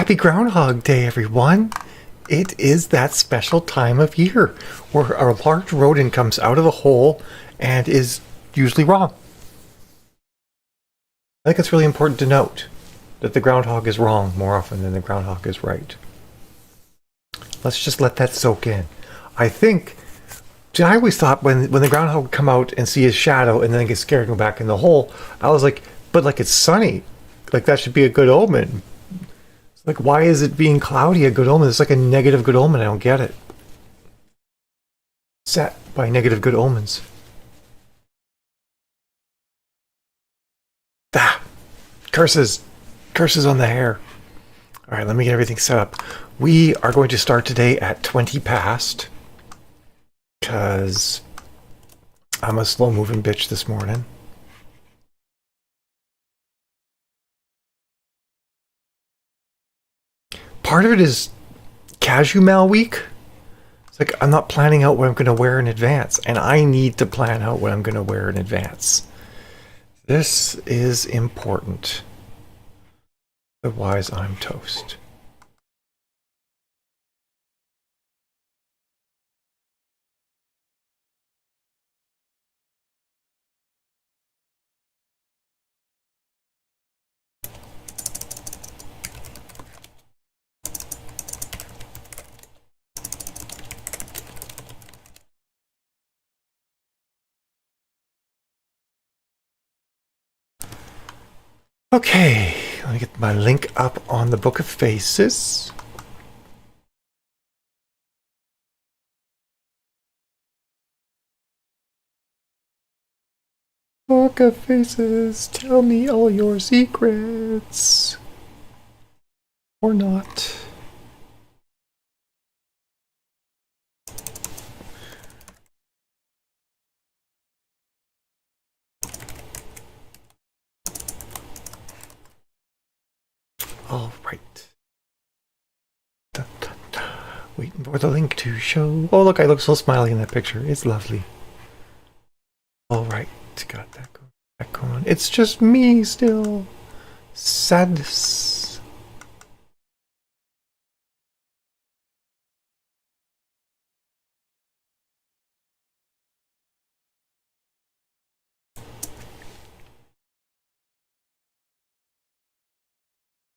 Happy Groundhog Day, everyone! It is that special time of year where a large rodent comes out of the hole and is usually wrong. I think it's really important to note that the groundhog is wrong more often than the groundhog is right. Let's just let that soak in. I always thought when the groundhog would come out and see his shadow and then get scared and go back in the hole, I was like, but like it's sunny. Like that should be a good omen. Like, why is it being cloudy a good omen? It's like a negative good omen. I don't get it. Set by negative good omens. Ah! Curses! Curses on the hair. Alright, let me get everything set up. We are going to start today at 20 past. Because I'm a slow-moving bitch this morning. Part of it is Casual week. It's like I'm not planning out what I'm going to wear in advance, and I need to plan out what I'm going to wear in advance. This is important. Otherwise, I'm toast. Okay, let me get my link up on the Book of Faces. Book of Faces, tell me all your secrets. Or not. All right. Dun, dun, dun. Waiting for the link to show. Oh, look, I look so smiley in that picture. It's lovely. All right. Got that going. That going. It's just me still. Sadness.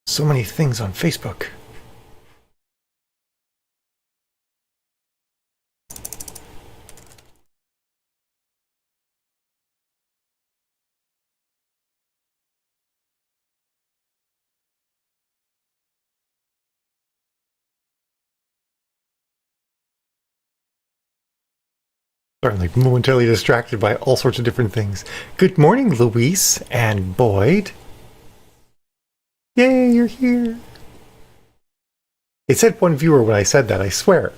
So many things on Facebook. I'm like momentarily distracted by all sorts of different things. Good morning, Luis and Boyd. Yay, you're here. It said one viewer when I said that, I swear.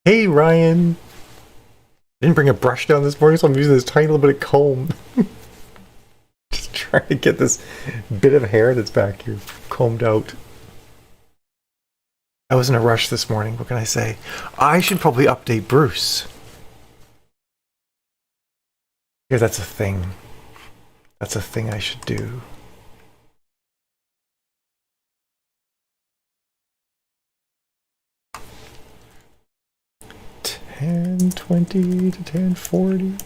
Hey, Ryan. I didn't bring a brush down this morning, so I'm using this tiny little bit of comb. Just trying to get this bit of hair that's back here combed out. I was in a rush this morning, what can I say? I should probably update Bruce. Because that's a thing. That's a thing I should do. $10:20 to 10:40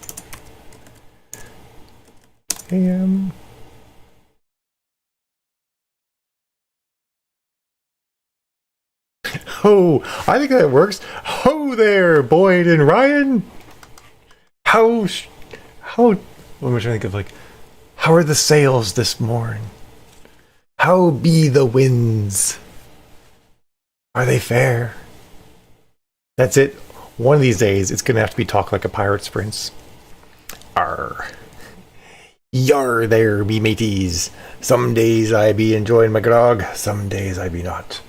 a.m. Oh, I think that works. Ho there, Boyd and Ryan. What am I trying to think of? Like, how are the sails this morning? How be the winds? Are they fair? That's it. One of these days, it's gonna have to be Talk Like a Pirate's Prince. Arr. Yar there, me mateys. Some days I be enjoying my grog, some days I be not.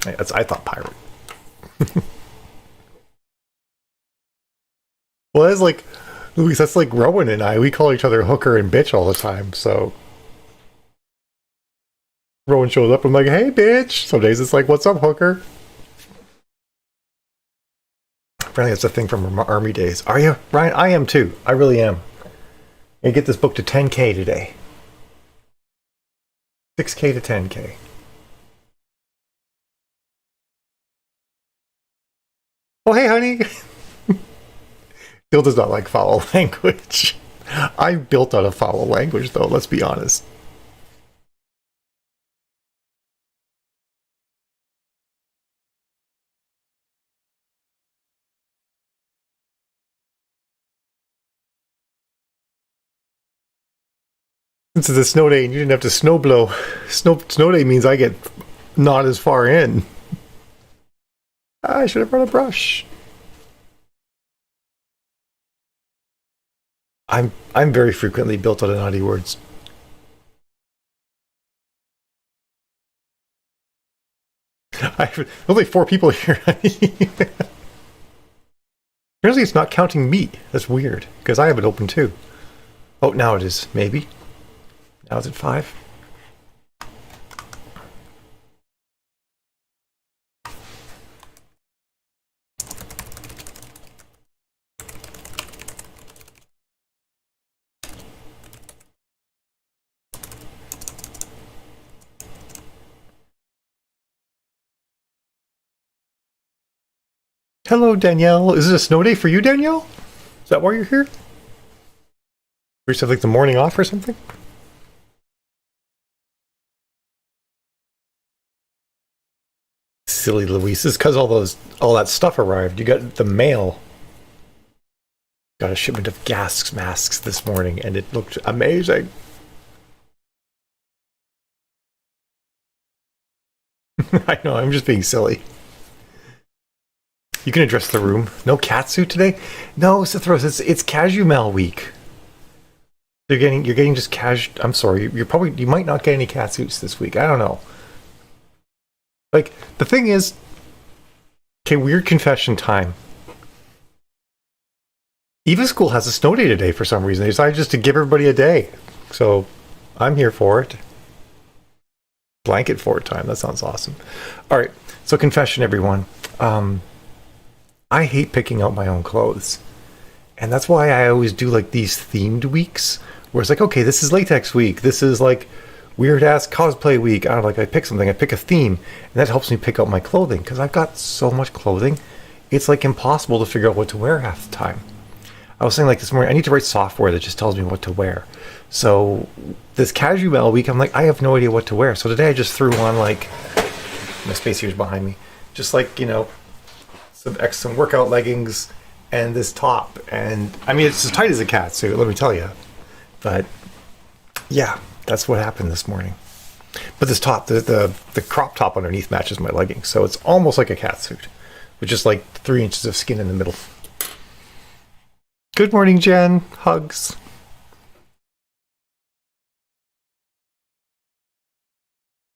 I thought pirate. Well, that's like, Luis, that's like Rowan and I. We call each other hooker and bitch all the time, so. Rowan shows up, I'm like, hey, bitch. Some days it's like, what's up, hooker? Apparently that's a thing from army days. Are you, Ryan? I am too. I really am. And get this book to 10K today. 6K to 10K. Oh, hey, honey. Bill does not like foul language. I built on a foul language, though, let's be honest. Since it's a snow day and you didn't have to snow blow, snow day means I get not as far in. I should have brought a brush. I'm very frequently built on naughty words. I've only 4 people here. Apparently it's not counting me. That's weird, because I have it open too. Oh, now it is, maybe. Now it's at 5. Hello, Danielle. Is it a snow day for you, Danielle? Is that why you're here? Or you have like the morning off or something? Silly Louise. It's because all that stuff arrived. You got the mail. Got a shipment of gas masks this morning, and it looked amazing. I know, I'm just being silly. You can address the room. No catsuit today? No, Cithros, it's Casumal week. You're getting just I'm sorry, you might not get any catsuits this week. I don't know. Like, the thing is, okay, weird confession time. Eva School has a snow day today for some reason. They decided just to give everybody a day. So, I'm here for it. Blanket fort time. That sounds awesome. All right, so confession, everyone. I hate picking out my own clothes. And that's why I always do like these themed weeks where it's like, okay, this is latex week. This is like weird ass cosplay week. I don't know, like I pick something, I pick a theme, and that helps me pick out my clothing because I've got so much clothing. It's like impossible to figure out what to wear half the time. I was saying like this morning, I need to write software that just tells me what to wear. So this casual week, I'm like, I have no idea what to wear. So today I just threw on like, my space here's behind me, just like, you know, some workout leggings and this top. And I mean, it's as tight as a cat suit, let me tell you. But yeah, that's what happened this morning. But this top, the crop top underneath matches my leggings. So it's almost like a cat suit with just like 3 inches of skin in the middle. Good morning, Jen. Hugs.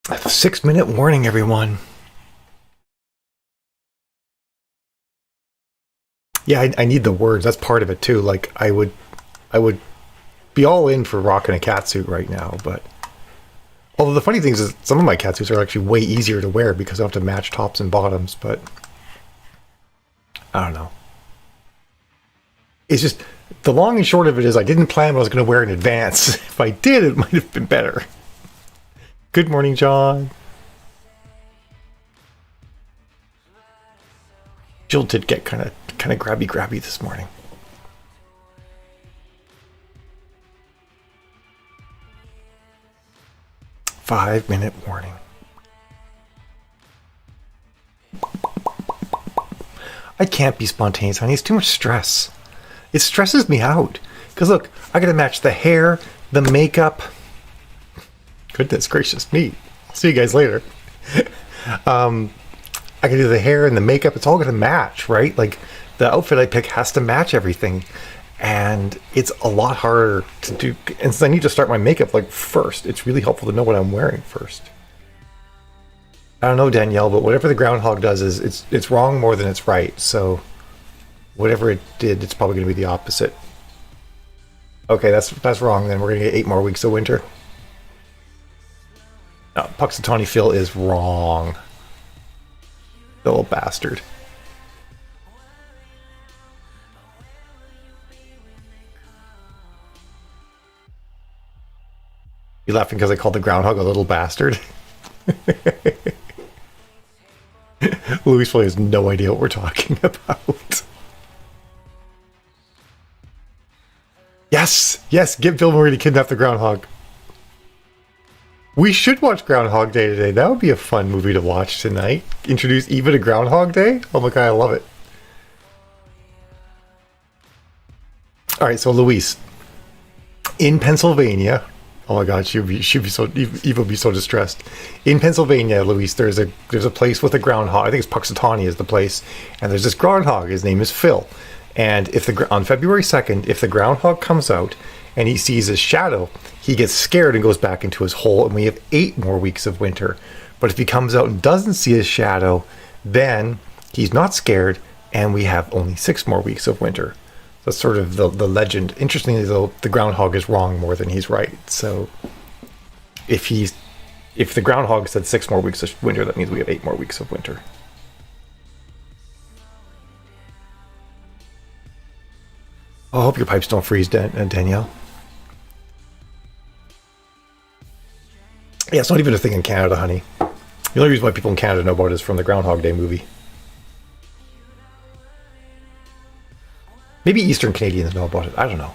I have a 6-minute warning, everyone. Yeah, I need the words. That's part of it too. Like I would be all in for rocking a catsuit right now, but although the funny thing is some of my catsuits are actually way easier to wear because I don't have to match tops and bottoms, but I don't know. It's just the long and short of it is I didn't plan what I was going to wear in advance. If I did, it might have been better. Good morning, John. Jill did get kind of grabby this morning. Five-minute warning. I can't be spontaneous, honey. It's too much stress. It stresses me out. Because look, I gotta match the hair, the makeup. Goodness gracious me. See you guys later. I can do the hair and the makeup. It's all going to match, right? Like the outfit I pick has to match everything. And it's a lot harder to do. And since I need to start my makeup like first, it's really helpful to know what I'm wearing first. I don't know, Danielle, but whatever the GroundHog does is it's wrong more than it's right. So whatever it did, it's probably going to be the opposite. Okay, that's wrong then. We're going to get 8 more weeks of winter. No, Puxatawny Phil is wrong. The little bastard. You laughing because I called the groundhog a little bastard? Luis probably has no idea what we're talking about. Yes! Yes! Get Bill Murray to kidnap the groundhog. We should watch Groundhog Day today. That would be a fun movie to watch tonight. Introduce Eva to Groundhog Day? Oh my god, I love it. Alright, so Luis. In Pennsylvania... Oh my god, she'd be so... Eva would be so distressed. In Pennsylvania, Luis, there's a place with a groundhog. I think it's Puxatawny is the place. And there's this groundhog. His name is Phil. And if on February 2nd, if the groundhog comes out and he sees his shadow, he gets scared and goes back into his hole, and we have 8 more weeks of winter. But if he comes out and doesn't see his shadow, then he's not scared, and we have only 6 more weeks of winter. That's sort of the legend. Interestingly, though, the groundhog is wrong more than he's right. So if the groundhog said 6 more weeks of winter, that means we have 8 more weeks of winter. I hope your pipes don't freeze, Danielle. Yeah, it's not even a thing in Canada, honey. The only reason why people in Canada know about it is from the Groundhog Day movie. Maybe Eastern Canadians know about it. I don't know.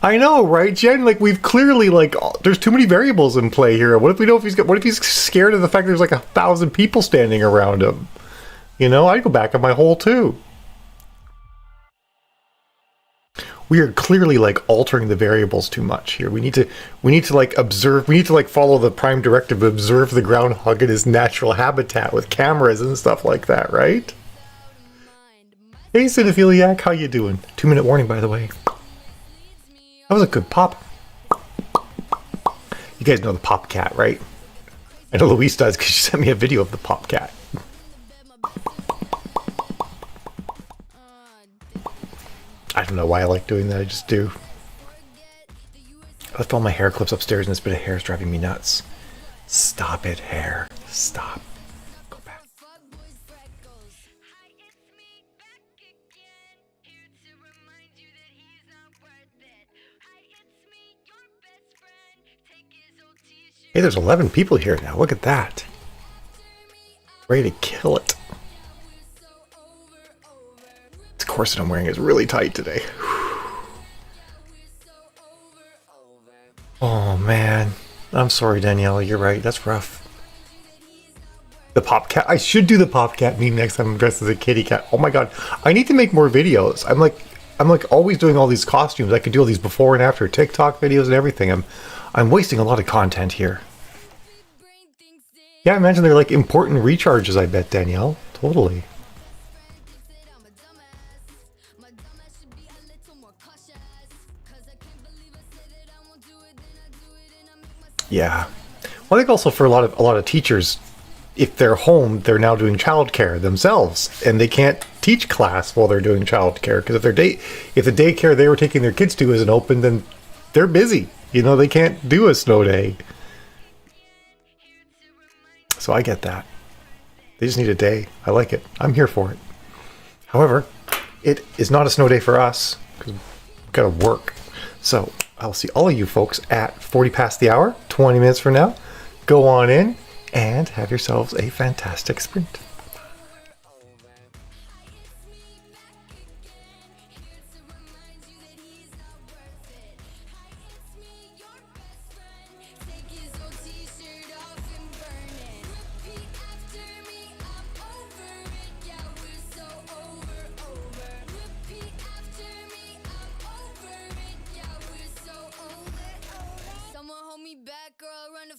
I know, right, Jen? Like, we've clearly, like, there's too many variables in play here. What if we know if what if he's scared of the fact there's like 1,000 people standing around him? You know, I'd go back in my hole too. We are clearly like altering the variables too much here. We need to like observe. We need to like follow the prime directive, observe the groundhog in his natural habitat with cameras and stuff like that, right? Hey, Cinephiliac, how you doing? 2-minute warning, by the way. That was a good pop. You guys know the pop cat, right? I know Louise does because she sent me a video of the pop cat. I don't know why I like doing that, I just do. I left all my hair clips upstairs and this bit of hair is driving me nuts. Stop it, hair. Stop. Go back. Hey, there's 11 people here now. Look at that. Ready to kill it. This corset I'm wearing is really tight today. Oh man, I'm sorry, Danielle. You're right. That's rough. The pop cat. I should do the pop cat meme next time I'm dressed as a kitty cat. Oh my god, I need to make more videos. I'm like always doing all these costumes. I could do all these before and after TikTok videos and everything. I'm wasting a lot of content here. Yeah, I imagine they're like important recharges. I bet, Danielle. Totally. Yeah. Well, I think also for a lot of teachers, if they're home, they're now doing childcare themselves, and they can't teach class while they're doing childcare because if the daycare they were taking their kids to isn't open, then they're busy. You know, they can't do a snow day. So I get that. They just need a day. I like it. I'm here for it. However, it is not a snow day for us because we've got to work. So I'll see all of you folks at 40 past the hour, 20 minutes from now. Go on in and have yourselves a fantastic sprint.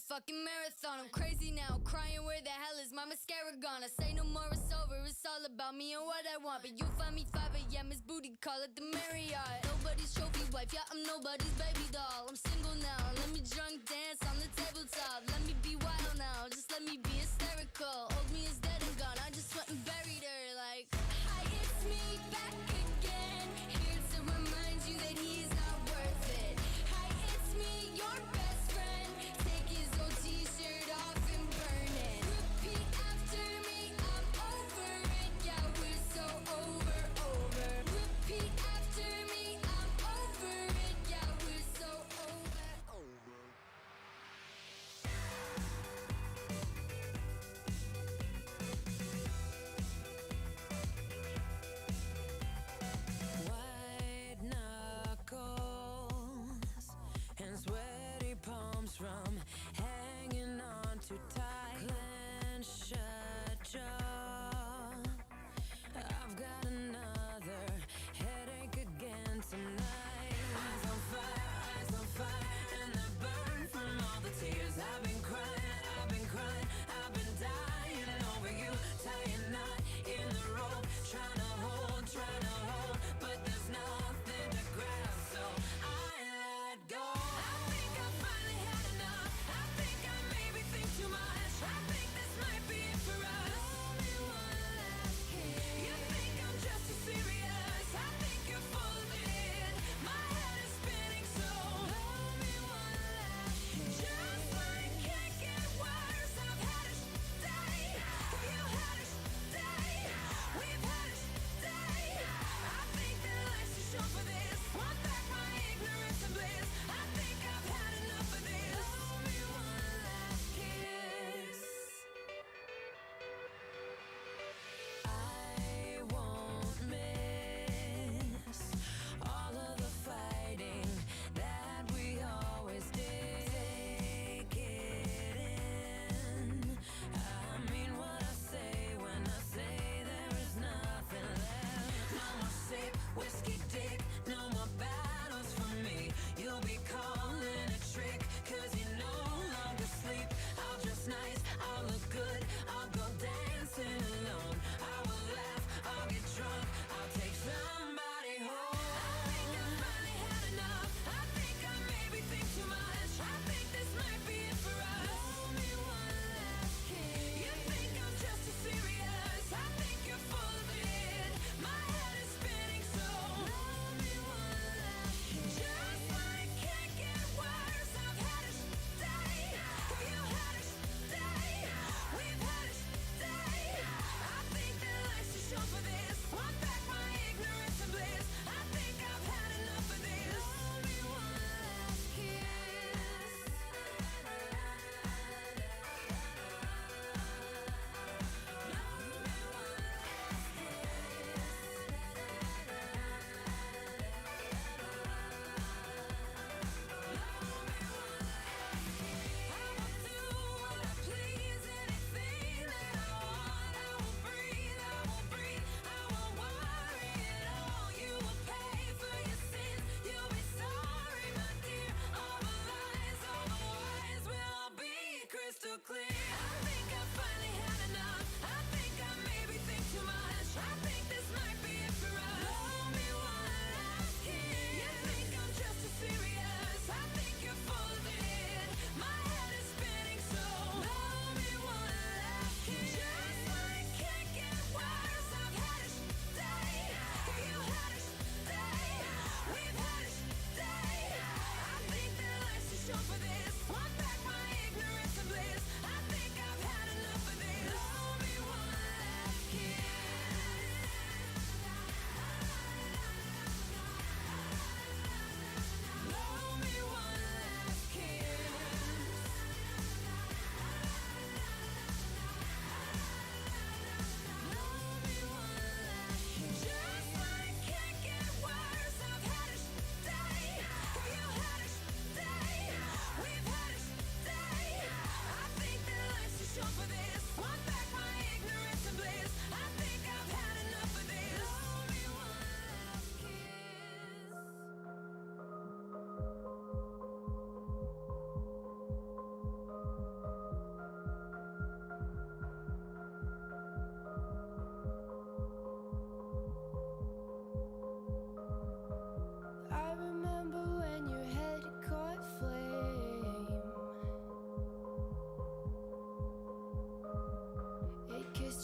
Fucking marathon, I'm crazy now, crying where the hell is my mascara gone? I say no more, it's over, it's all about me and what I want. But you find me 5 a.m. is booty call at the Marriott. Nobody's trophy wife, yeah, I'm nobody's baby doll. I'm single now, let me drunk dance on the tabletop. Let me be wild now, just let me be hysterical. Old me is dead and gone, I just went and buried her like, hi, it's me back again, here to remind you that he's not worth it. Hi, it's me, your best friend, take his old t-shirt off and burn it. Repeat after me, I'm over it, yeah, we're so over. Repeat after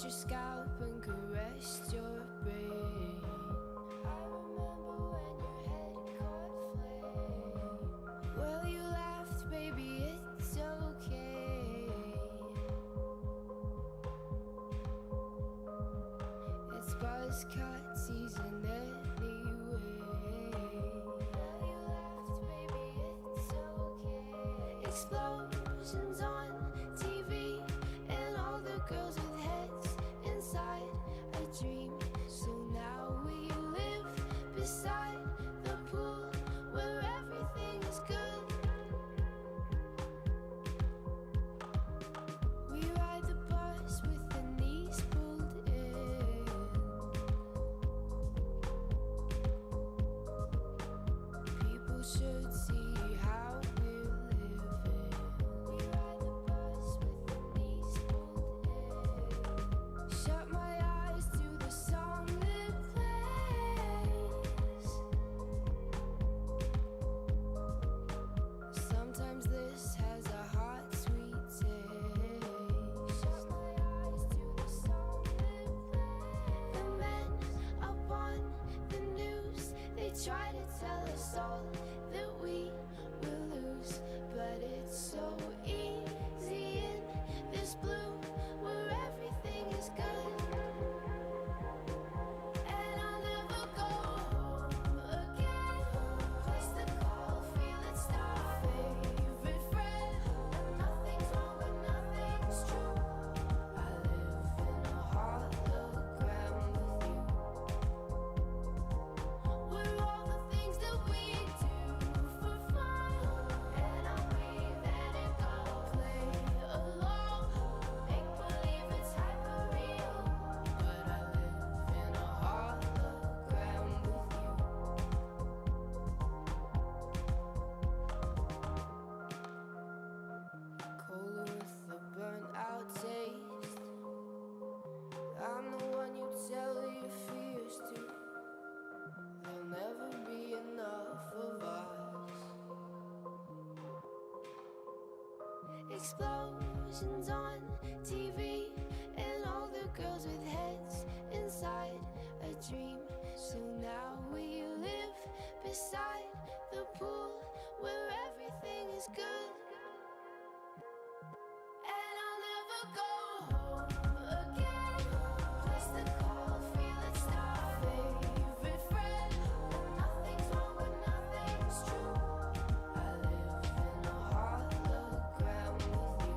your scalp and caressed your brain. I remember when your head caught flame. Well, you laughed, baby, it's okay. It's buzzcut season anyway. Well, you laughed, baby, it's okay. Explosions on TV and all the girls with heads inside a dream. So now we live beside the pool where everything is good. We ride the bus with the knees pulled in. People should see how we're living. We ride the bus with the knees pulled in. Shut my eyes to the song that plays. Sometimes this has a hot, sweet taste. Shut my eyes to the song that plays. The men up on the news, they try to tell us all that we will lose, but it's so easy in this blue where everything is good. And I'll never go home again. Place to call, feel it's our favorite friend. Nothing's wrong but nothing's true. I live in a hologram with you. We're all the things that we do for fun. And I'll breathe in and go play along. Make believe it's hyper real, but I live in a hologram with you. Cola with the burnt out taste. I'm the one you tell your fears to. There'll never be enough of us. Explosions on TV and all the girls with heads inside a dream. So now we live beside the pool where everything is good. And I'll never go home again. Place to call, feel it's our favorite friend. Nothing's wrong but nothing's true. I live in a hologram with you.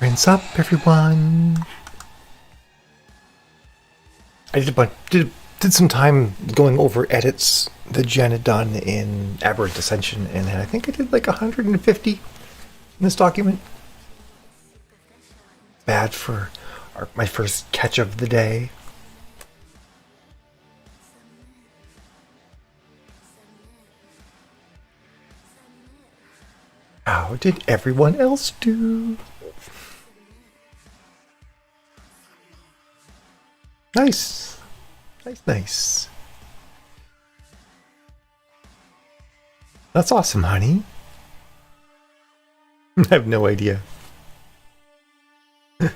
Rinse up, everyone. I did some time going over edits that Jen had done in Aberrant Ascension, and I think I did like 150 in this document. Bad for my first catch of the day. How did everyone else do? Nice. Nice. That's awesome, honey. I have no idea. Well,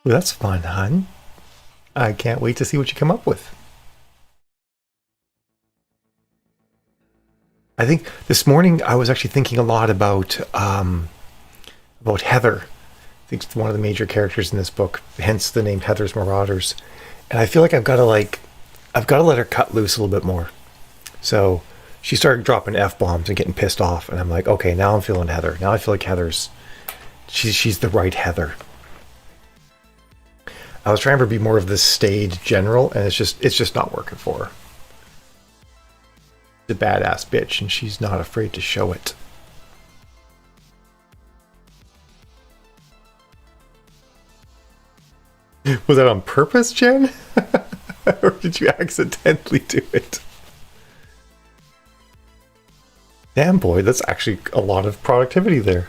that's fun, hon. I can't wait to see what you come up with. I think this morning I was actually thinking a lot about Heather think it's one of the major characters in this book, hence the name Heather's Marauders. And I feel like I've got to let her cut loose a little bit more. So she started dropping F-bombs and getting pissed off, and I'm like, okay, now I'm feeling Heather. Now I feel like she's the right Heather. I was trying to be more of this staid general, and it's just not working for her. The badass bitch, and she's not afraid to show it. Was that on purpose, Jen? Or did you accidentally do it? Damn, boy, that's actually a lot of productivity there.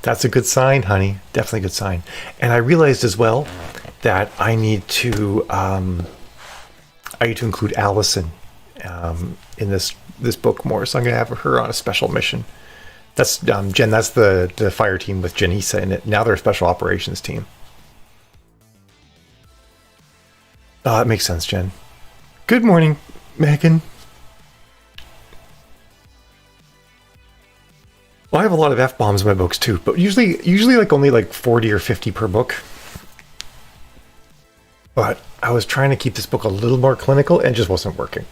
That's a good sign, honey. Definitely a good sign. And I realized as well that I need to include Allison in this book more. So I'm going to have her on a special mission. That's Jen. That's the fire team with Janisa in it. Now they're a special operations team. Oh, that makes sense, Jen. Good morning, Megan. Well, I have a lot of F-bombs in my books too, but usually like only like 40 or 50 per book. But I was trying to keep this book a little more clinical and it just wasn't working.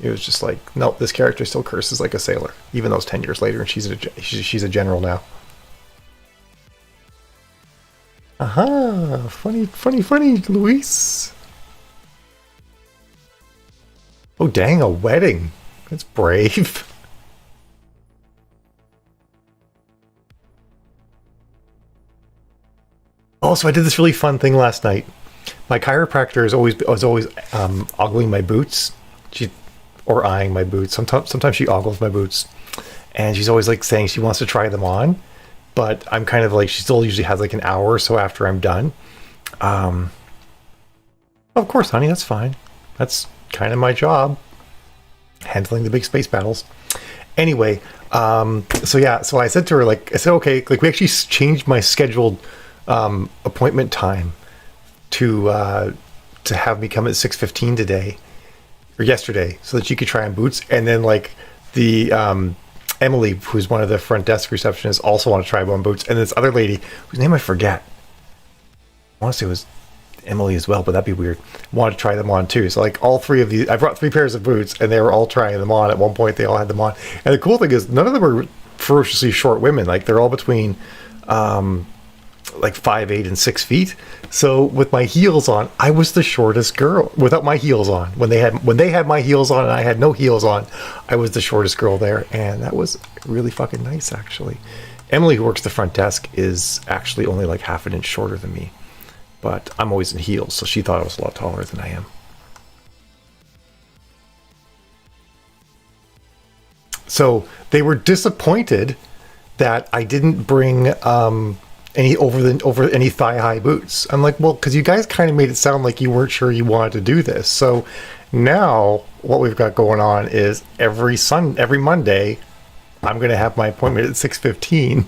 It was just like, nope, this character still curses like a sailor, even though it's 10 years later and she's a general now. Aha, funny, Luis. Oh, dang, a wedding. That's brave. Also, I did this really fun thing last night. My chiropractor was always ogling my boots. Or eyeing my boots. Sometimes she ogles my boots. And she's always like saying she wants to try them on. But I'm kind of like, she still usually has like an hour or so after I'm done. Of course, honey, that's fine. That's kind of my job. Handling the big space battles. Anyway, so I said to her, like, I said, okay, like we actually changed my scheduled appointment time to have me come at 6:15 today. Or yesterday, so that she could try on boots, and then like the Emily, who's one of the front desk receptionists, also want to try on boots, and this other lady whose name I forget. I want to say it was Emily as well, but that'd be weird. Wanted to try them on too. So like all three of these, I brought 3 pairs of boots, and they were all trying them on. At one point, they all had them on, and the cool thing is none of them were ferociously short women. Like they're all between like 5'8" and 6 feet. So with my heels on, I was the shortest girl without my heels on. When they had my heels on and I had no heels on, I was the shortest girl there, and that was really fucking nice actually. Emily, who works the front desk, is actually only like half an inch shorter than me, but I'm always in heels, so she thought I was a lot taller than I am. So they were disappointed that I didn't bring any over any thigh-high boots. I'm like, well, because you guys kind of made it sound like you weren't sure you wanted to do this. So now what we've got going on is every Monday, I'm going to have my appointment at 6:15,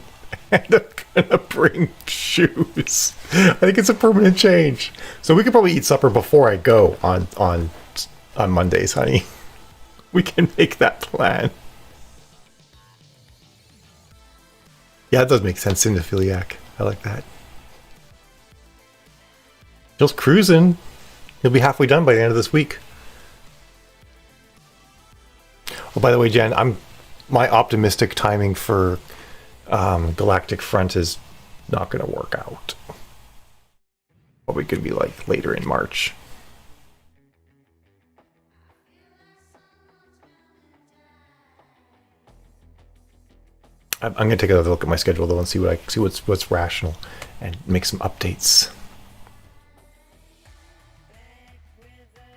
and I'm going to bring shoes. I think it's a permanent change. So we could probably eat supper before I go on Mondays, honey. We can make that plan. Yeah, it does make sense, cinephiliac. I like that. Just cruising. You'll be halfway done by the end of this week. Oh, by the way, Jen, my optimistic timing for Galactic Front is not going to work out. Probably going to be like later in March. I'm going to take another look at my schedule though and see what's rational and make some updates.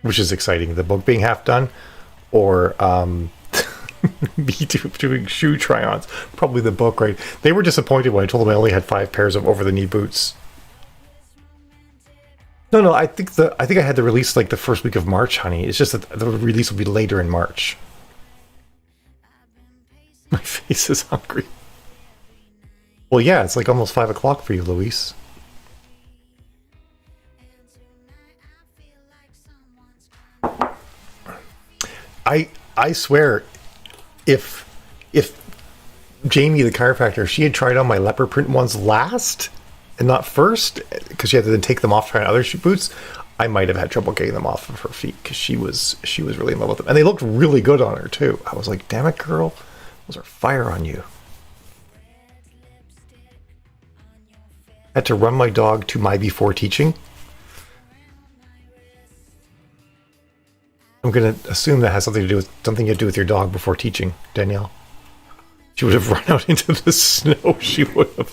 Which is exciting, the book being half done or me doing shoe try-ons. Probably the book, right? They were disappointed when I told them I only had 5 pairs of over-the-knee boots. No, I think I had the release like the first week of March, honey. It's just that the release will be later in March. My face is hungry. Well, yeah, it's like almost 5 o'clock for you, Luis. I swear, if Jamie, the chiropractor, if she had tried on my leopard print ones last and not first, because she had to then take them off trying other boots, I might have had trouble getting them off of her feet because she was really in love with them, and they looked really good on her too. I was like, damn it, girl, those are fire on you. Had to run my dog to my before teaching. I'm gonna assume that has something to do with your dog before teaching, Danielle. She would have run out into the snow. She would have.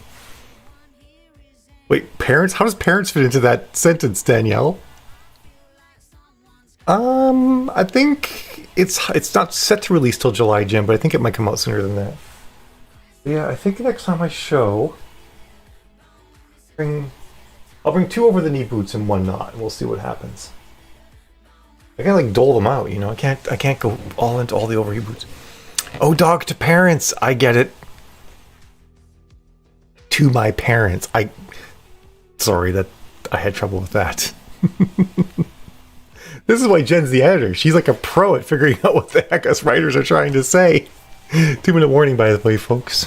Wait, parents? How does parents fit into that sentence, Danielle? I think it's not set to release till July, Jim, but I think it might come out sooner than that. Yeah, I think the next time I show, I'll bring 2 over the knee boots and 1 not, and we'll see what happens. I gotta like dole them out, you know. I can't go all into all the over knee boots. Oh, dog to parents. I get it. To my parents. Sorry that I had trouble with that. This is why Jen's the editor. She's like a pro at figuring out what the heck us writers are trying to say. 2-minute warning, by the way, folks.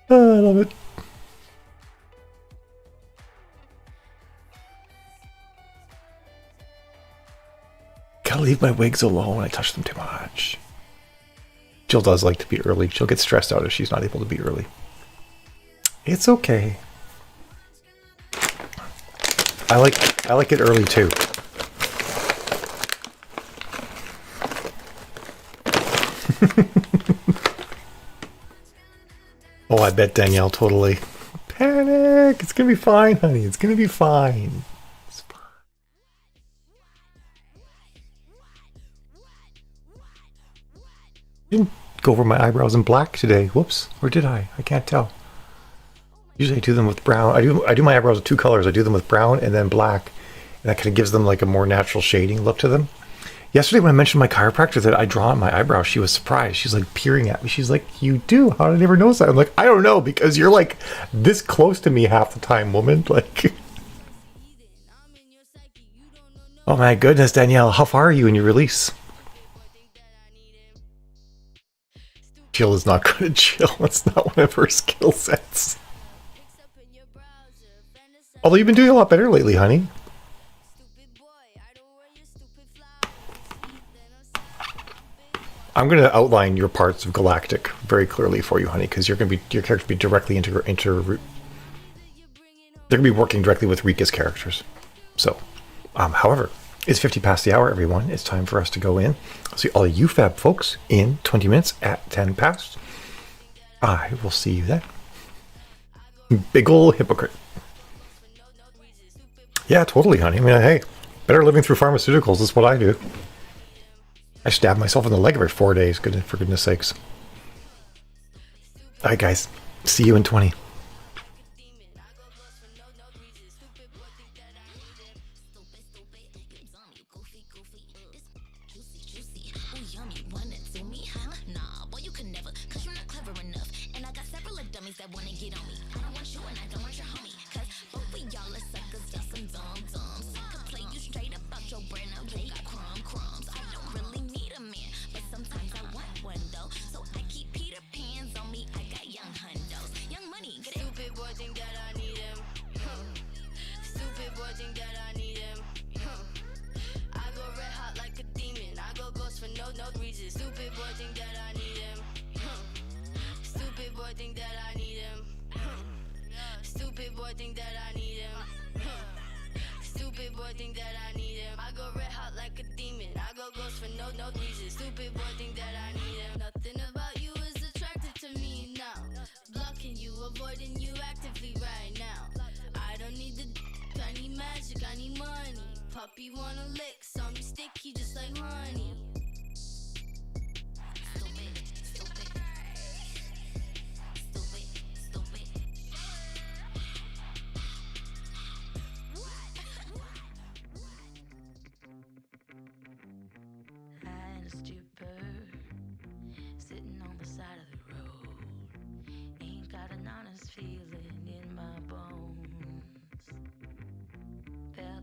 Oh, I love it. Gotta leave my wigs alone. I touch them too much. Jill does like to be early. She'll get stressed out if she's not able to be early. It's okay. I like it early too. Oh, I bet Danielle totally. Panic! It's gonna be fine, honey. It's gonna be fine. It's fine. I didn't go over my eyebrows in black today. Whoops. Or did I? I can't tell. Usually I do them with brown. I do my eyebrows with 2 colors. I do them with brown and then black. And that kind of gives them like a more natural shading look to them. Yesterday when I mentioned my chiropractor that I draw on my eyebrows, she was surprised. She's like peering at me. She's like, you do? How did I never notice that? I'm like, I don't know, because you're like this close to me half the time, woman. Like, oh my goodness, Danielle, how far are you in your release? Jill is not good at chill. That's not one of her skill sets. Although you've been doing a lot better lately, honey. I'm going to outline your parts of Galactic very clearly for you, honey, because your character will be directly they're going to be working directly with Rika's characters. So, however, it's 50 past the hour, everyone. It's time for us to go in. I'll see all you fab folks in 20 minutes at 10 past. I will see you then. Big ol' hypocrite. Yeah, totally, honey. I mean, hey, better living through pharmaceuticals is what I do. I stab myself in the leg every 4 days, for goodness sakes. Alright, guys. See you in 20.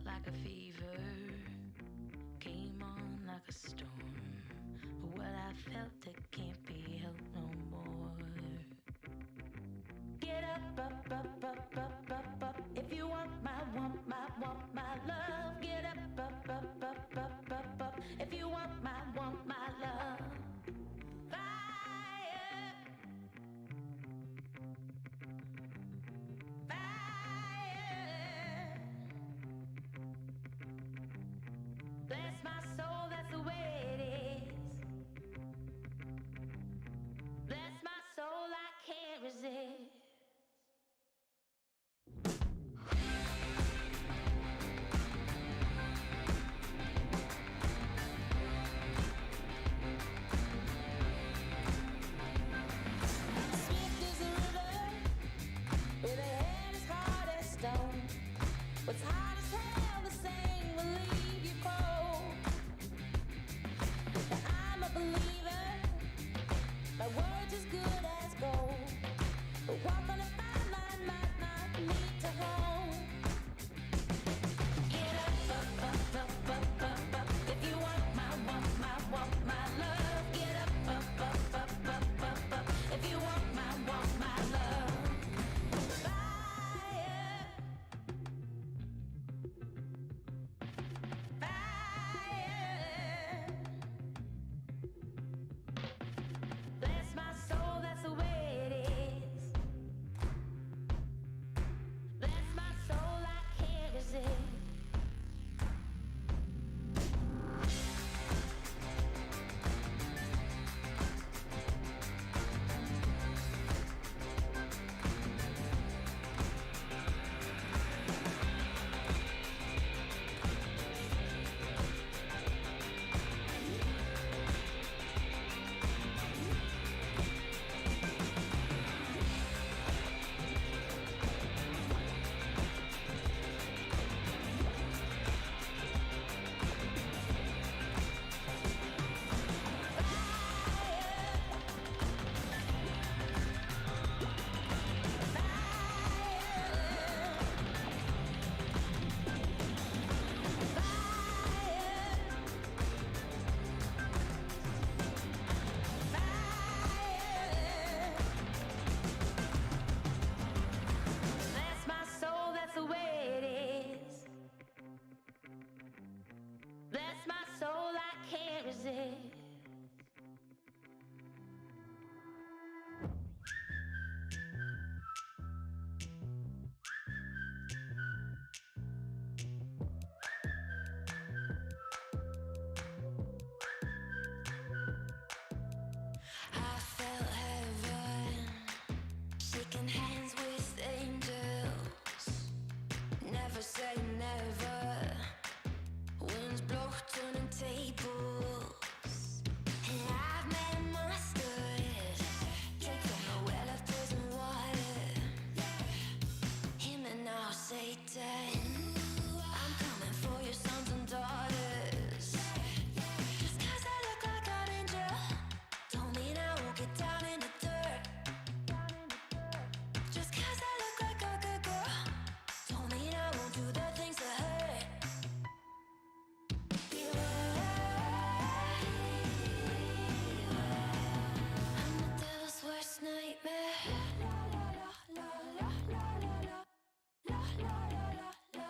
Like a fever, came on like a If you want my love, get up. If you want my love, fire, fire. Bless my soul, that's the way it is. Bless my soul, I can't resist. With a head as hard as stone, what's hard as hell, the same will leave you cold. But I'm a believer, my word's as good as gold. But walk on a fine line, might not lead to home. Get up. If you want my love. Get up. If you want my love. Fire, fire. Bless my soul, that's the way it is. Bless my soul, I can't resist. Bless my soul, I can't resist. I felt heaven, shaking hands with angels. Never say never. Winds blow, turning tables. And I've made masters. Drink from the well of prison water. Him and now Satan. I'm coming for your sons and daughters. Just 'cause I look like an angel don't mean I won't get down in the dirt. Just 'cause I look like a good girl don't mean I won't do the things that hurt. I'm the devil's worst nightmare. La la la la la la la la la la la.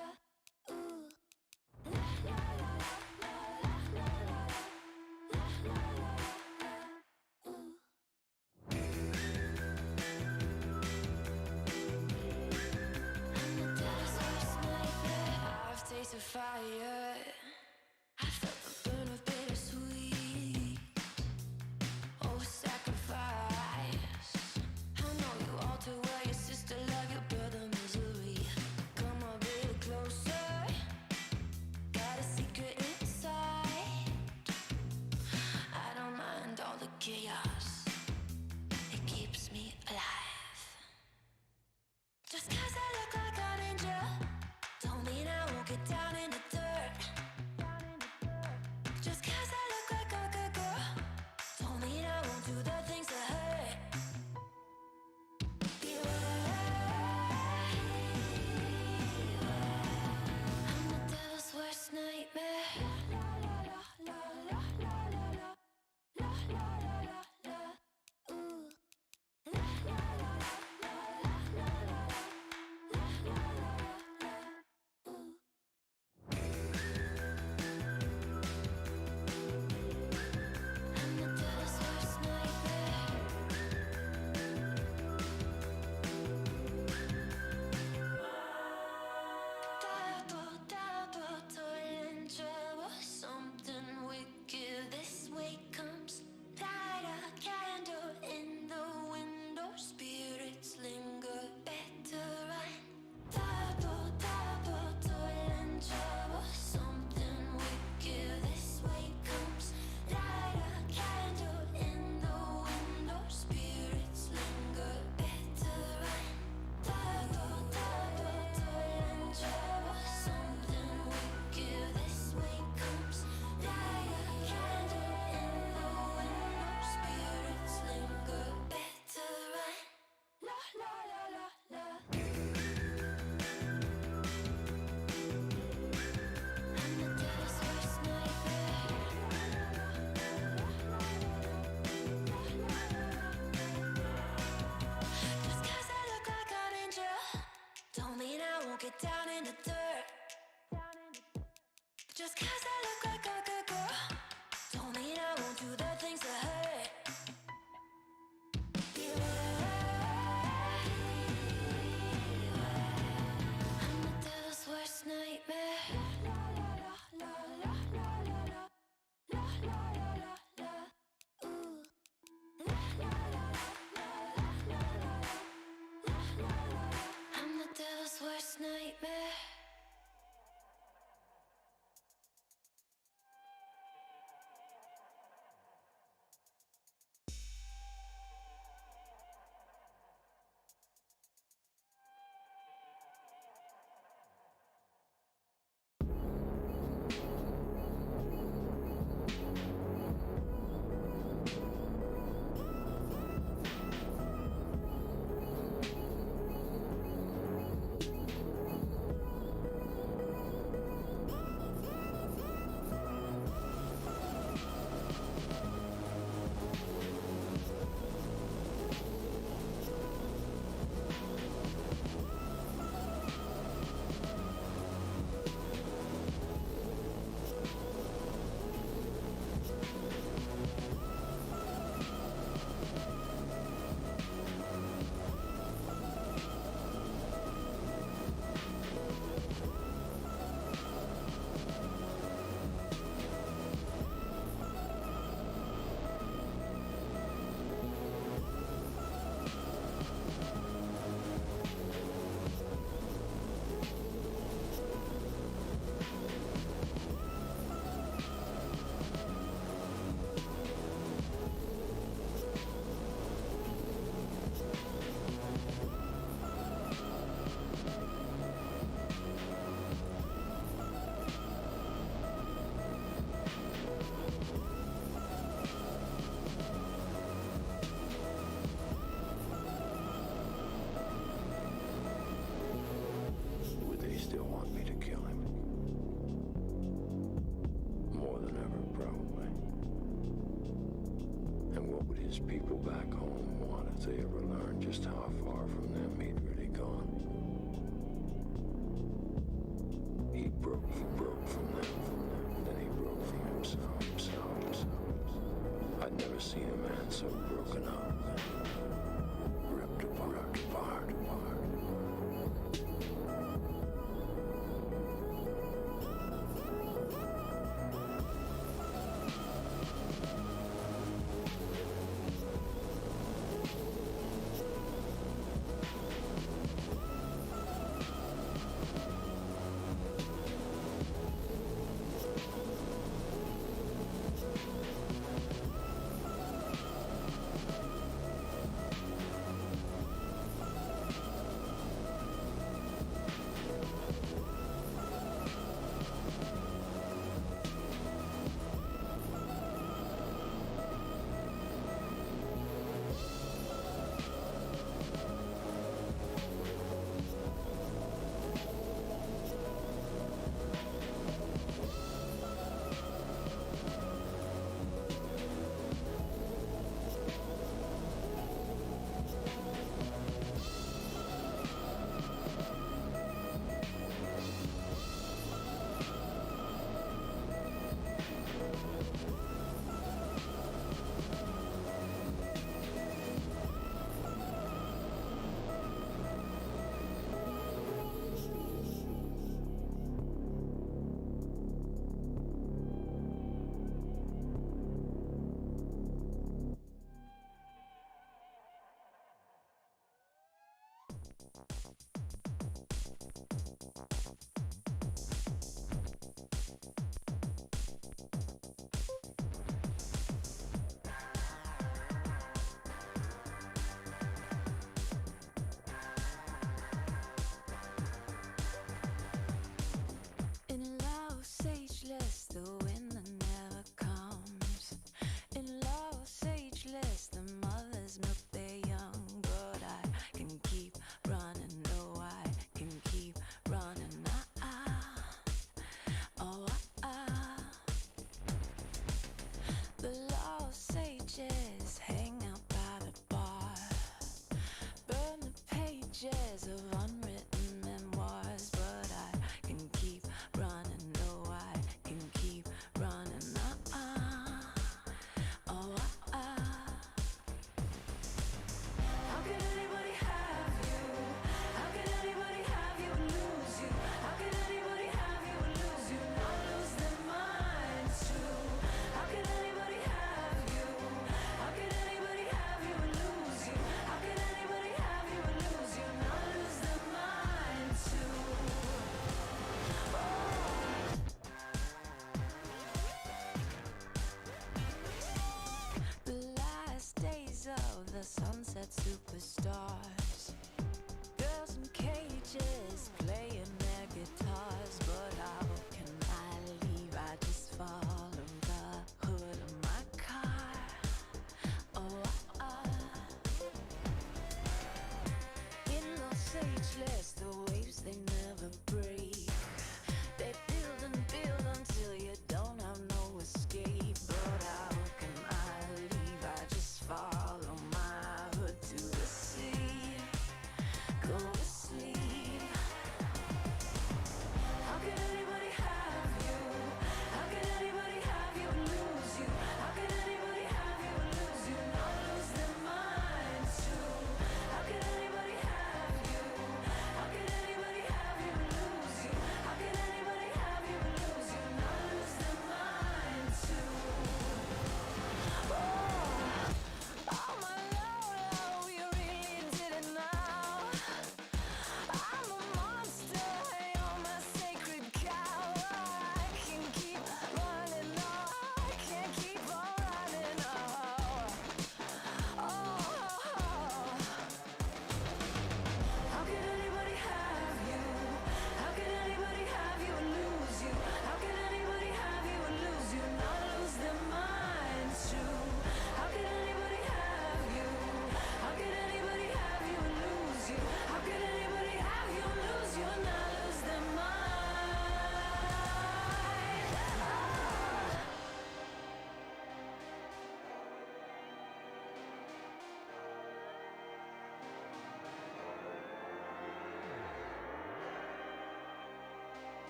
walk it down in the dirt. Just 'cause I look like a good girl don't mean I won't do the things that hurt. I'm the devil's worst nightmare. I'm the devil's worst nightmare. Would they still want me to kill him? More than ever, probably. And what would his people back home want if they ever learned just how far from them he'd really gone? He broke from them, then he broke from himself. I'd never seen a man so broken up, ripped apart.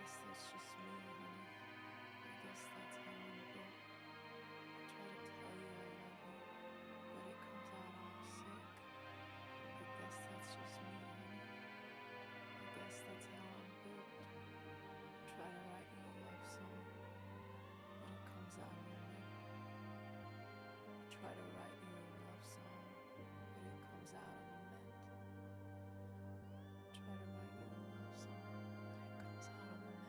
guess that's just me, honey. I guess that's how I'm built. I try to tell you I love you, but it comes out all sick. I guess that's just me, honey. I guess that's how I'm built. I try to write you a love song, but it comes out all mint. I try to write you a love song, but it comes out of a mint. I try to write you a love song, but it comes out of a mint.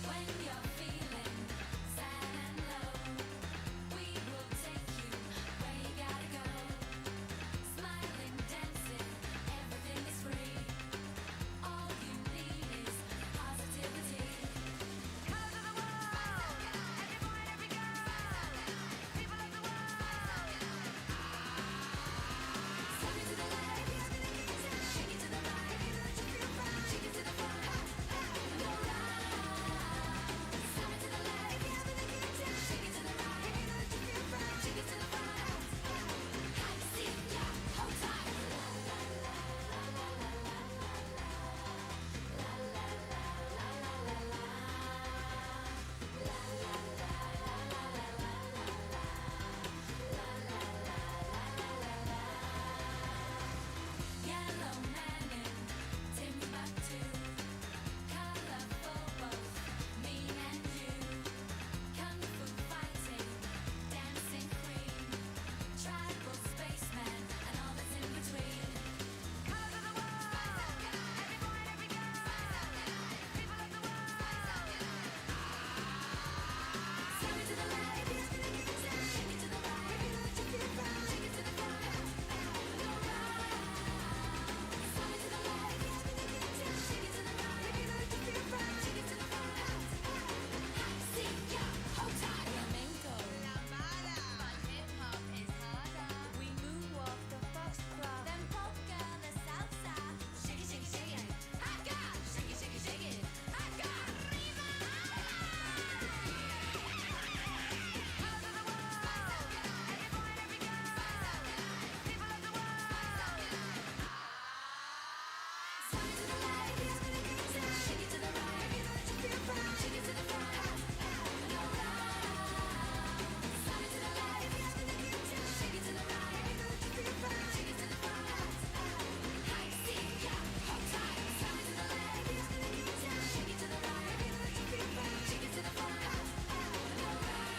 When you're feeling sad and low, we will take you where you gotta go. Smiling, dancing, everything is free. All you need is positivity. Colors of the world, every boy and every girl, people of the world. Swing it to the left, shake it to the right, shake it to the front, go round. Swing it to the left, shake it to the right, shake it to the front. I see ya, hold tight. Yellow man in Timbuktu, colorful both mean and you. Kung fu fighting, dancing queen, tribal spaceman, and all that's in between. Colors of the world, every boy and every girl, people of the world. Swing it to the left, shake it to the right, shake it to the front, go round. Swing it to the left, shake it to the right, shake it to the front. I see ya, hold tight. Flamenco, but hip hop is harder. We moonwalk the foxtrot, then polka the salsa. Shake it, shake it, shake it. I got shake it, shake it, shake it. I got arriba. Colors of the world, every boy and every girl, people of the world. Swing it to the left, shake it to the right, shake it to the front, go round. Swing it to the left, shake it to the right, shake it to the front. I see ya, hold tight. Swing it to the left, shake it to the right, shake it to the front, go round.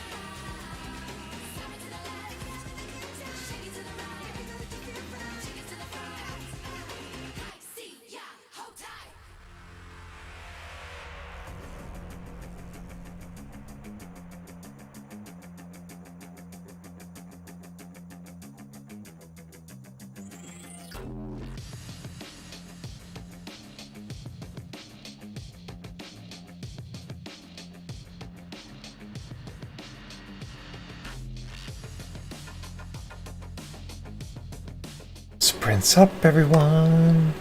Swing it to the left, shake it to the right, shake it to the front. I see ya, hold tight. Sprints up, everyone.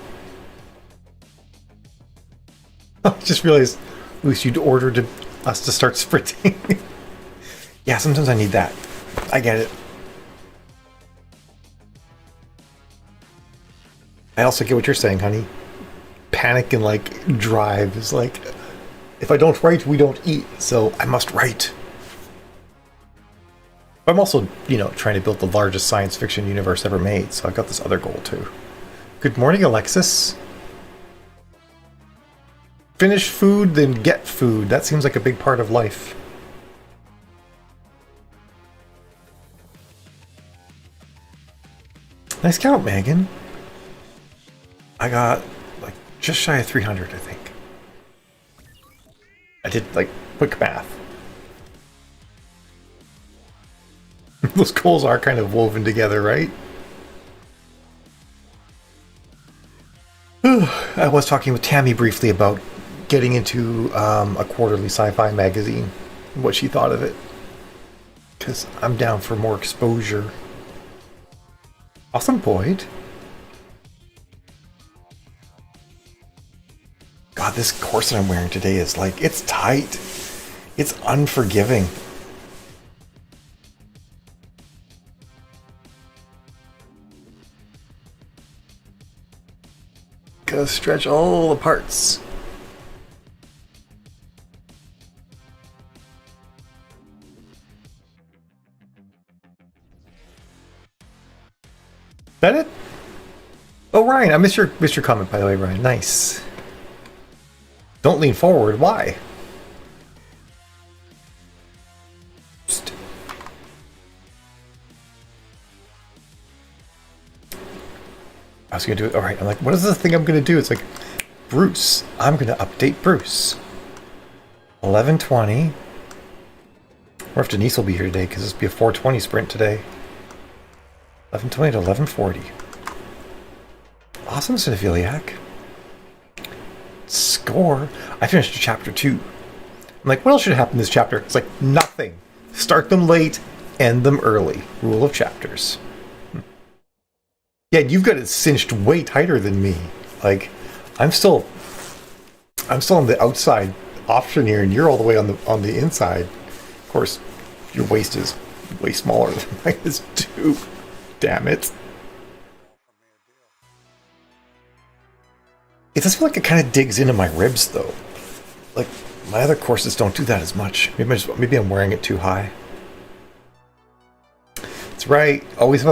I just realized, Luce, you'd ordered us to start sprinting. Yeah, sometimes I need that. I get it. I also get what you're saying, honey. Panic and like drive is like, if I don't write, we don't eat. So I must write. I'm also, trying to build the largest science fiction universe ever made. So I've got this other goal too. Good morning, Alexis. Finish food, then get food. That seems like a big part of life. Nice count, Megan. I got like just shy of 300, I think. I did like quick math. Those goals are kind of woven together, right? I was talking with Tammy briefly about getting into a quarterly sci-fi magazine, what she thought of it. Because I'm down for more exposure. Awesome, Boyd. God, this corset I'm wearing today is like, it's tight. It's unforgiving. Gotta stretch all the parts. That it? Oh, Ryan, I missed your comment, by the way, Ryan. Nice. Don't lean forward. Why? Just... I was gonna do it. All right. I'm like, what is the thing I'm gonna do? It's like, Bruce. I'm gonna update Bruce. 11:20. Or if Denise will be here today, because this will be a 4:20 sprint today. 11:20 to 11:40. Awesome, Cinephiliac. Score. I finished chapter 2. I'm like, what else should happen in this chapter? It's like, nothing. Start them late, end them early. Rule of chapters. Yeah, you've got it cinched way tighter than me. Like, I'm still on the outside option here, and you're all the way on the inside. Of course, your waist is way smaller than mine is too. Damn it. It does feel like it kind of digs into my ribs, though. Like, my other corsets don't do that as much. Maybe I'm wearing it too high. That's right. Always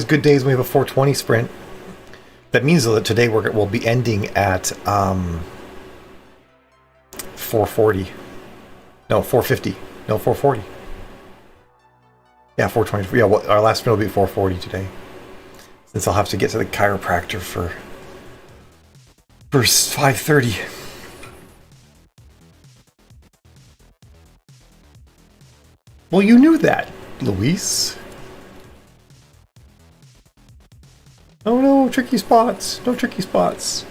good days when we have a 4:20 sprint. That means, though, that today we'll be ending at 4:40. No, 4:50. No, 4:40. Yeah, 4:20. Yeah, well, our last sprint will be 4:40 today. Since I'll have to get to the chiropractor for 5:30. Well, you knew that, Luis. Oh no, tricky spots. No tricky spots.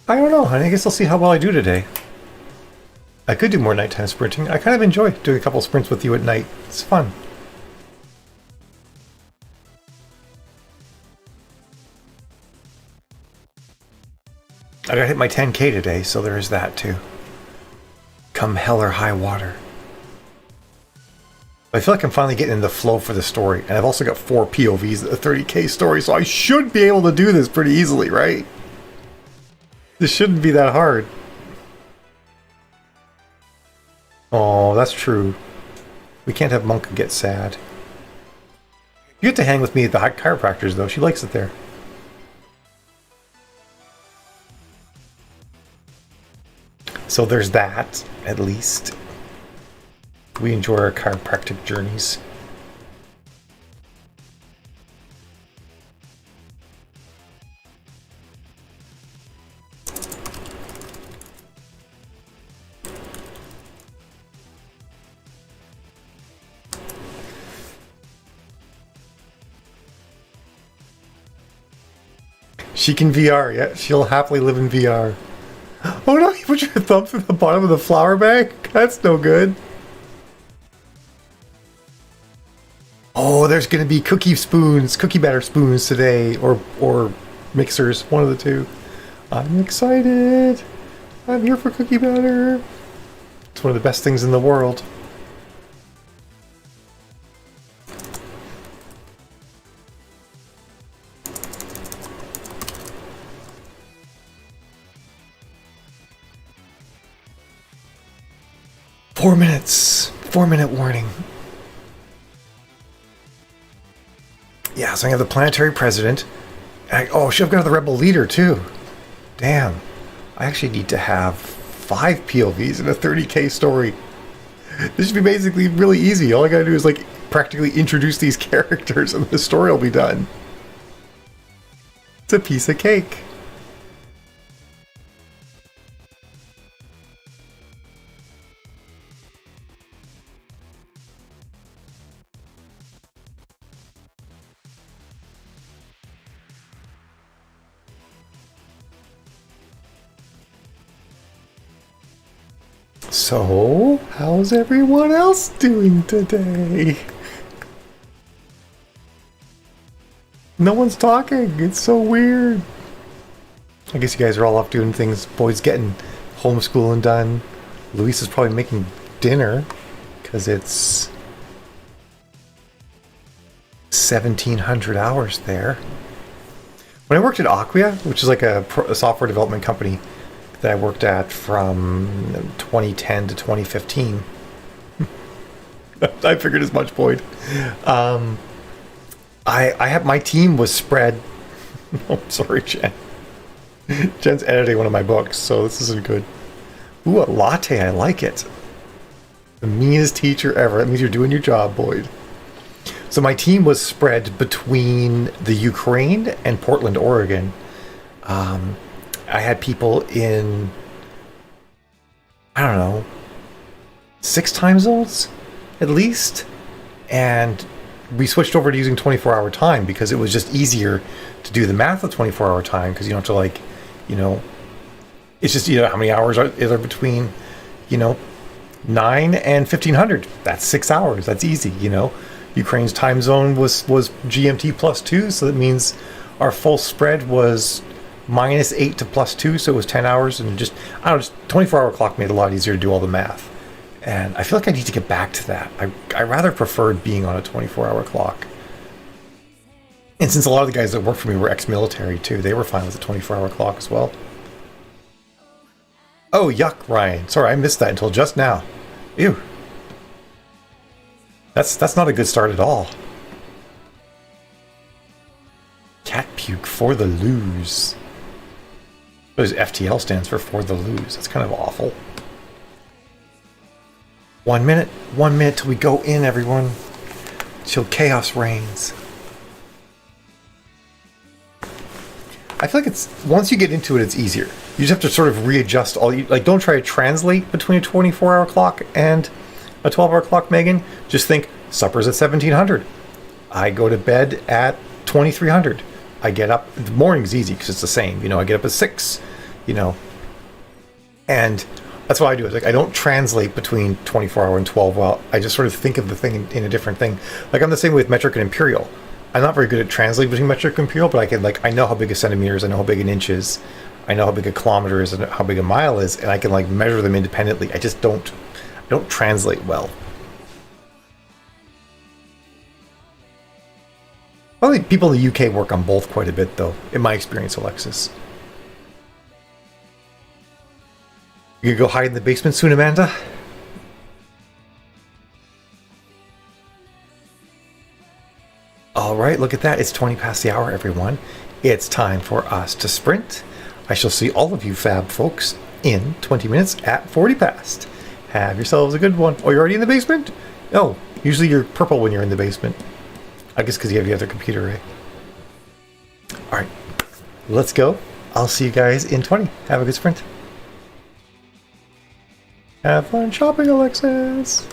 I don't know, honey. I guess I'll see how well I do today. I could do more nighttime sprinting. I kind of enjoy doing a couple sprints with you at night. It's fun. I gotta hit my 10K today, so there is that too. Come hell or high water. I feel like I'm finally getting in the flow for the story, and I've also got 4 POVs at the 30K story, so I should be able to do this pretty easily, right? This shouldn't be that hard. Oh, that's true. We can't have Monka get sad. You get to hang with me at the chiropractor's, though. She likes it there. So there's that, at least. We enjoy our chiropractic journeys. She can VR, yeah. She'll happily live in VR. Oh no, you put your thumb through the bottom of the flour bag? That's no good. Oh, there's gonna be cookie batter spoons today, or mixers, one of the two. I'm excited. I'm here for cookie batter. It's one of the best things in the world. Four minutes. 4-minute warning. Yeah, so I have the planetary president. Oh, shit, I've got the rebel leader, too. Damn. I actually need to have 5 POVs in a 30K story. This should be basically really easy. All I gotta do is, like, practically introduce these characters and the story will be done. It's a piece of cake. So, how's everyone else doing today? No one's talking. It's so weird. I guess you guys are all off doing things. Boyd's getting homeschooling done. Luis is probably making dinner because it's 1700 hours there. When I worked at Acquia, which is like a software development company that I worked at from 2010 to 2015, I figured as much, Boyd. I had my team was spread. Oh, sorry, Jen. Jen's editing one of my books, so this isn't good. Ooh, a latte. I like it. The meanest teacher ever. That means you're doing your job, Boyd. So my team was spread between the Ukraine and Portland, Oregon. I had people in, I don't know, 6 time zones at least. And we switched over to using 24-hour time because it was just easier to do the math of 24-hour time because you don't have to, like, you know, it's just, you know, how many hours are there between, you know, 9 and 1500. That's 6 hours. That's easy, you know. Ukraine's time zone was GMT +2, so that means our full spread was -8 to +2, so it was 10 hours. And just, I don't know, just 24-hour clock made it a lot easier to do all the math. And I feel like I need to get back to that. I rather preferred being on a 24-hour clock. And since a lot of the guys that worked for me were ex-military too, they were fine with the 24-hour clock as well. Oh, yuck, Ryan. Sorry, I missed that until just now. Ew. That's not a good start at all. Cat puke for the lose. What does FTL stands for the lose? That's kind of awful. 1 minute till we go in, everyone. Till chaos reigns. I feel like it's, once you get into it, it's easier. You just have to sort of readjust all you, like, don't try to translate between a 24-hour clock and a 12-hour clock, Megan. Just think, supper's at 1700. I go to bed at 2300. I get up, the morning's easy because it's the same. You know, I get up at 6, you know. And that's what I do. Is like, I don't translate between 24-hour and 12. Well, I just sort of think of the thing in a different thing. Like, I'm the same with metric and imperial. I'm not very good at translating between metric and imperial, but I can, like, I know how big a centimeter is, I know how big an inch is, I know how big a kilometer is, and how big a mile is, and I can, like, measure them independently. I just don't translate well. I think people in the UK work on both quite a bit, though, in my experience, Alexis. You gonna go hide in the basement soon, Amanda? All right, look at that. It's 20 past the hour, everyone. It's time for us to sprint. I shall see all of you fab folks in 20 minutes at 40 past. Have yourselves a good one. Oh, you're already in the basement? Oh, usually you're purple when you're in the basement. I guess because you have the other computer, right? All right, let's go. I'll see you guys in 20. Have a good sprint. Have fun shopping, Alexis.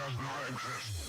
does not exist.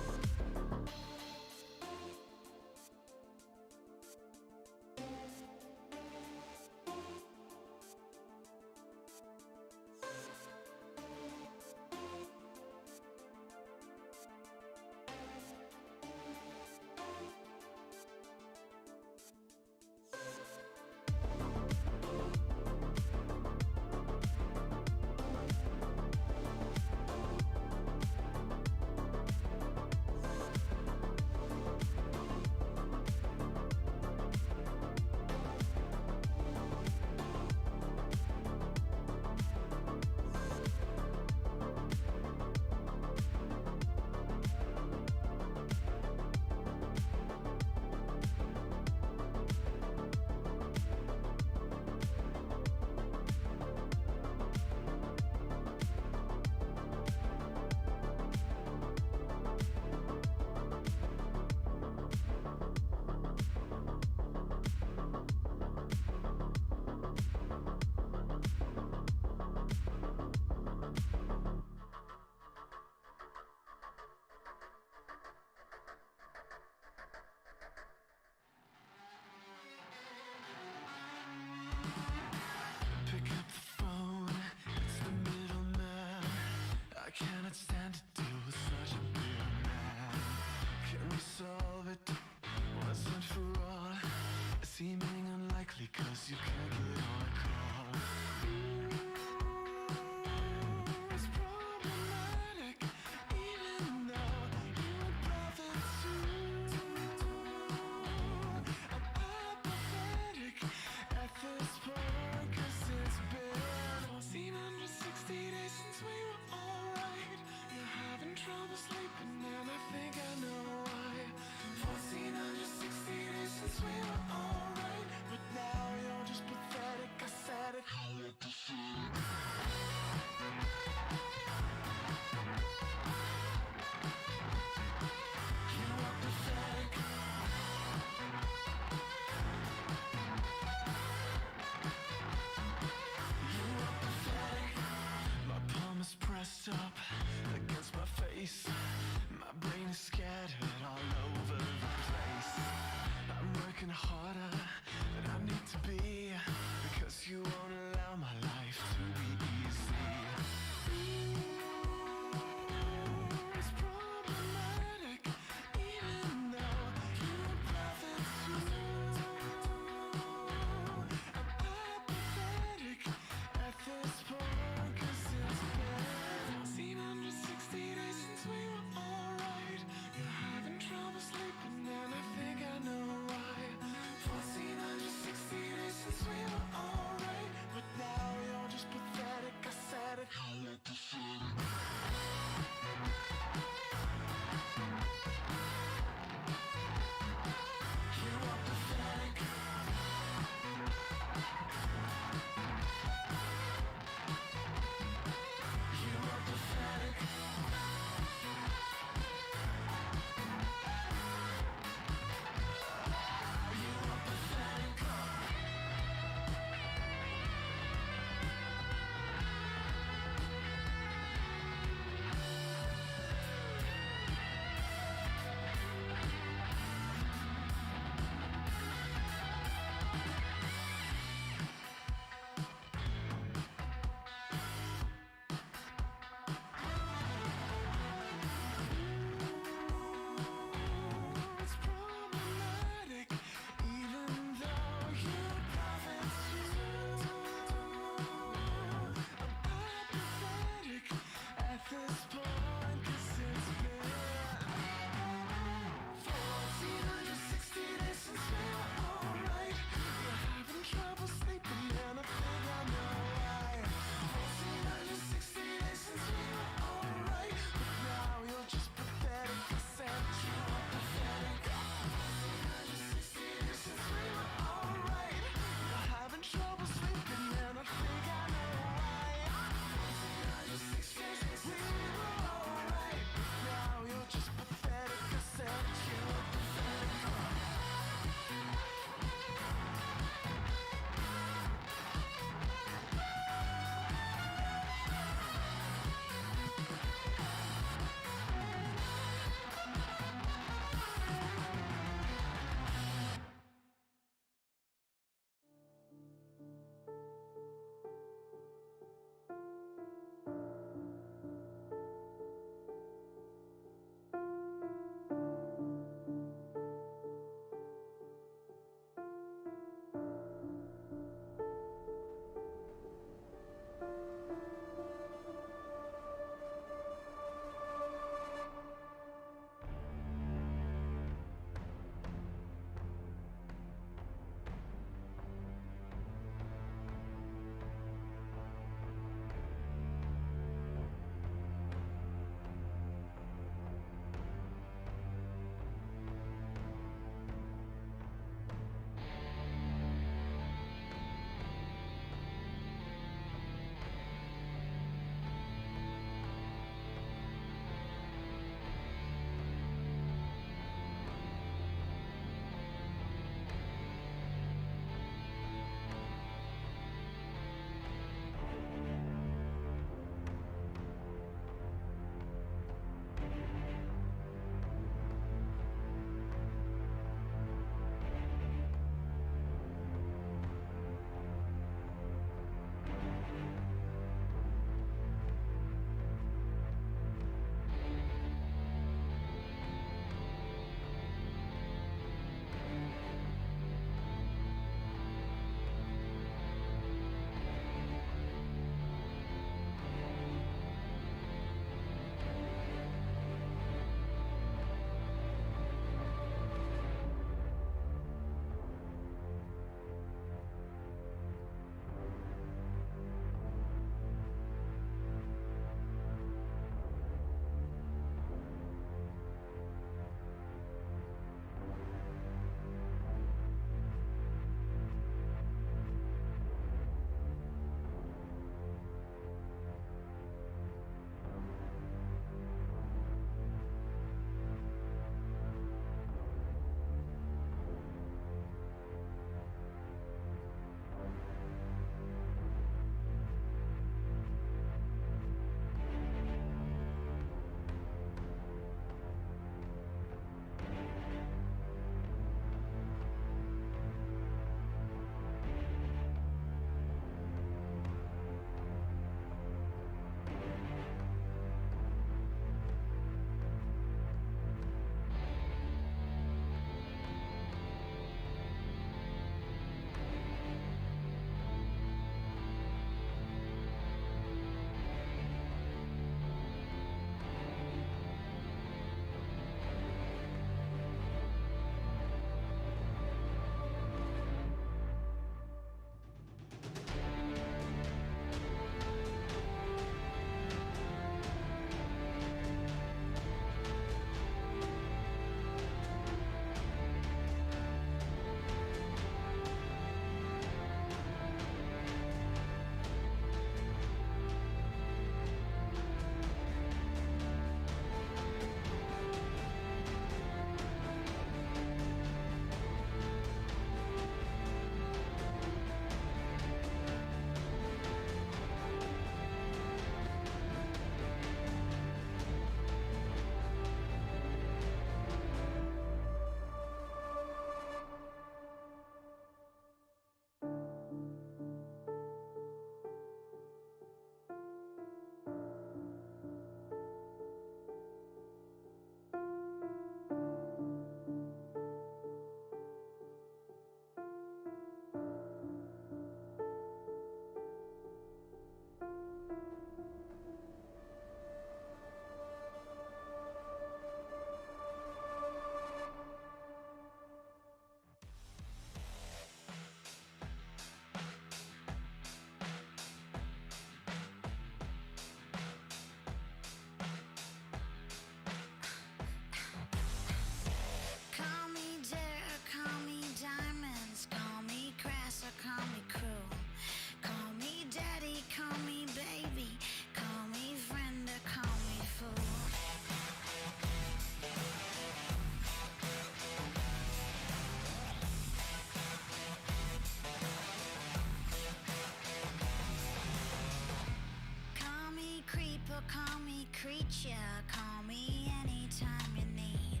ya. Call me anytime you need.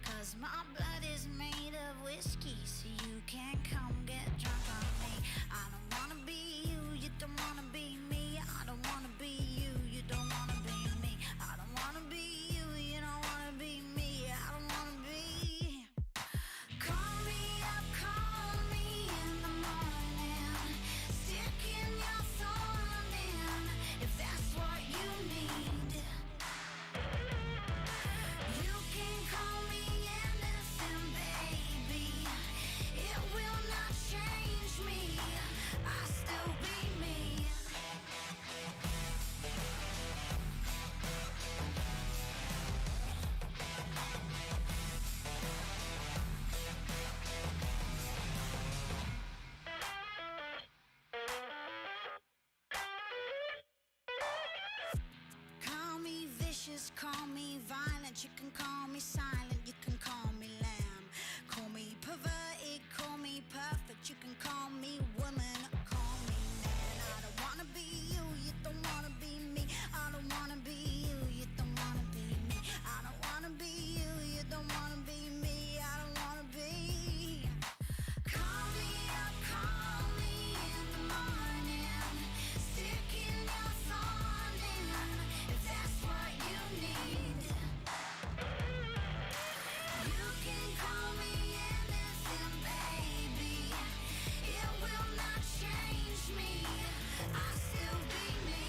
'Cause my blood is made of whiskey, so you can come get drunk on me. I don't wanna be you, you don't wanna be me. I don't wanna be you, you don't wanna be me. I don't wanna be you, you don't wanna be me. I don't wanna be. Call me up, call me in the morning. Sticking your thorn in, if that's what you need. You can call me anything, baby. It will not change me. I still be me. Call me vicious, call me violent. You can call me silent, you can call me lamb. Call me perverted, call me perfect. You can call me woman, call me man. I don't wanna be you, you don't wanna be me. I don't wanna be you, you don't wanna be me. I don't wanna be you, you don't wanna be me. I don't wanna be. Call me up, call me in the morning. Sticking your thorn in, if that's what you need. You can call me anything, baby. It will not change me. I still be me.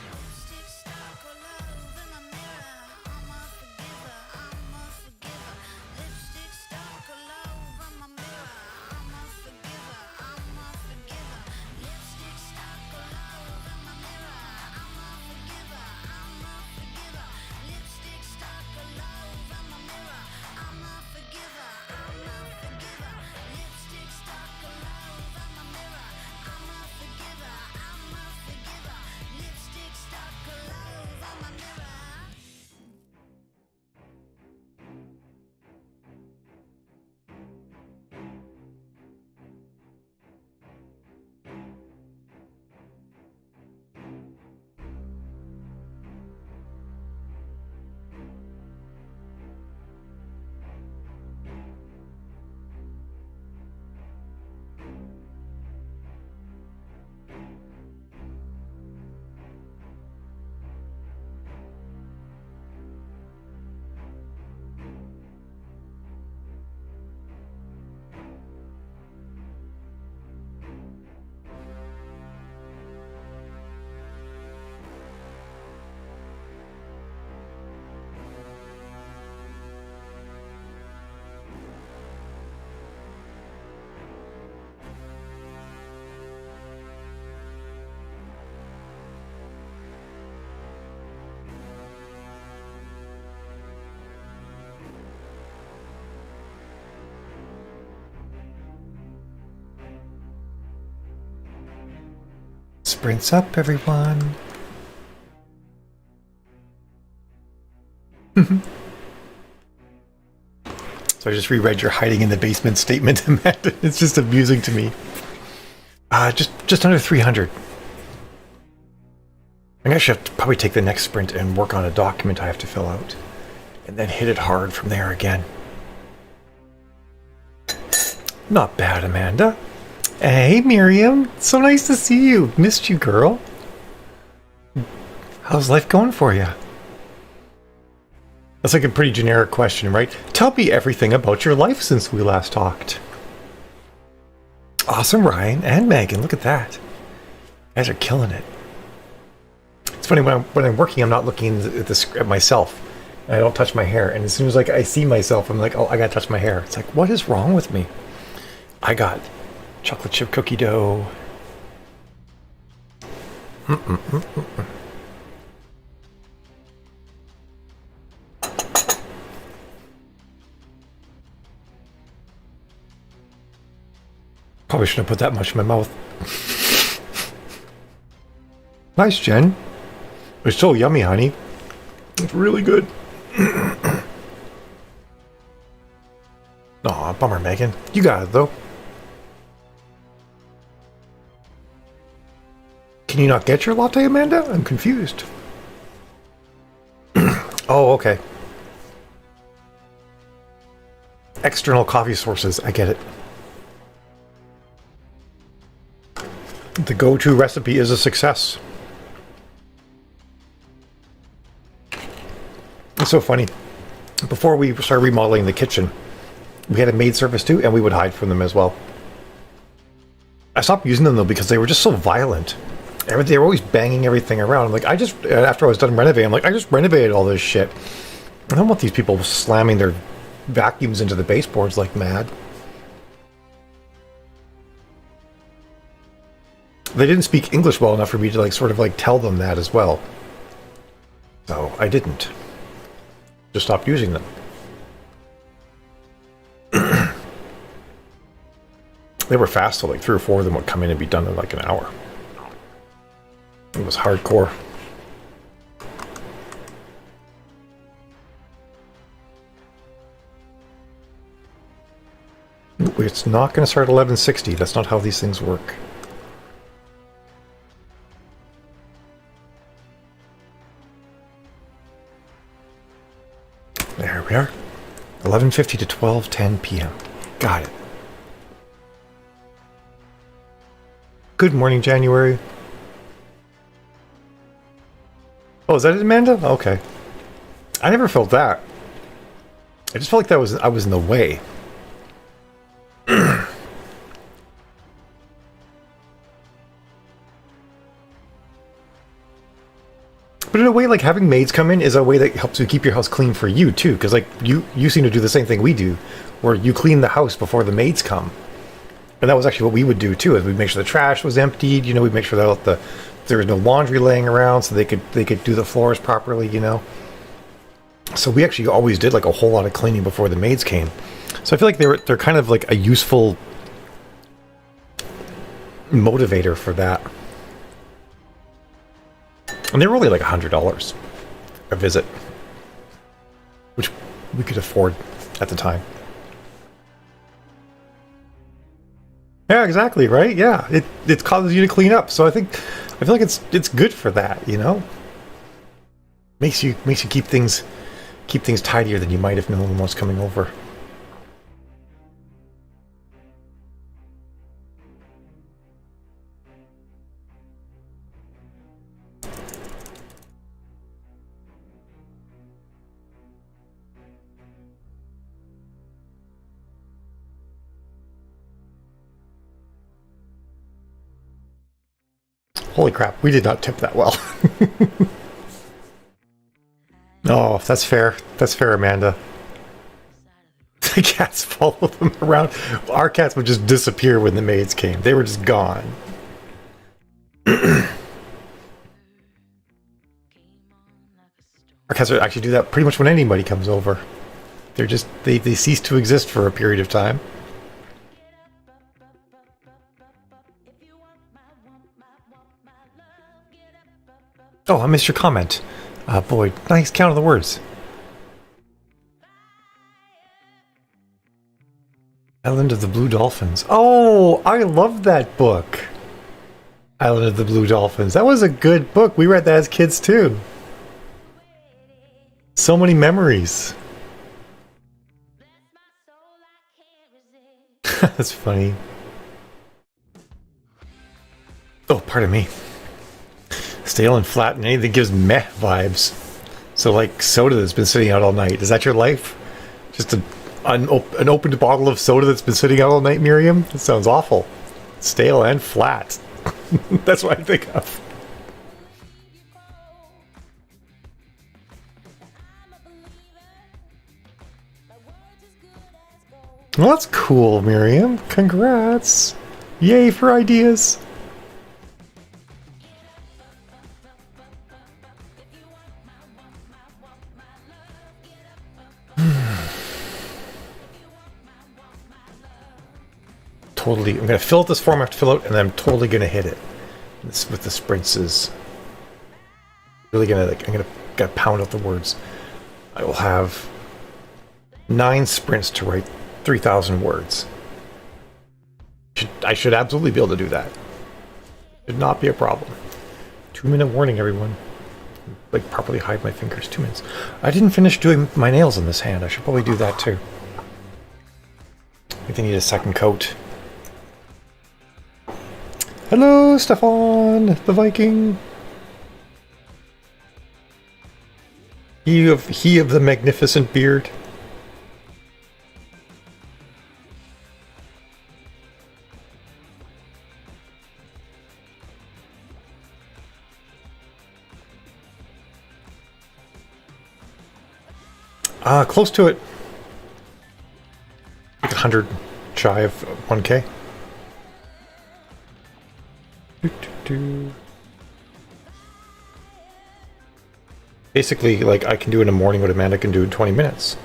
Lipstick stuck all over my mirror. I'm a forgiver, I'm a forgiver. Lipstick stuck all over my mirror. I'm a forgiver, I'm a forgiver. Lipstick stuck all over my mirror. I'm a forgiver, I'm a forgiver. Lipstick stuck all over my mirror. I'm a forgiver, I'm a forgiver. Lipstick stuck all over my mirror. I'm a forgiver, I'm a forgiver. Lipstick stuck all over my mirror. Sprints up, everyone. So I just reread your hiding in the basement statement, Amanda. It's just amusing to me. Just under 300. I actually have to probably take the next sprint and work on a document I have to fill out, and then hit it hard from there again. Not bad, Amanda. Hey, Miriam. So nice to see you. Missed you, girl. How's life going for you? That's like a pretty generic question, right? Tell me everything about your life since we last talked. Awesome, Ryan and Megan. Look at that. You guys are killing it. It's funny, when I'm working, I'm not looking at myself. And I don't touch my hair. And as soon as I see myself, I'm like, oh, I gotta touch my hair. It's like, what is wrong with me? I got chocolate chip cookie dough. Probably shouldn't have put that much in my mouth. Nice, Jen. It's so yummy, honey. It's really good. bummer, Megan. You got it, though. Can you not get your latte, Amanda? I'm confused. Oh, okay. External coffee sources. I get it. The go-to recipe is a success. It's so funny. Before we started remodeling the kitchen, we had a maid service too, and we would hide from them as well. I stopped using them though because they were just so violent. They were always banging everything around. I'm like, after I was done renovating, I'm like, I just renovated all this shit. I don't want these people slamming their vacuums into the baseboards like mad. They didn't speak English well enough for me to like sort of like tell them that as well. So I didn't. Just stopped using them. They were fast, so like 3 or 4 of them would come in and be done in like an hour. It was hardcore. It's not going to start at 1160. That's not how these things work. There we are. 11:50 to 12:10 p.m. Got it. Good morning, January. Oh, is that it, Amanda? Okay. I never felt that. I just felt like I was in the way. But in a way, like having maids come in is a way that helps you keep your house clean for you too. Because like you seem to do the same thing we do, where you clean the house before the maids come. And that was actually what we would do too. Is we'd make sure the trash was emptied. You know, we'd make sure that there was no laundry laying around, so they could do the floors properly. You know. So we actually always did like a whole lot of cleaning before the maids came. So I feel like they're kind of like a useful motivator for that. And they were only like $100 a visit, which we could afford at the time. Yeah, exactly, right? Yeah, it causes you to clean up. So I feel like it's good for that, you know. Makes you keep things tidier than you might if no one was coming over. Holy crap, we did not tip that well. Oh, that's fair. That's fair, Amanda. The cats follow them around. Our cats would just disappear when the maids came. They were just gone. Our cats would actually do that pretty much when anybody comes over. They're just, they cease to exist for a period of time. Oh, I missed your comment. Boy, nice count of the words. Island of the Blue Dolphins. Oh, I love that book. Island of the Blue Dolphins. That was a good book. We read that as kids too. So many memories. That's funny. Oh, pardon me. Stale and flat and anything gives meh vibes. So like soda that's been sitting out all night. Is that your life? Just an opened bottle of soda that's been sitting out all night, Miriam? That sounds awful. Stale and flat. That's what I think of. Well, that's cool, Miriam. Congrats. Yay for ideas. Totally, I'm going to fill out this form I have to fill out, and then I'm totally going to hit it. This with the sprints is really going to, like, I'm going to pound out the words. I will have 9 sprints to write 3,000 words. I should absolutely be able to do that. Should not be a problem. 2-minute warning, everyone. Like, properly hide my fingers. 2 minutes. I didn't finish doing my nails in this hand. I should probably do that too. I think they need a second coat. Hello, Stefan, the Viking. He of the magnificent beard. Close to it. Like 100 shy of 1K. Basically, like, I can do in the morning what Amanda can do in 20 minutes.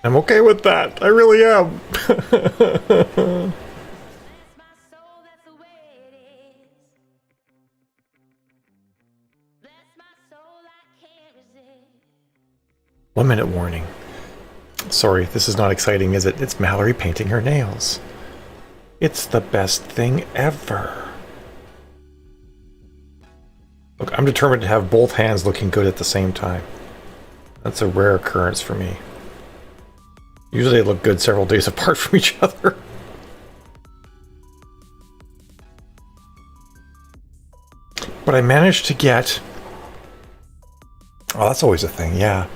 I'm okay with that. I really am. my soul, that's the way it is. Bless my soul, I can't resist. 1 minute warning. Sorry, this is not exciting, is it? It's Mallory painting her nails. It's the best thing ever. Look, I'm determined to have both hands looking good at the same time. That's a rare occurrence for me. Usually they look good several days apart from each other. But I managed to get... Oh, that's always a thing, yeah.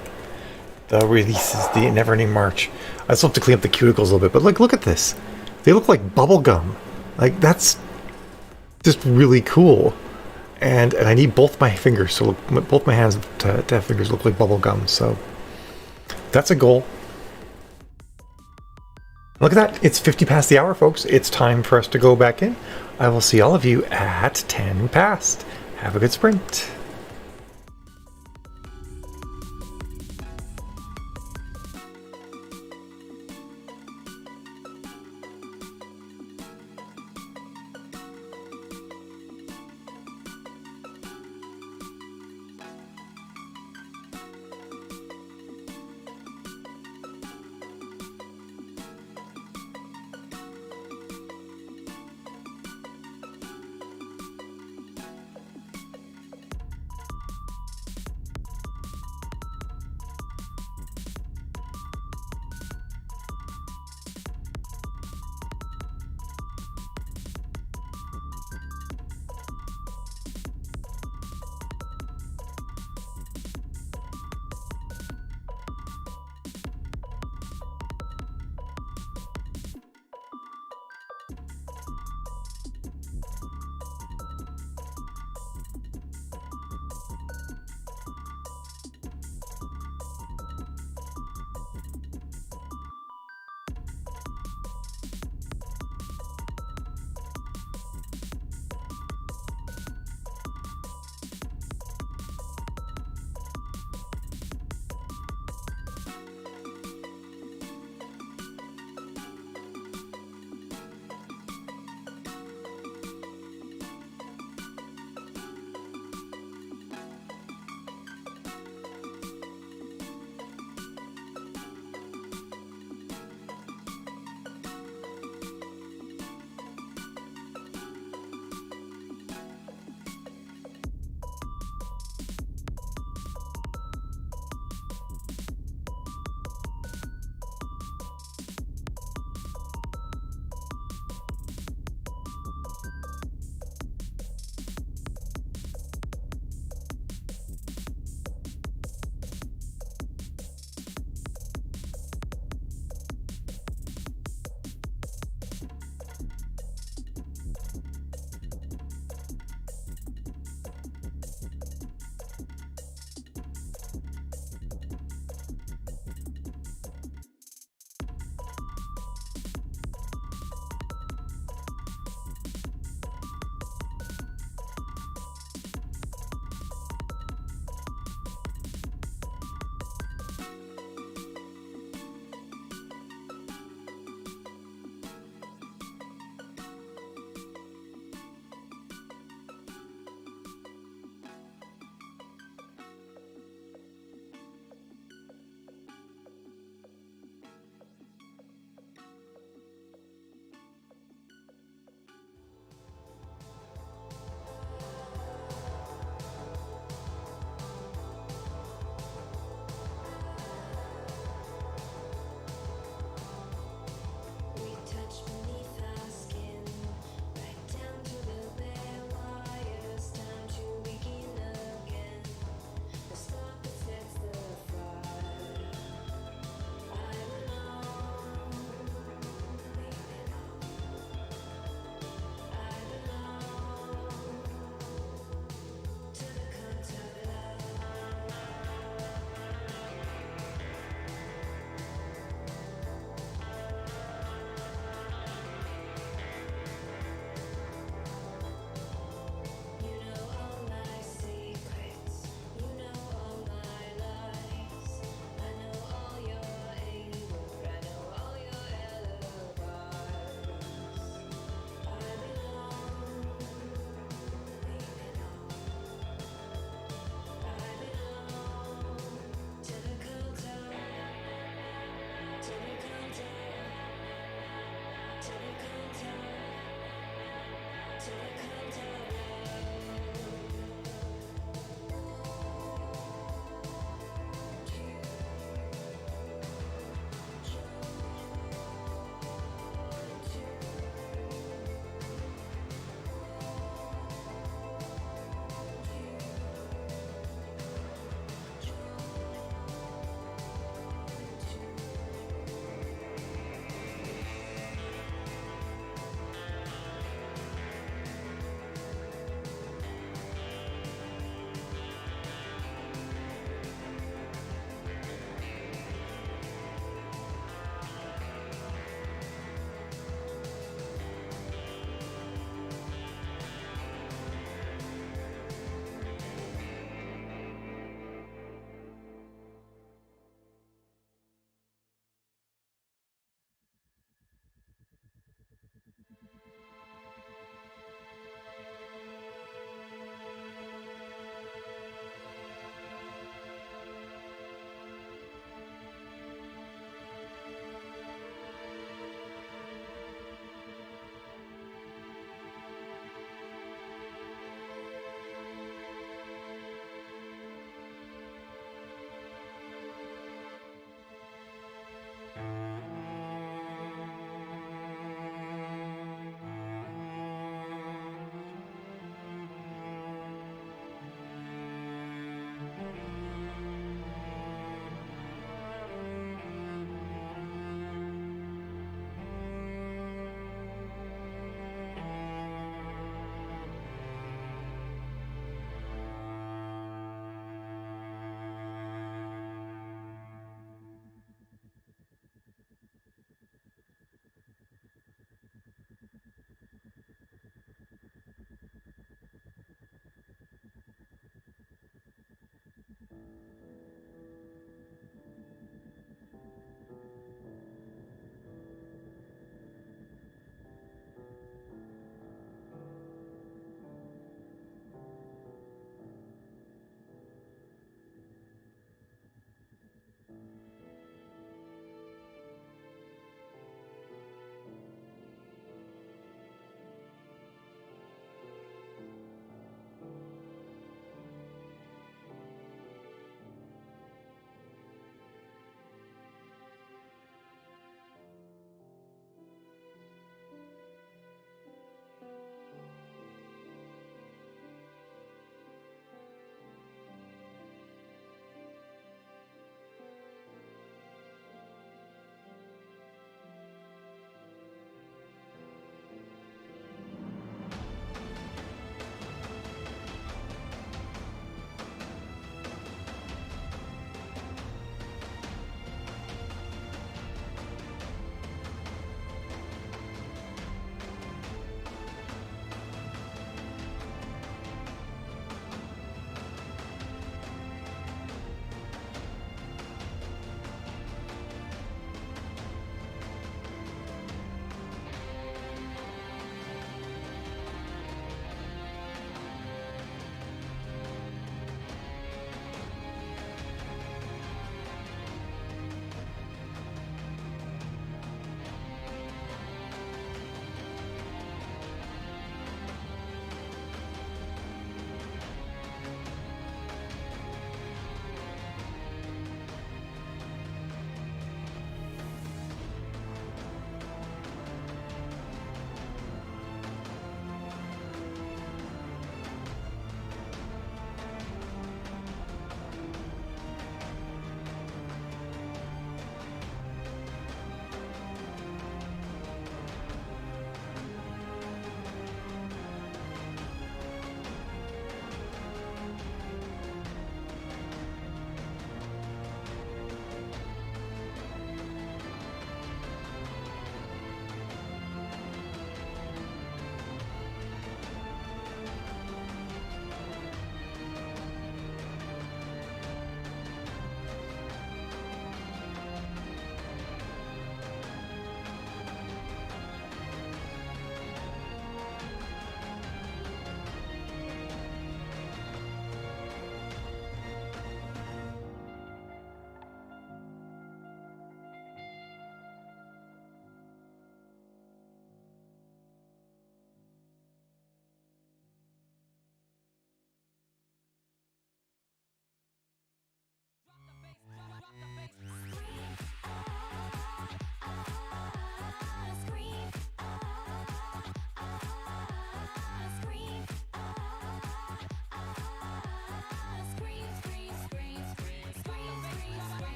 The releases, the never-ending march. I still have to clean up the cuticles a little bit, but look at this. They look like bubble gum. Like, that's just really cool. And I need both my fingers, so both my hands to have fingers look like bubble gum. So that's a goal. Look at that. It's 50 past the hour, folks. It's time for us to go back in. I will see all of you at 10 past. Have a good sprint.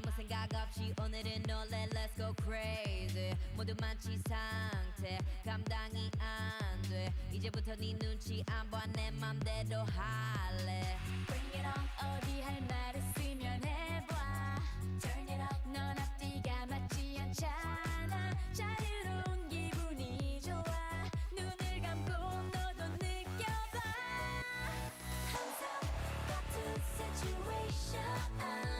아무 생각 없이 오늘은 놀래 Let's go crazy 모두 만취 상태 감당이 안 돼 이제부터 네 눈치 안 봐 내 맘대로 할래 Bring it on 어디 할 말 있으면 해봐 Turn it up 넌 앞뒤가 맞지 않잖아 자유로운 기분이 좋아 눈을 감고 너도 느껴봐 항상 같은 situation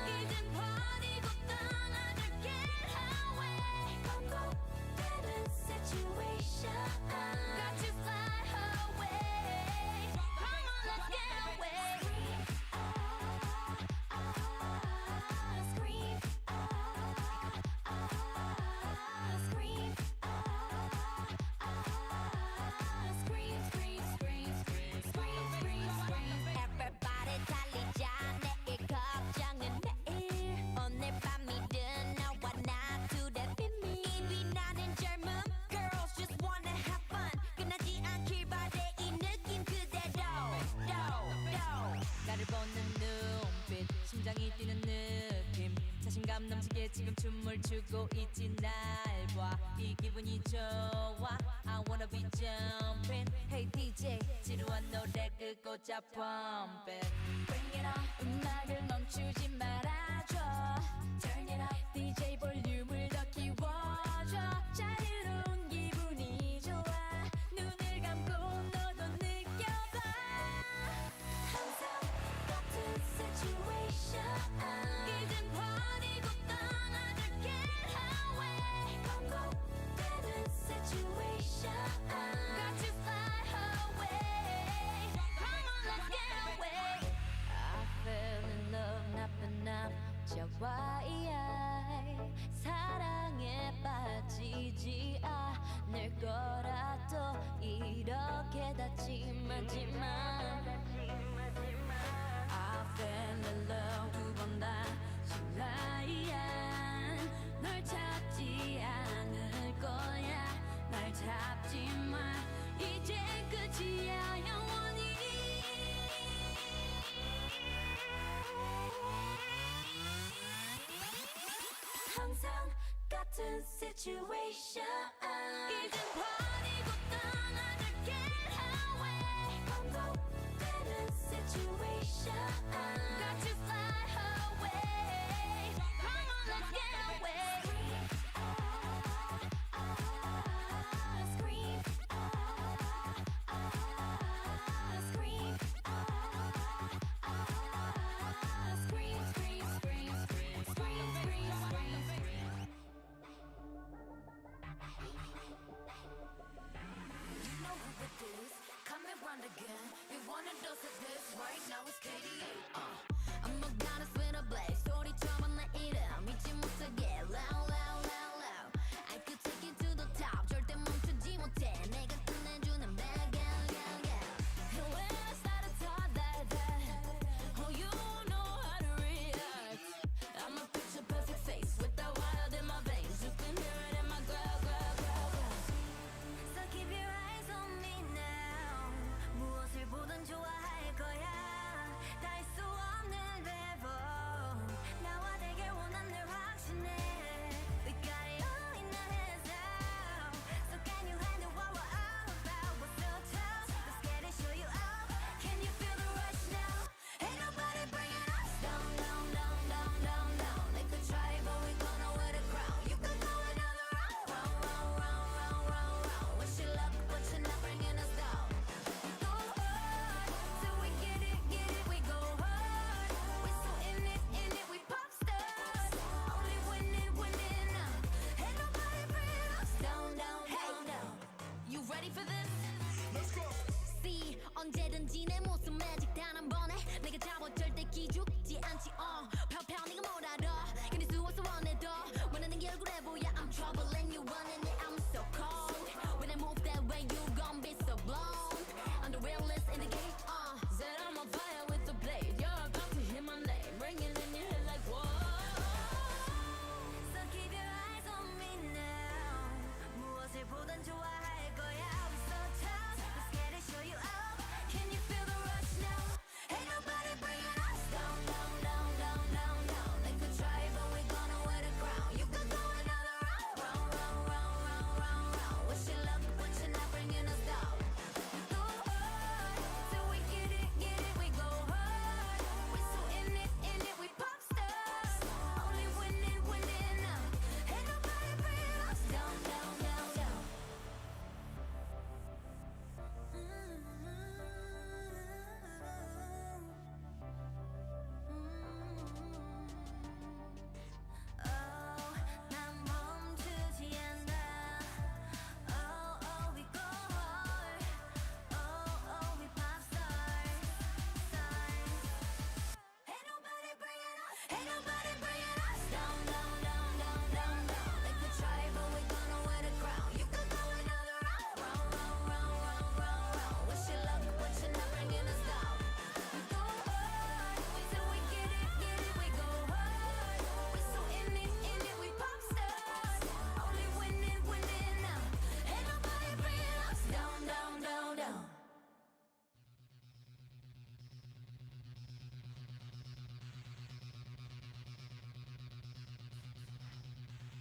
이젠 버리고 떠나줄게 away 반복되는 situation Got you fly away Come on let's get away Scream Scream Scream Scream Scream Scream Scream Scream Everybody 달리자 내일 걱정은 내일 오늘 밤이든 너와 나 둘의 비밀 입이 나는 젊음 Girls just wanna have fun 끝나지 않길 바래 이 느낌 그대로 나를 보는 눈빛 심장이 뛰는 느낌 자신감 넘치게 지금 춤을 추고 있지 날 봐 이 기분이 좋아 I wanna be jumping Hey DJ 지루한 노래 끄고자 pump it Bring it on 음악을 멈추지 말아줘 Turn it up DJ 볼륨을 더 키워줘 자유로운 기분이 좋아 눈을 감고 너도 느껴봐 항상 같은 situation 이젠 버리고 떠나줄게 away 반복되는 situation Got you fly away Come on let's get away I fell in love 나쁜 남자와 사랑에 빠지지 않을 거라도 이렇게 다치 마지막 I fell in love 두 번 다시 널 찾지 않을 거야 날 잡지 마 이제 끝이야 영원히 항상 같은 situation 이젠 버리고 떠나줄게 away 반복되는 situation Got you fly away Come on let's get away Scream Scream Scream Scream Scream Scream Scream Scream Scream You know who it is, coming round again. We wanna dose of this right now. It's 88.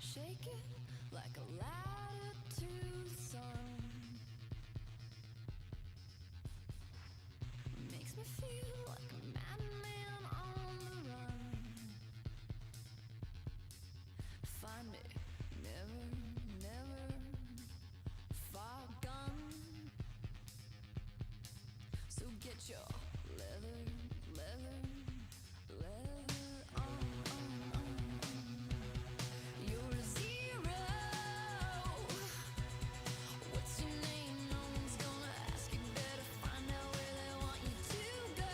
Shake it like a ladder to the sun. Makes me feel like a madman on the run. Find me, never, never far gone. So get your leather, leather, leather on. You're a zero. What's your name? No one's gonna ask. You better find out where they want you to go.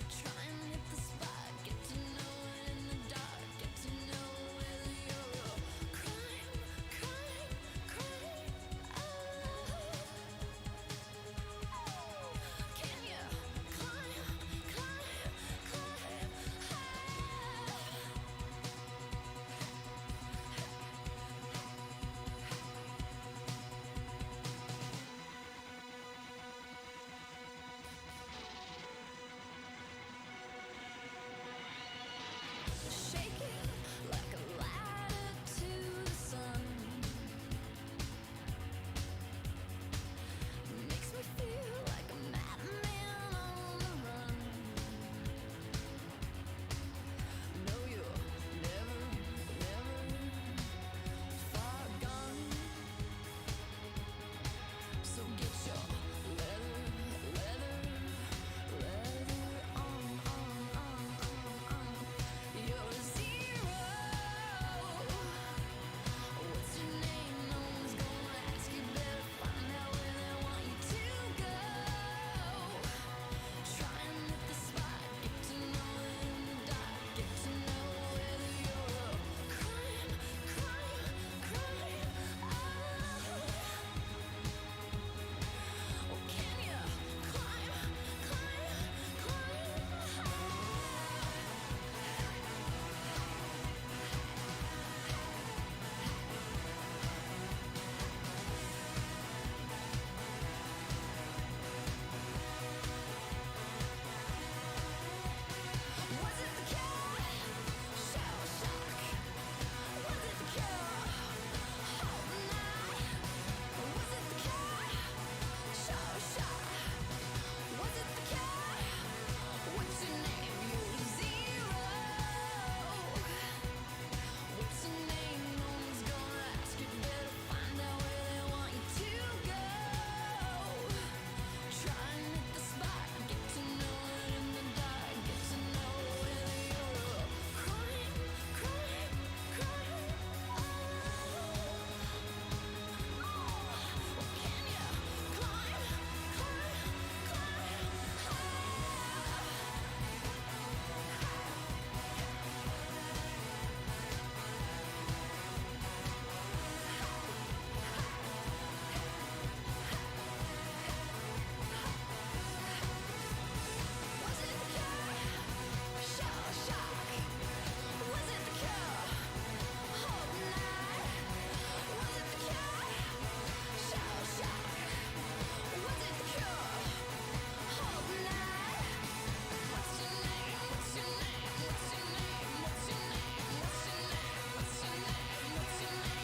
Try and hit the spot. Get to know it in the dark. Get to know whether you're a crime. Can you climb high? Shake it like a ladder to the sun. Makes me feel like a madman on the run. No, you're never, never far gone. So get your leather, leather, leather on. You're a zero. What's your name? No one's gonna ask. You better find out where they want you to go. Try and hit the spot. Get to know it in the dark. Get to know whether you're a crime. Oh, can you climb high? Was it the cure? Shell shock. Was it the cure? Hope not. Was it the cure? Shell shock. Was it the cure? What's your name? You're zero. What's your name? No one's gonna ask. You better find out where they want you to go. Try and hit the spot. Get to know it in the dark. Get to know whether you're a crime. Can you climb? Was it the cure? Shell shock. Was it the cure? Hope not. Was it the cure? Shell shock. Was it the cure? Hope not. What's your name? What's your name? What's your name? What's your name? What's your name? What's your name? What's your name?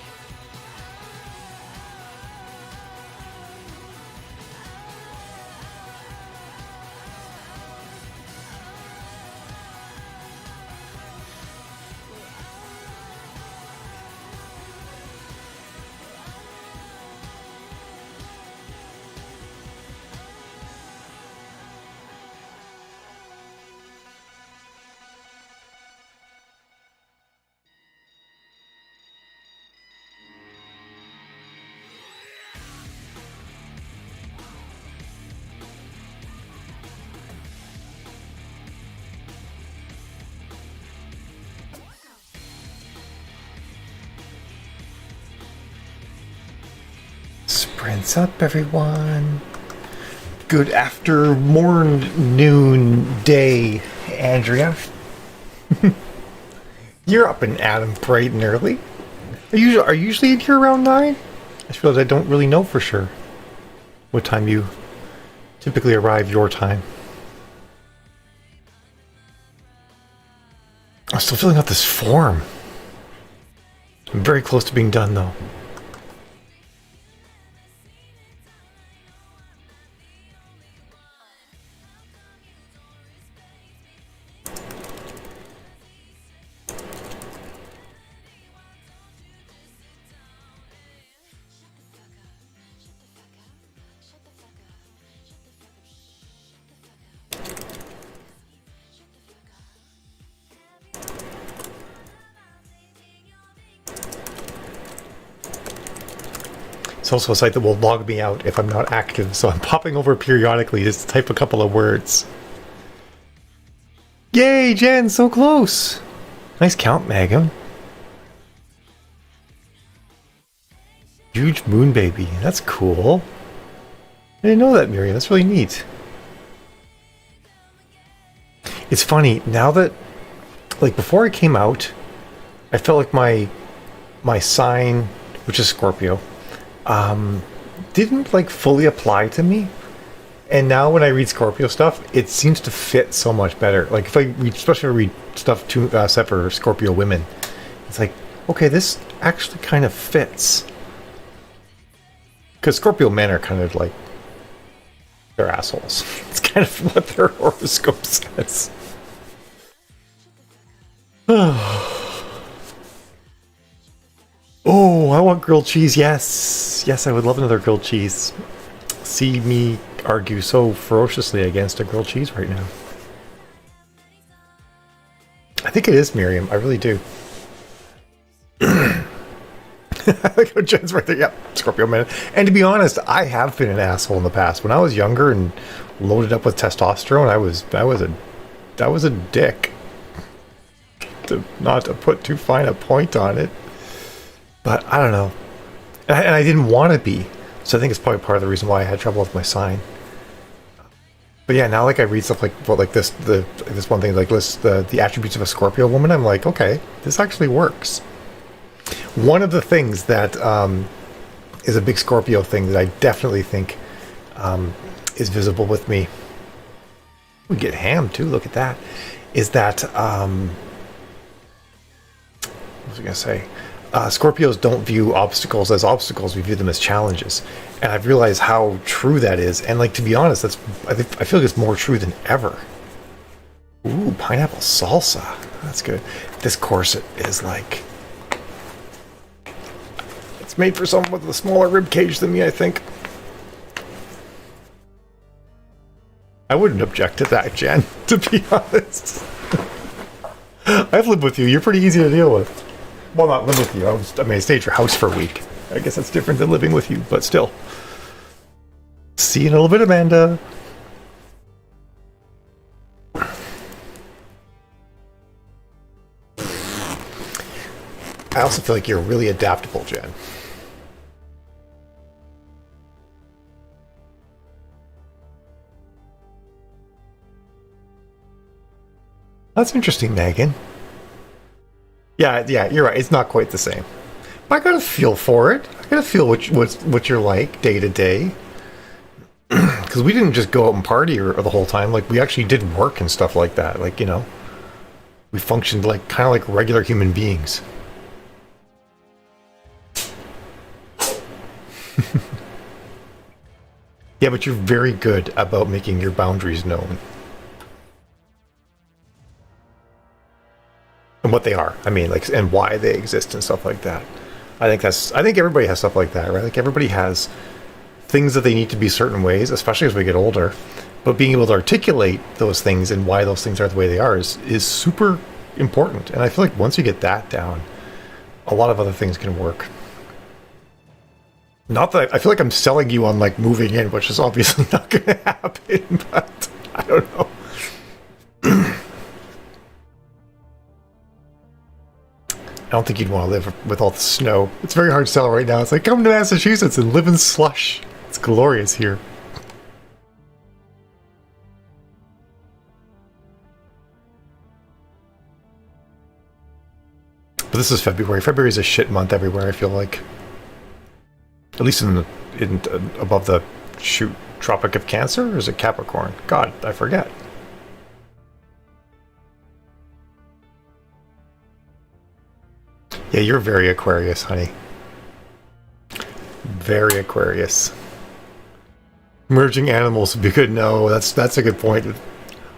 Sprints up, everyone. Good afternoon, noon, day, Andrea. You're up and at 'em bright and early. Are you usually in here around 9? I just realized I don't really know for sure what time you typically arrive your time. I'm still filling out this form. I'm very close to being done though. It's also a site that will log me out if I'm not active, so I'm popping over periodically just to type a couple of words. Yay, Jen, so close! Nice count, Megan. Huge moon baby, that's cool. I didn't know that, Miriam, that's really neat. It's funny, now that, like before I came out, I felt like my sign, which is Scorpio, didn't like fully apply to me. And now when I read Scorpio stuff, it seems to fit so much better. Like if I read, especially if I read stuff to set for Scorpio women, it's like, okay, this actually kind of fits. Because Scorpio men are kind of like, they're assholes. It's kind of what their horoscope says. Oh, I want grilled cheese. Yes. Yes, I would love another grilled cheese. See me argue so ferociously against a grilled cheese right now. I think it is Miriam. I really do. I think Jen's right there. Yep, Scorpio man. And to be honest, I have been an asshole in the past. When I was younger and loaded up with testosterone, I was a dick. Not to put too fine a point on it. But I don't know. And I didn't want to be. So I think it's probably part of the reason why I had trouble with my sign. But yeah, now like I read stuff like this, this one thing like lists the attributes of a Scorpio woman. I'm like, okay, this actually works. One of the things that is a big Scorpio thing that I definitely think is visible with me. We get ham too. Look at that. Is that what was I gonna say? Scorpios don't view obstacles as obstacles. We view them as challenges, and I've realized how true that is. And like to be honest, I feel like it's more true than ever. Ooh, pineapple salsa. That's good. This corset is like, it's made for someone with a smaller rib cage than me, I think. I wouldn't object to that, Jen, to be honest. I've lived with you. You're pretty easy to deal with. Well, not live with you. I stayed at your house for a week. I guess that's different than living with you, but still. See you in a little bit, Amanda. I also feel like you're really adaptable, Jen. That's interesting, Megan. Yeah, you're right. It's not quite the same. But I gotta feel for it. I gotta feel what you're like day to day. Because we didn't just go out and party or the whole time. Like we actually did work and stuff like that. Like, you know, we functioned like kind of like regular human beings. Yeah, but you're very good about making your boundaries known. And what they are. I mean, like, and why they exist and stuff like that. I think everybody has stuff like that, right? Like everybody has things that they need to be certain ways, especially as we get older. But being able to articulate those things and why those things are the way they are is super important. And I feel like once you get that down, a lot of other things can work. Not that I feel like I'm selling you on like moving in, which is obviously not going to happen, but I don't know. I don't think you'd want to live with all the snow. It's very hard to sell right now. It's like, come to Massachusetts and live in slush. It's glorious here. But this is February. February is a shit month everywhere, I feel like. At least in above the Tropic of Cancer, or is it Capricorn? God, I forget. Yeah, you're very Aquarius, honey. Very Aquarius. Merging animals would be good. No, that's a good point.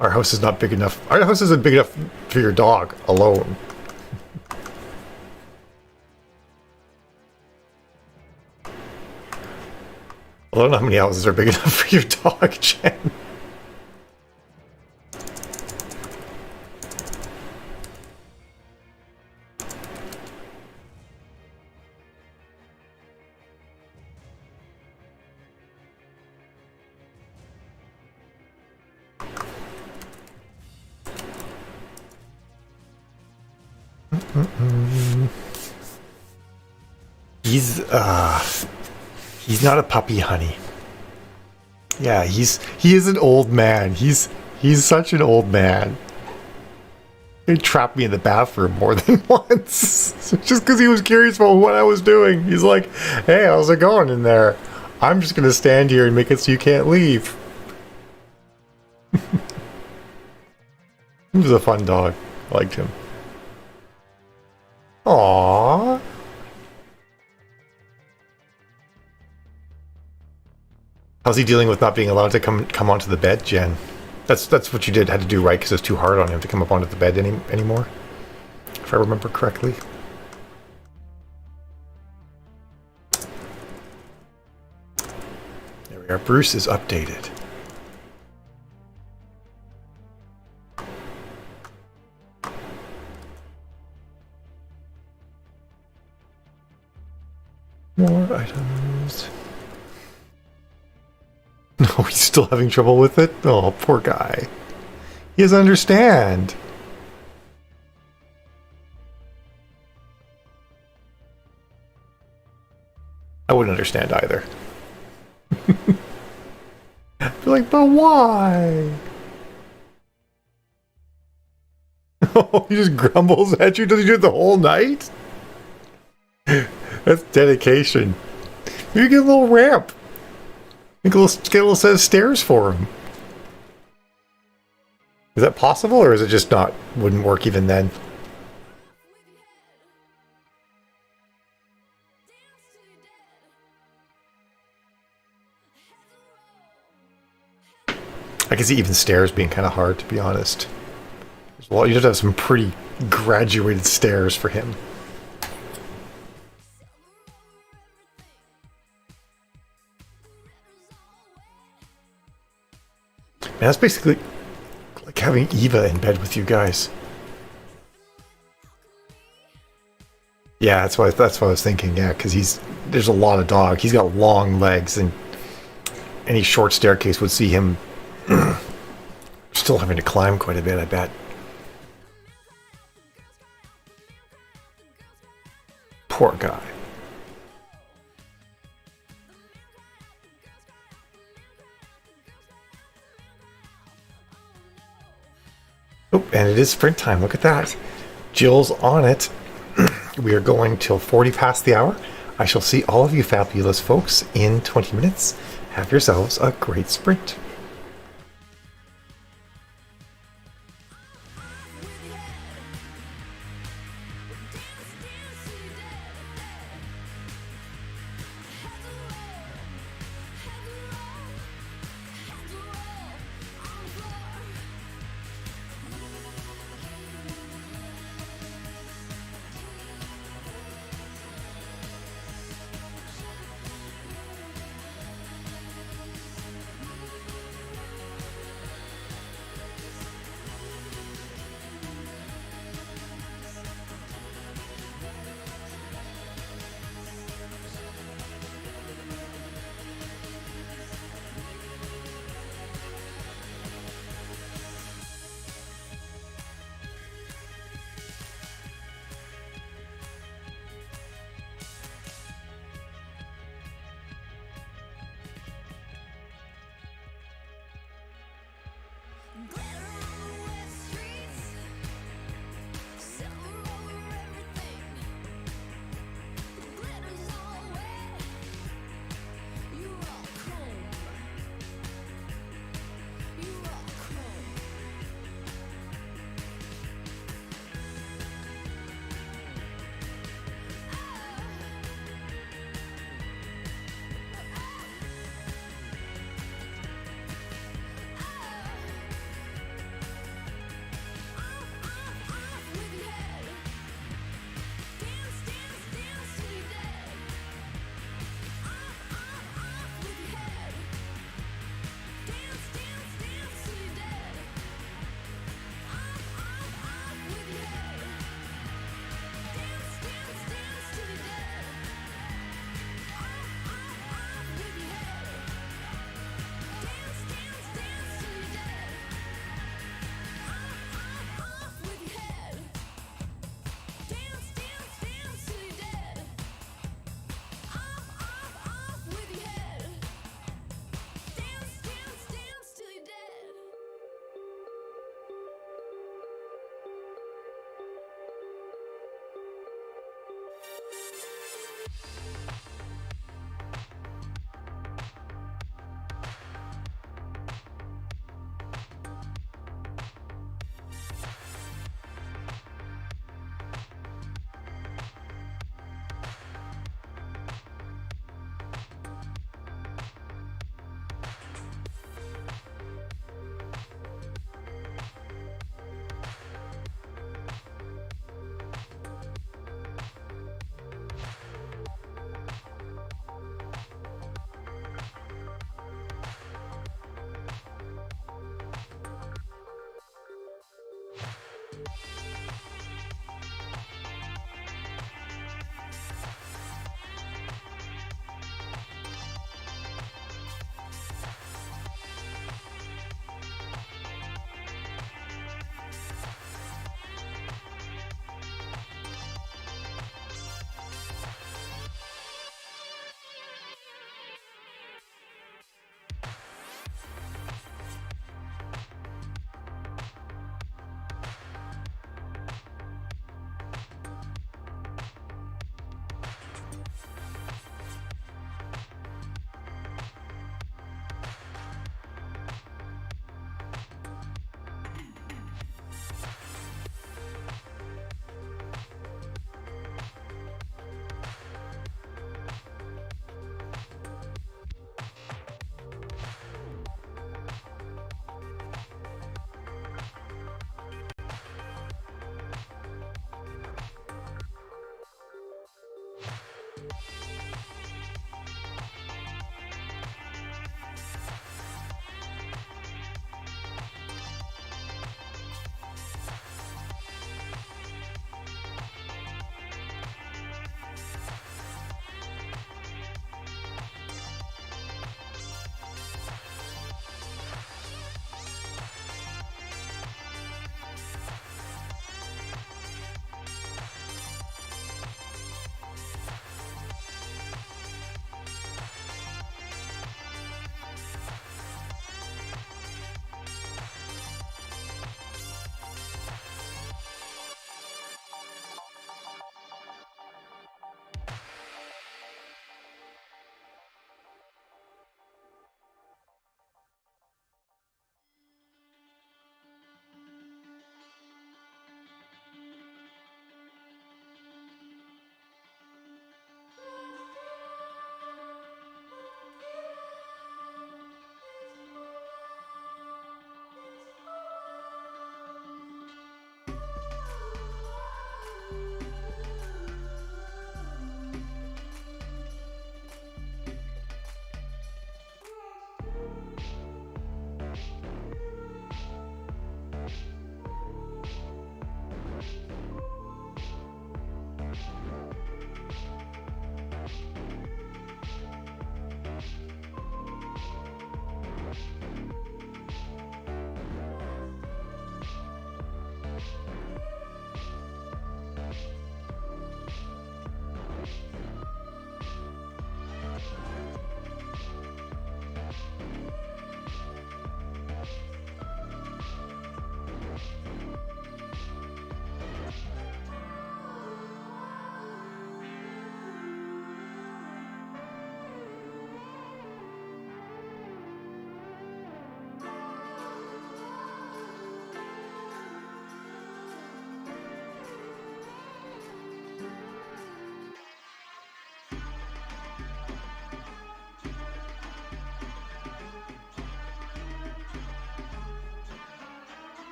Our house is not big enough. Our house isn't big enough for your dog alone. I don't know how many houses are big enough for your dog, Jen. He's not a puppy, honey. Yeah, he is an old man. He's such an old man. He trapped me in the bathroom more than once. Just because he was curious about what I was doing. He's like, hey, how's it going in there? I'm just going to stand here and make it so you can't leave. He was a fun dog. I liked him. Aww. How's he dealing with not being allowed to come onto the bed, Jen? That's what you had to do, right? Because it was too hard on him to come up onto the bed anymore, if I remember correctly. There we are. Bruce is updated. More items. No, he's still having trouble with it? Oh, poor guy. He doesn't understand. I wouldn't understand either. Be like, but why? Oh, he just grumbles at you. Does he do it the whole night? That's dedication. Maybe get a little ramp. Get a little set of stairs for him. Is that possible, or is it just not? Wouldn't work even then? I can see even stairs being kind of hard, to be honest. Well, you have to have some pretty graduated stairs for him. Man, that's basically like having Eva in bed with you guys. Yeah, that's what I was thinking. Yeah, because there's a lot of dog. He's got long legs, and any short staircase would see him still having to climb quite a bit, I bet. Poor guy. Oh, and it is sprint time. Look at that. Jill's on it. We are going till 40 past the hour. I shall see all of you fabulous folks in 20 minutes. Have yourselves a great sprint.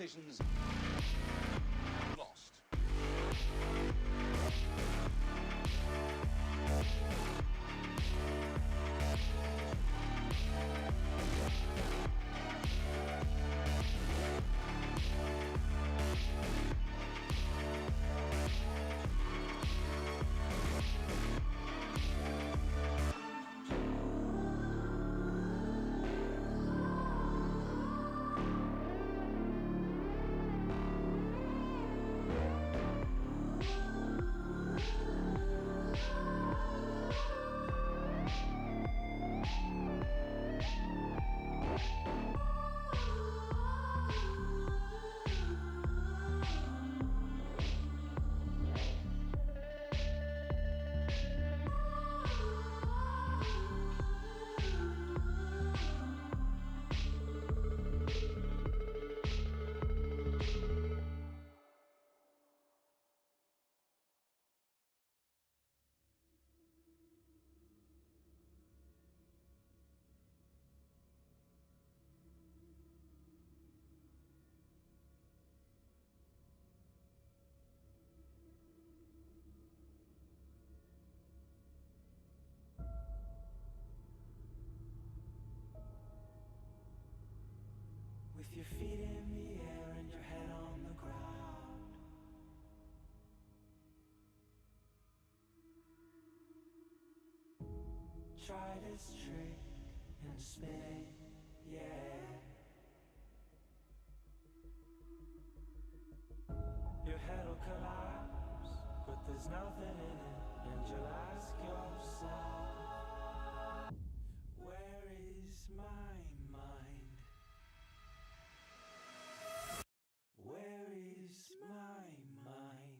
decisions lost. With your feet in the air and your head on the ground, try this trick and spin it, yeah. Your head'll collapse, but there's nothing in it, and you'll ask yourself, where is my mind? Where is my mind?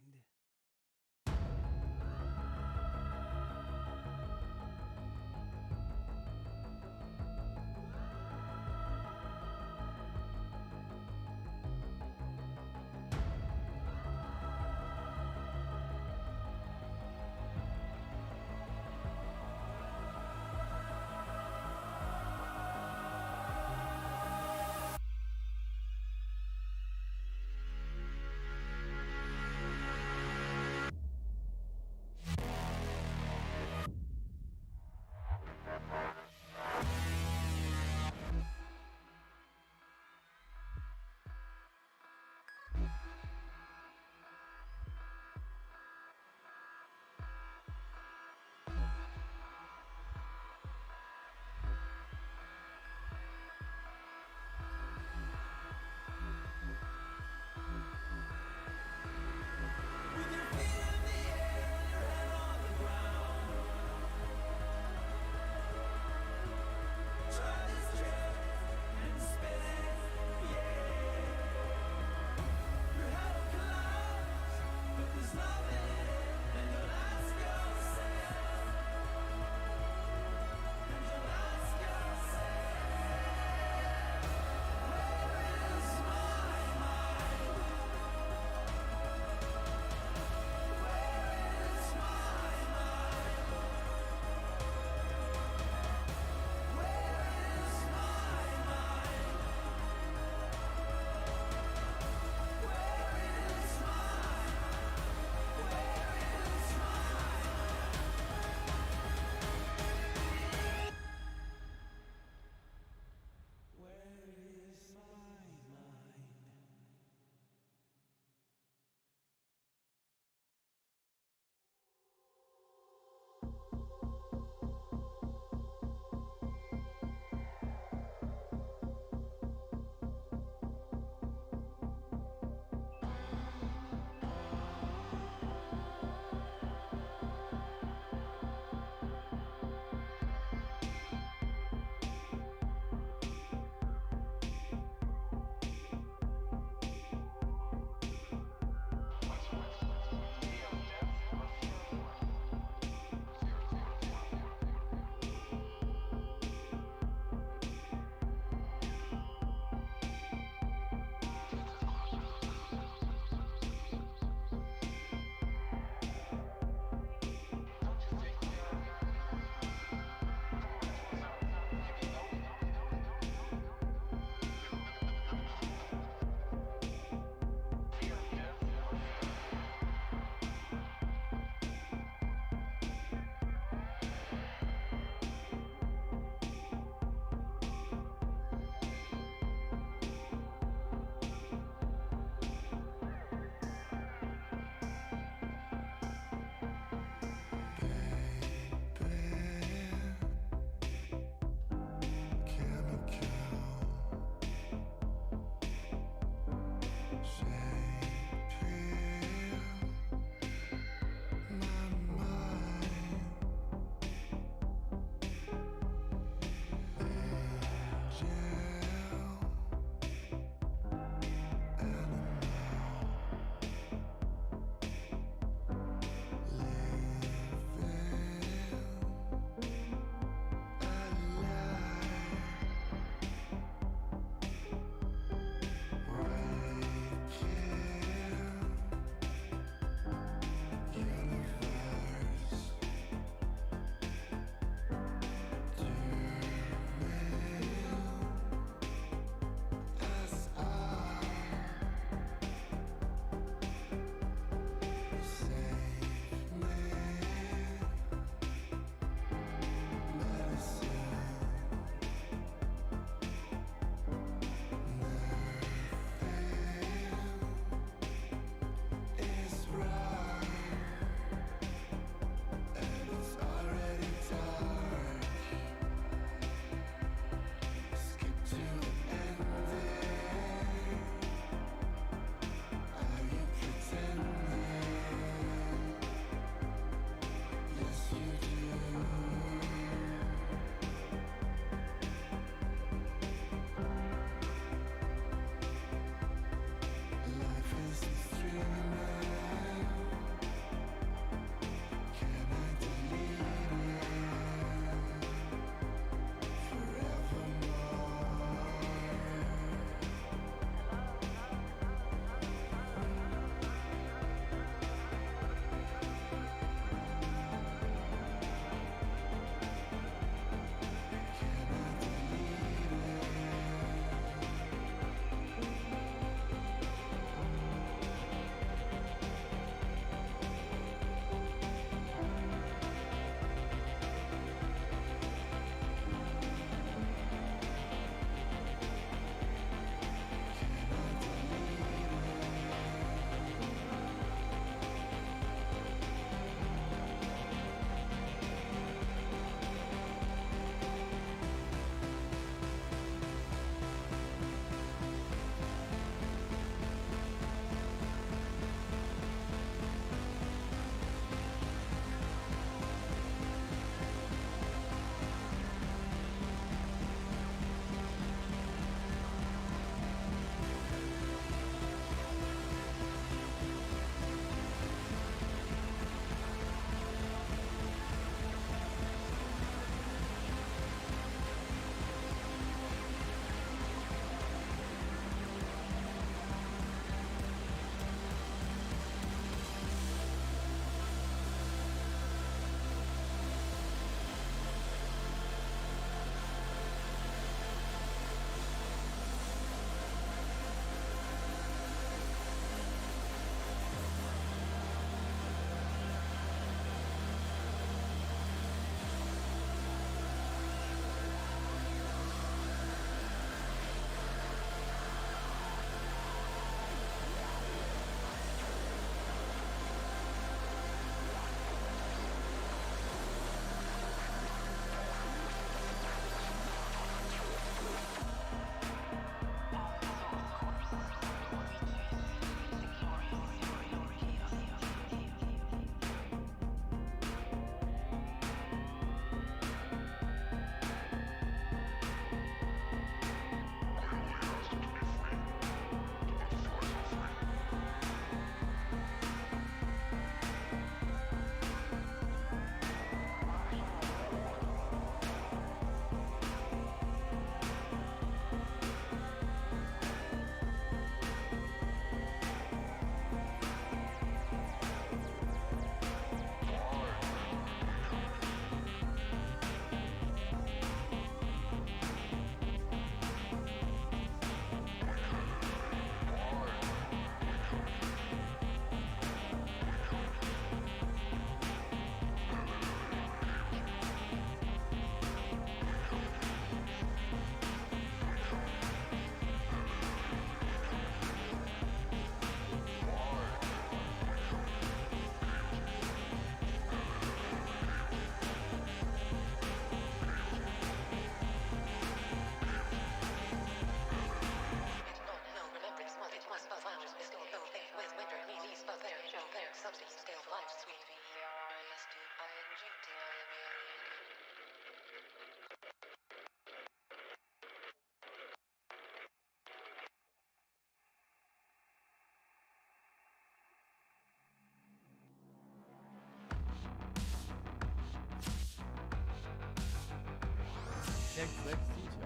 XX 星球，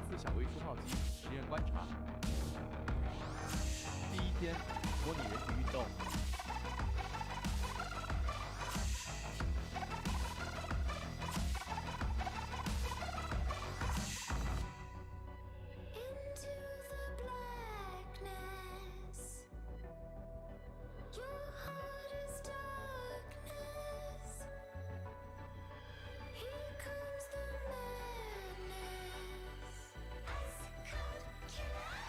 自小微出号机，实验观察。第一天，模拟人体运动。Into the blackness. Your heart is darkness. Here comes the madness. Ice cold killer,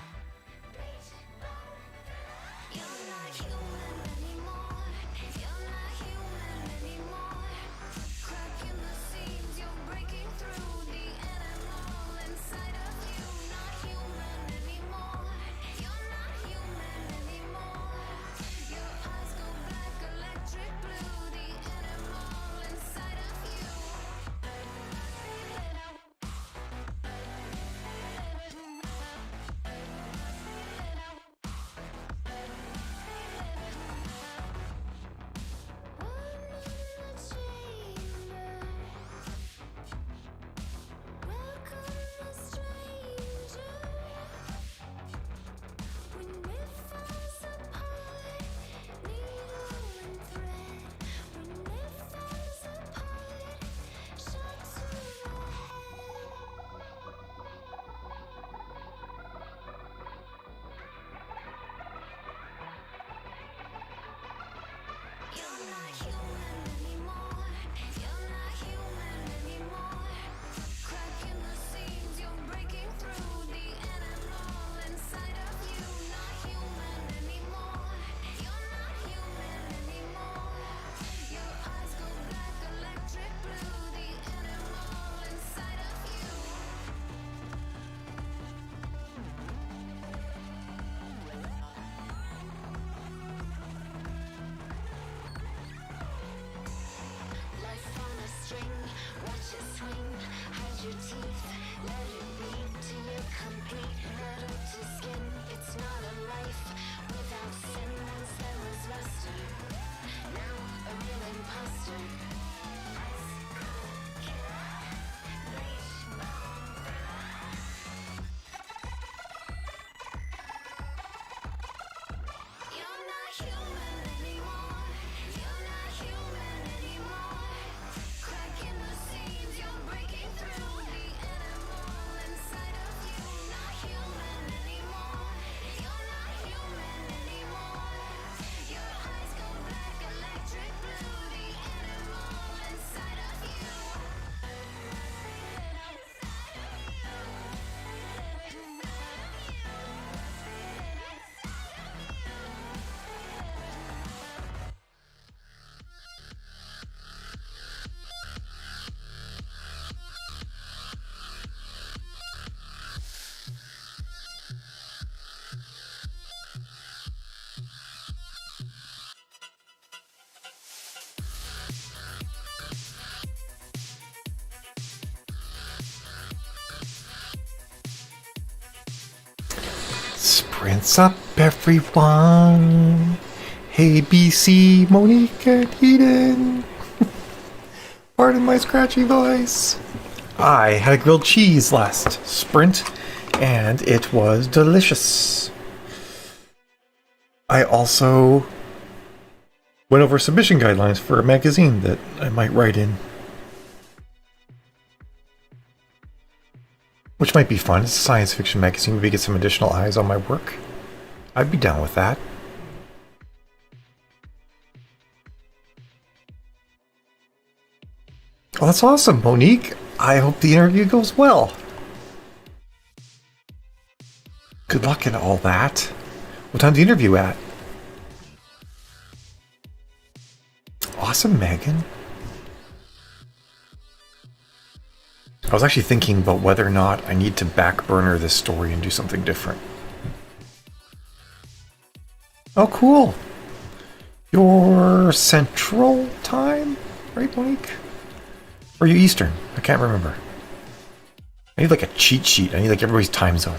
bleach bone filler. You're not human anymore. You're not human anymore. Cracking the seams, you're breaking through the animal inside of you. Not human anymore. You're not human anymore. Your eyes go black, electric blue. The animal inside of you. One in the chamber. Welcome the stranger. When it falls apart, needle and thread. When it falls apart, shot to the You're not human anymore. You're not human anymore. Cracking the seams, you're breaking through the animal inside of you. Not human anymore. You're not human anymore. Your eyes go black, electric blue. The animal inside of you. Life on a string, watch it swing. Hide your teeth, let it beat till you're complete. Metal to skin, it's not a life without sin. Once there was luster, now a real imposter. Ice cold killer, bleach bone filler. You're not human anymore. You're not human anymore. Cracking the seams, you're breaking through the animal inside of you. Not human anymore. You're not human anymore. Your eyes go black, electric blue. The animal inside of you. Sprints up, everyone. Hey, BC, Monique, and Eden. Pardon my scratchy voice. I had a grilled cheese last sprint, and it was delicious. I also went over submission guidelines for a magazine that I might write in. Which might be fun. It's a science fiction magazine. Maybe get some additional eyes on my work. I'd be down with that. Oh, that's awesome, Monique. I hope the interview goes well. Good luck in all that. What time's the interview at? Awesome, Megan. I was actually thinking about whether or not I need to back burner this story and do something different. Oh, cool. You're Central Time, right, Monique? Or are you Eastern? I can't remember. I need like a cheat sheet. I need like everybody's time zone.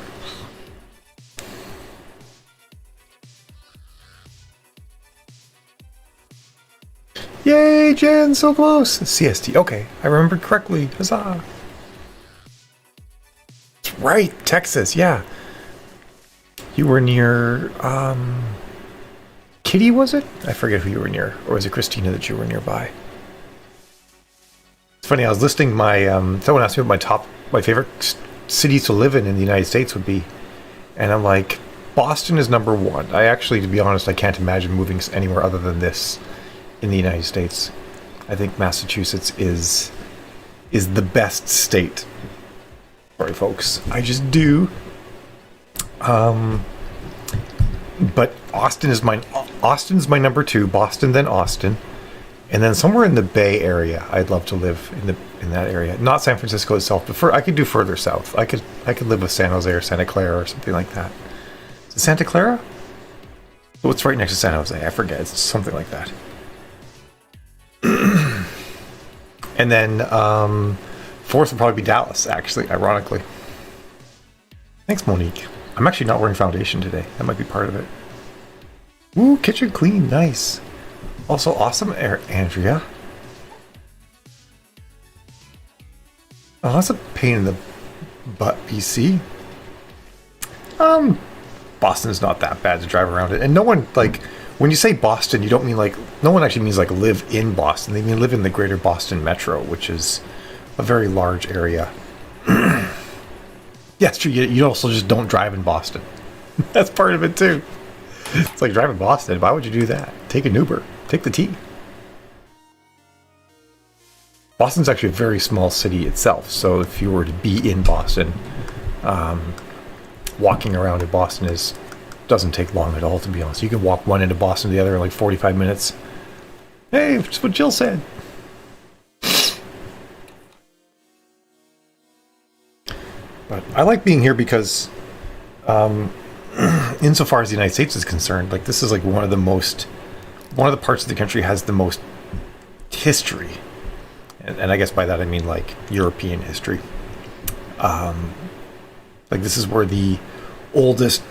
Yay, Jen, so close. CST. Okay, I remembered correctly. Huzzah. That's right, Texas, yeah. You were near, Kitty, was it? I forget who you were near. Or was it Christina that you were nearby? It's funny, I was listing my, someone asked me what my favorite cities to live in the United States would be. And I'm like, Boston is number one. I actually, to be honest, I can't imagine moving anywhere other than this in the United States. I think Massachusetts is the best state. Sorry, folks. I just do. But Austin's my number two. Boston, then Austin, and then somewhere in the Bay Area. I'd love to live in that area. Not San Francisco itself, but I could do further south. I could live with San Jose or Santa Clara or something like that. Is it Santa Clara? Oh, it's right next to San Jose. I forget. It's something like that. And then fourth would probably be Dallas, actually, ironically. Thanks, Monique. I'm actually not wearing foundation today. That might be part of it. Ooh, kitchen clean, nice. Also awesome, Andrea. Oh, that's a pain in the butt, BC. Boston's not that bad to drive around it. And no one, like, when you say Boston, you don't mean like, no one actually means like live in Boston. They mean live in the greater Boston metro, which is a very large area. Yeah, it's true. You also just don't drive in Boston. That's part of it too. It's like driving Boston. Why would you do that? Take an Uber. Take the T. Boston's actually a very small city itself. So if you were to be in Boston, walking around in Boston doesn't take long at all, to be honest. You can walk one end of Boston to the other in like 45 minutes. Hey, that's what Jill said. But I like being here because, insofar as the United States is concerned, like this is like one of the parts of the country has the most history, and I guess by that I mean like European history. Like this is where the oldest,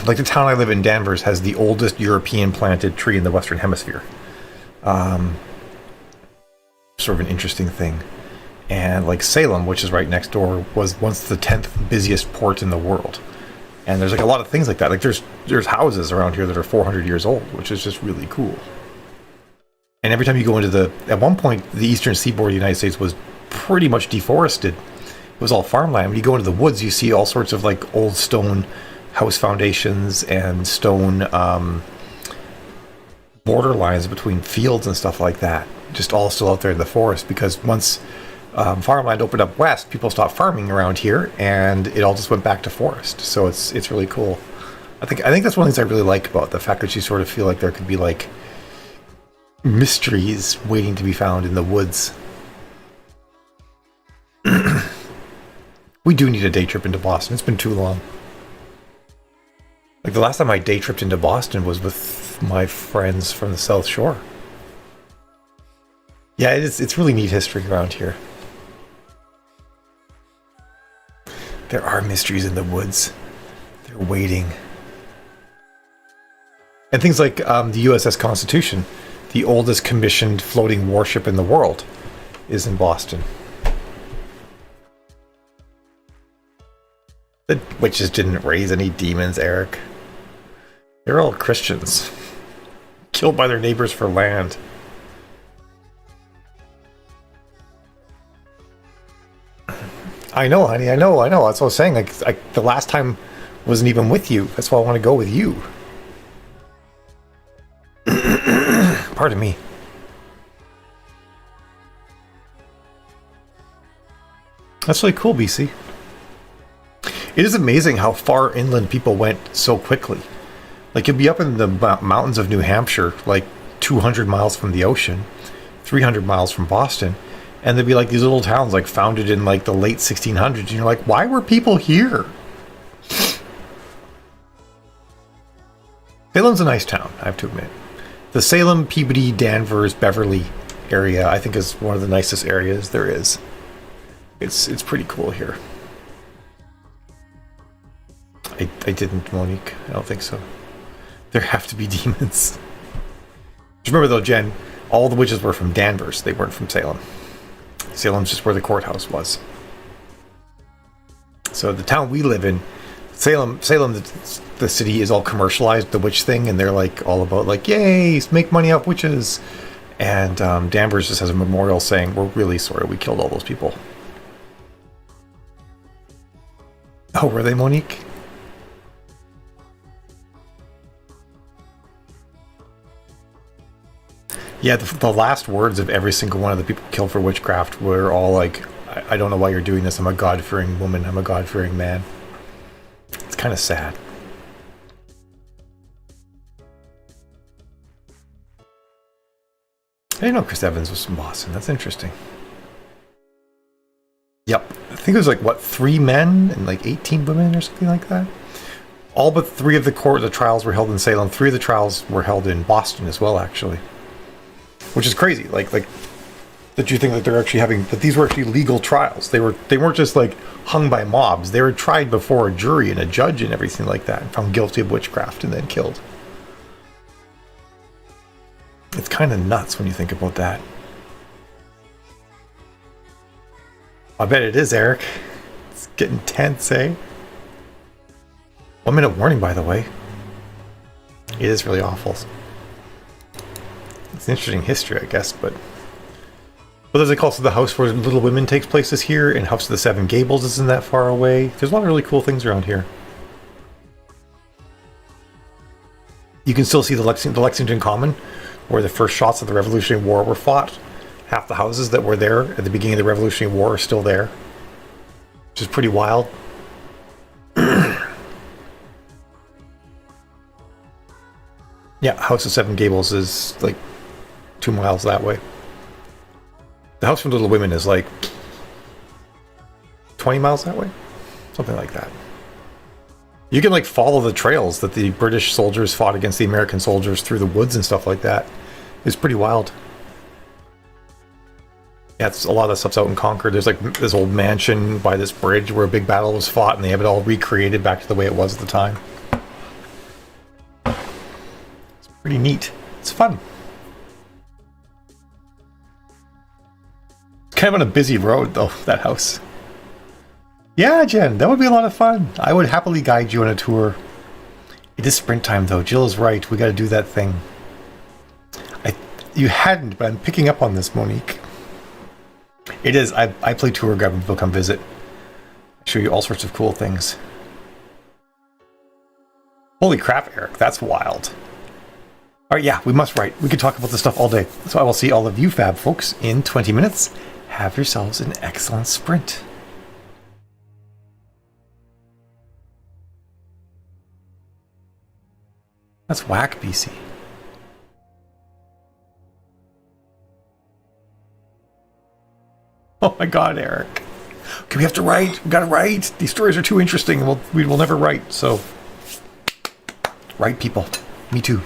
like the town I live in, Danvers, has the oldest European planted tree in the Western Hemisphere. Sort of an interesting thing. And like Salem, which is right next door, was once the 10th busiest port in the world. And there's like a lot of things like that. Like there's houses around here that are 400 years old, which is just really cool. And every time you go into at one point, the eastern seaboard of the United States was pretty much deforested. It was all farmland. When you go into the woods, you see all sorts of like old stone house foundations and stone border lines between fields and stuff like that. Just all still out there in the forest, because once farmland opened up west, people stopped farming around here, and it all just went back to forest. So it's really cool. I think that's one of the things I really like about the fact that you sort of feel like there could be like mysteries waiting to be found in the woods. We do need a day trip into Boston. It's been too long. Like the last time I day tripped into Boston was with my friends from the South Shore. Yeah, it's really neat history around here. There are mysteries in the woods. They're waiting. And things like the USS Constitution, the oldest commissioned floating warship in the world, is in Boston. The witches didn't raise any demons, Eric. They're all Christians. Killed by their neighbors for land. I know, honey, I know. That's what I was saying. Like the last time wasn't even with you. That's why I want to go with you. Pardon me. That's really cool, BC. It is amazing how far inland people went so quickly. Like you'll be up in the mountains of New Hampshire, like 200 miles from the ocean, 300 miles from Boston, and there'd be like these little towns like founded in like the late 1600s, and you're like, why were people here? Salem's a nice town, I have to admit. The Salem, Peabody, Danvers, Beverly area, I think, is one of the nicest areas there is. It's pretty cool here. I didn't, Monique. I don't think so. There have to be demons. Just remember though, Jen, all the witches were from Danvers. They weren't from Salem. Salem's just where the courthouse was. So the town we live in, Salem, the city is all commercialized, the witch thing, and they're like all about like, yay, make money off witches. And Danvers just has a memorial saying, we're really sorry we killed all those people. Oh, were they, Monique? Yeah, the last words of every single one of the people killed for witchcraft were all like, I don't know why you're doing this. I'm a God-fearing woman. I'm a God-fearing man. It's kind of sad. I didn't know Chris Evans was from Boston. That's interesting. Yep. I think it was like, what, 3 men and like 18 women or something like that? All but 3 of the trials were held in Salem. 3 of the trials were held in Boston as well, actually. Which is crazy. Like that you think that they're actually having, that these were actually legal trials. They weren't just like hung by mobs. They were tried before a jury and a judge and everything like that, and found guilty of witchcraft and then killed. It's kind of nuts when you think about that. I bet it is, Eric. It's getting tense, eh? 1 minute warning, by the way. It is really awful. It's an interesting history, I guess, but there's like also the house where Little Women takes place is here, and House of the Seven Gables isn't that far away. There's a lot of really cool things around here. You can still see the Lexington Common, where the first shots of the Revolutionary War were fought. Half the houses that were there at the beginning of the Revolutionary War are still there, which is pretty wild. Yeah, House of Seven Gables is like 2 miles that way. The House from Little Women is like 20 miles that way? Something like that. You can like follow the trails that the British soldiers fought against the American soldiers through the woods and stuff like that. It's pretty wild. Yeah, it's, a lot of that stuff's out in Concord. There's like this old mansion by this bridge where a big battle was fought, and they have it all recreated back to the way it was at the time. It's pretty neat. It's fun. It's kind of on a busy road, though, that house. Yeah, Jen, that would be a lot of fun. I would happily guide you on a tour. It is sprint time, though. Jill is right. We got to do that thing. You hadn't, but I'm picking up on this, Monique. It is. I play tour guide when people come visit. I show you all sorts of cool things. Holy crap, Eric. That's wild. All right, yeah, we must write. We could talk about this stuff all day. So I will see all of you fab folks in 20 minutes. Have yourselves an excellent sprint. That's whack, BC. Oh my god, Eric. Okay, we have to write. We gotta write. These stories are too interesting. We will never write, so... Write, people. Me too.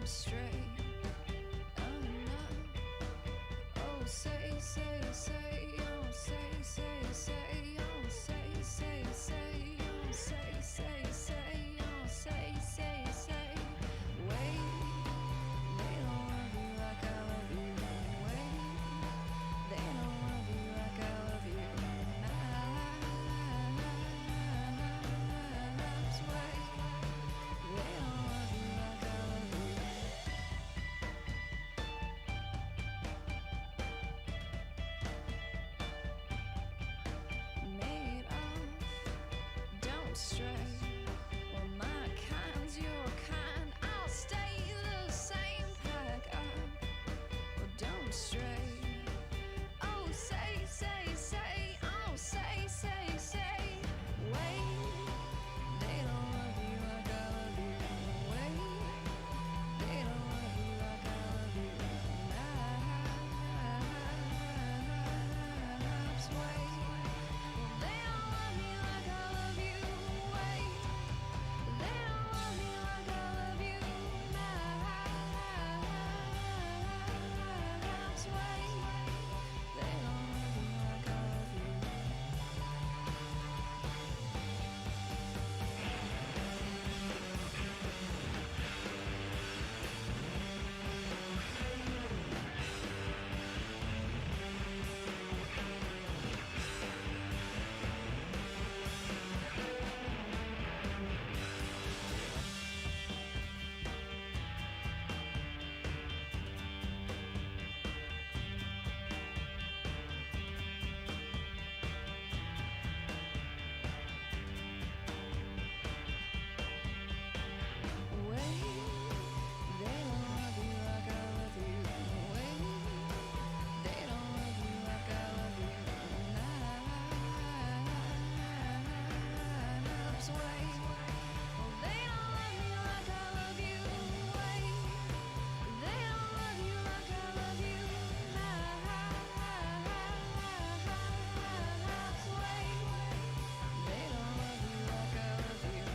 dump straight. Oh no. Oh say, say, say, oh say, say, say, oh say, say, say, oh say, say, say, oh say, say, say. Wait, they don't love you like I love you. Wait, they don't love you like I love you. Wait, they don't love you like I love you. Made of, don't stray. Well, my kind's your kind. I'll stay the same. Pack up, well, don't stray. Oh, say, say, say. Oh, say, say, say. Wait, they don't love you like I love you. Wait, they don't love you like I love you. Wait, they don't love me like I love you. Wait, they don't love me like I love you. Wait, they don't love me like I love you. Wait, they don't love you like I love you. Wait, they don't love you like I love you. Wait, they don't love me like I love you. Wait, they don't love you like I love you. Wait, they don't love you like I love you.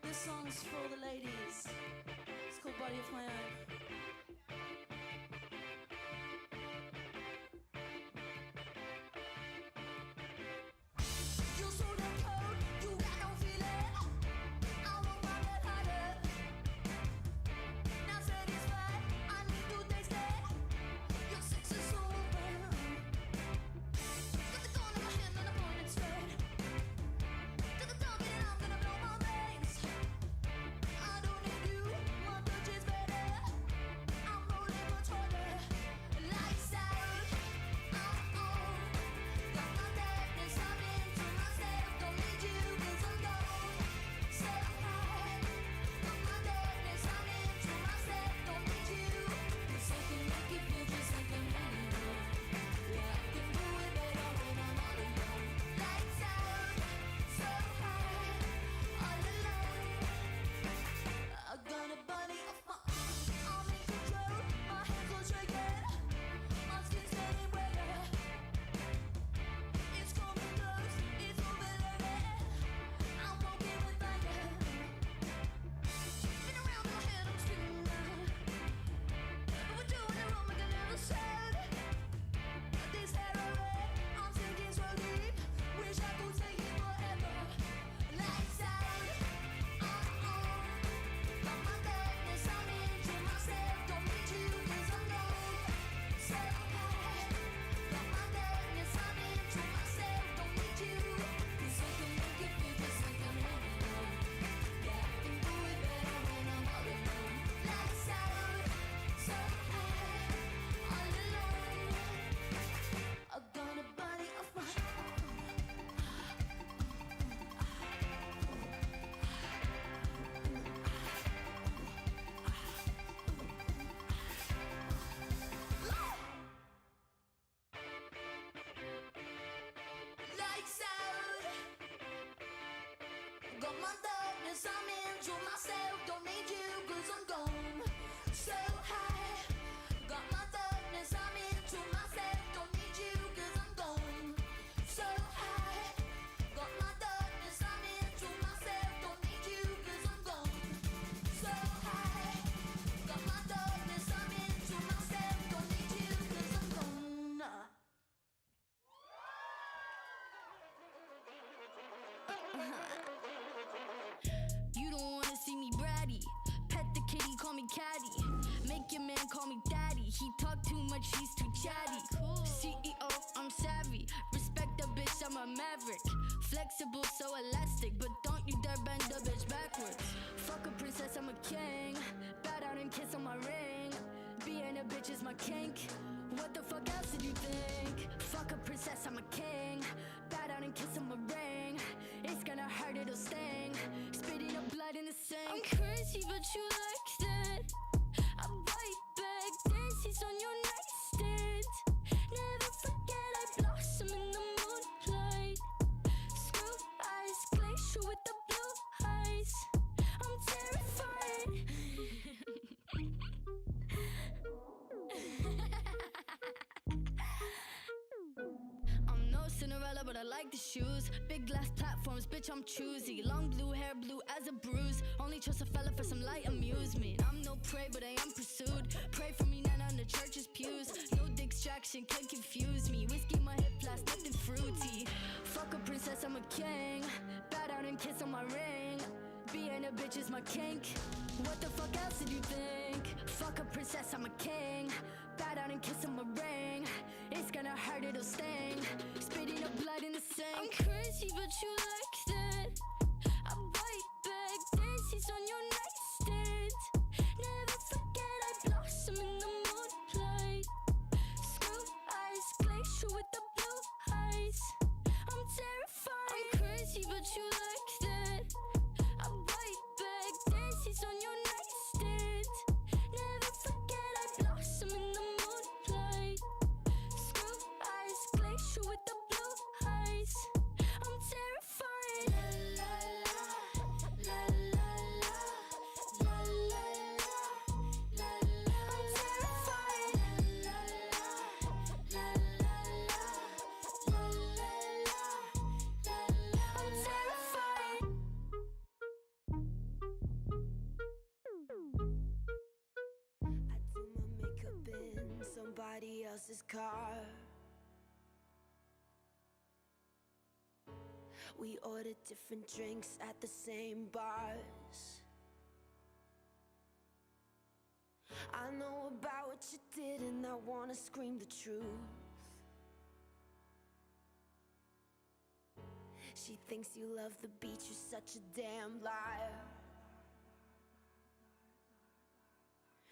This song's for all the ladies. It's called Body of My Own. You so damn cold, you got no feeling. I won't find it harder. Not satisfied, I need to taste it. Your sex is so open. Got the gun in my hand and I point it straight to the target and I'm gonna blow my brains. I don't need you, my touch is better. darkness, I'm into myself. Don't need you, cause I'm gone so high. Got my darkness, I'm into myself. Don't need you, cause I'm gone so high. Got my darkness, I'm into myself. Don't need you, cause I'm gone so high. Got my darkness, I'm into myself. Don't need you, cause I'm gone. You don't wanna see me bratty. Pet the kitty, call me caddy. Make your man call me daddy. He talk too much, he's too chatty. CEO, I'm savvy. Respect the bitch, I'm a maverick. Flexible, so elastic, but don't you dare bend the bitch backwards. Fuck a princess, I'm a king. Bow down and kiss on my ring. Being a bitch is my kink. What the fuck else did you think? Fuck a princess, I'm a king. Bow down and kiss on my ring. It's gonna hurt, it'll sting. Spitting up blood in the sink. I'm crazy, but you like that. I bite back, dances on your nightstand. Never forget I blossom in the moonlight. Screw eyes, glacier with the blue eyes. I'm terrified. I'm no Cinderella, but I like the shoes. Big glass platforms, bitch, I'm choosy. Long blue hair, blue as a bruise. Only trust a fella for some light amusement. I'm no prey, but I am pursued. Pray for me, not on the church's pews. No distraction can confuse me. Whiskey, my hip flask, nothing fruity. Fuck a princess, I'm a king. Bow down and kiss on my ring. Being a bitch is my kink. What the fuck else did you think? Fuck a princess, I'm a king. Bow down and kiss on my ring. It's gonna hurt, it'll sting. Spitting up blood in the sink. I'm crazy, but you like that. I bite back, dances on your nightstand. Never forget I blossom in the moonlight. Screw eyes, glacier with the blue eyes. I'm terrified. I'm crazy, but you like that. I bite back, dances on your nightstand. Never forget I blossom in the moonlight. Screw eyes, glacier with the blue eyes. I'm terrified. La la la, la la la, la la la. I'm terrified. La la la, la la la, la la. I'm terrified. I do my makeup in somebody else's car. We order different drinks at the same bars. I know about what you did and I wanna scream the truth. She thinks you love the beach, you're such a damn liar.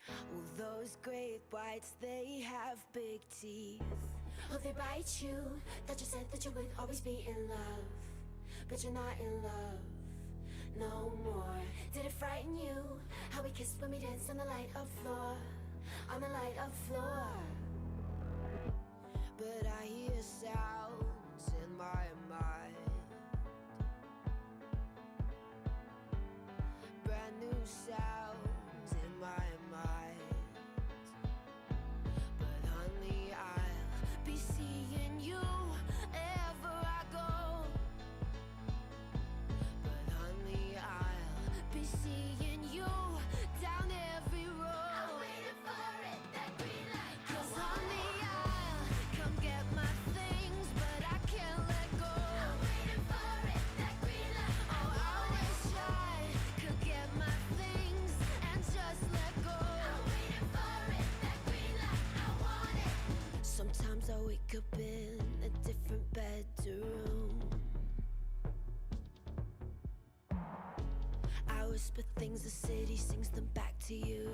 Well, those great whites, they have big teeth. Oh, they bite you. Thought you said that you would always be in love, but you're not in love no more. Did it frighten you how we kissed when we danced on the light of floor, on the light of floor? But I hear sounds in my mind, brand new sounds in my mind. But honey, I'll be seeing you ever I go. But honey, I'll be seeing you down every road. I'm waiting for it, that green light. 'Cause honey, I'll come get my things, but I can't let go. I'm waiting for it, that green light. Oh, I wish I could get my things and just let go. I'm waiting for it, that green light. I want it. Sometimes I wake up in a different bedroom. I whisper things, the city sings them back to you.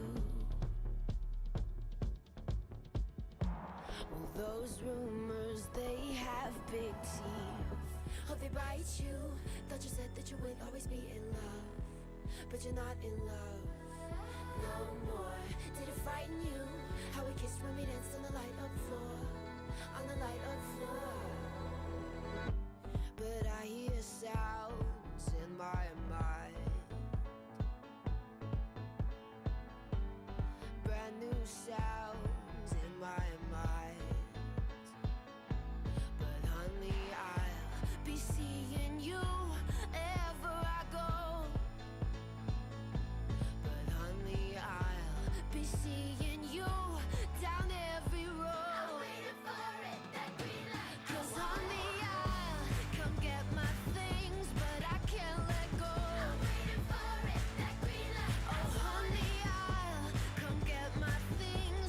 Well, those rumors, they have big teeth. Oh, they bite you. Thought you said that you would always be in love, but you're not in love no more. Did it frighten you how we kissed when we danced on the light of floor, on the light of floor? But I hear sounds in my mind, sounds in my mind. But honey, I'll be seeing you ever I go. But honey, I'll be seeing you down every road. I'm waiting for it, that green light. 'Cause honey, I'll come get my things, but I can't let go. I'm waiting for it, that green light. Oh honey, I'll come get my things,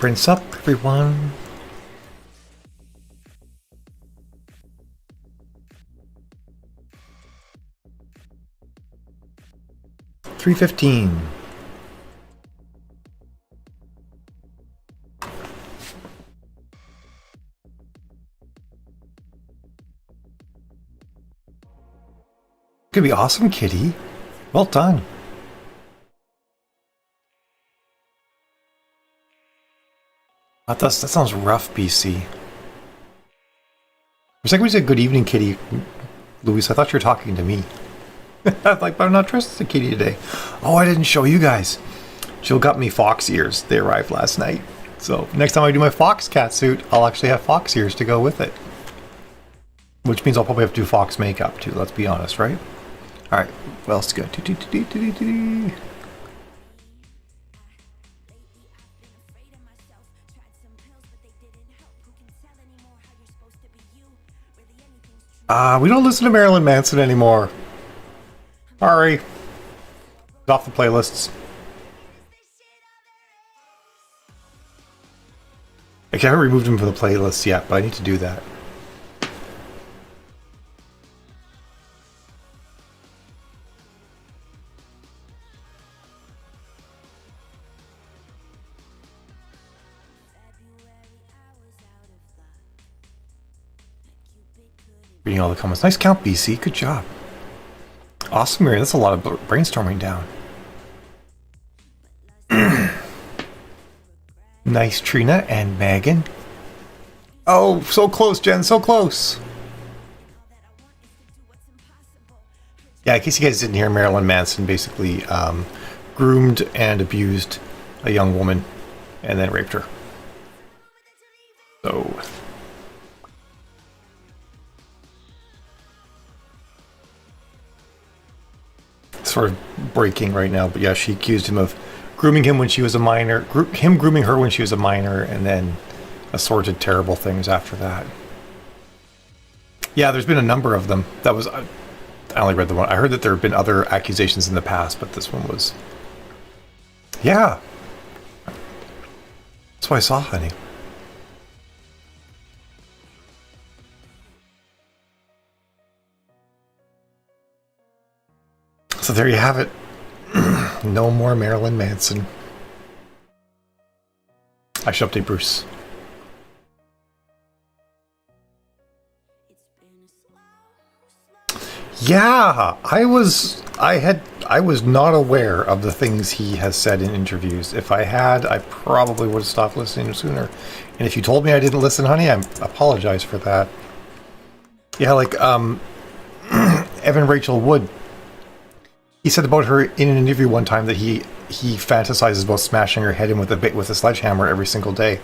Sprints up, everyone. $3.15. Could be awesome, kitty. Well done. That sounds rough, BC. For a second, we said good evening, kitty. Luis, I thought you were talking to me. Like, but I'm not dressed as a kitty today. Oh, I didn't show you guys. Jill got me fox ears. They arrived last night. So next time I do my fox cat suit, I'll actually have fox ears to go with it. Which means I'll probably have to do fox makeup too, let's be honest, right? Alright, what else good? We don't listen to Marilyn Manson anymore. Sorry. It's off the playlists. I haven't removed him from the playlist yet, but I need to do that. Reading all the comments. Nice count, BC. Good job. Awesome, Mary. That's a lot of brainstorming down. Nice, Trina and Megan. Oh, so close, Jen. So close. Yeah, in case you guys didn't hear, Marilyn Manson basically groomed and abused a young woman and then raped her. So... sort of breaking right now, but yeah, she accused him of grooming him when she was a minor, him grooming her when she was a minor, and then assorted terrible things after that. Yeah, there's been a number of them. That was, I only read the one. I heard that there have been other accusations in the past, but this one was, yeah. That's what I saw, honey. So there you have it. No more Marilyn Manson. I should update Bruce. Yeah, I was not aware of the things he has said in interviews. If I had, I probably would have stopped listening sooner. And if you told me I didn't listen, honey, I apologize for that. Yeah, like Evan Rachel Wood. He said about her in an interview one time that he fantasizes about smashing her head in with a sledgehammer every single day.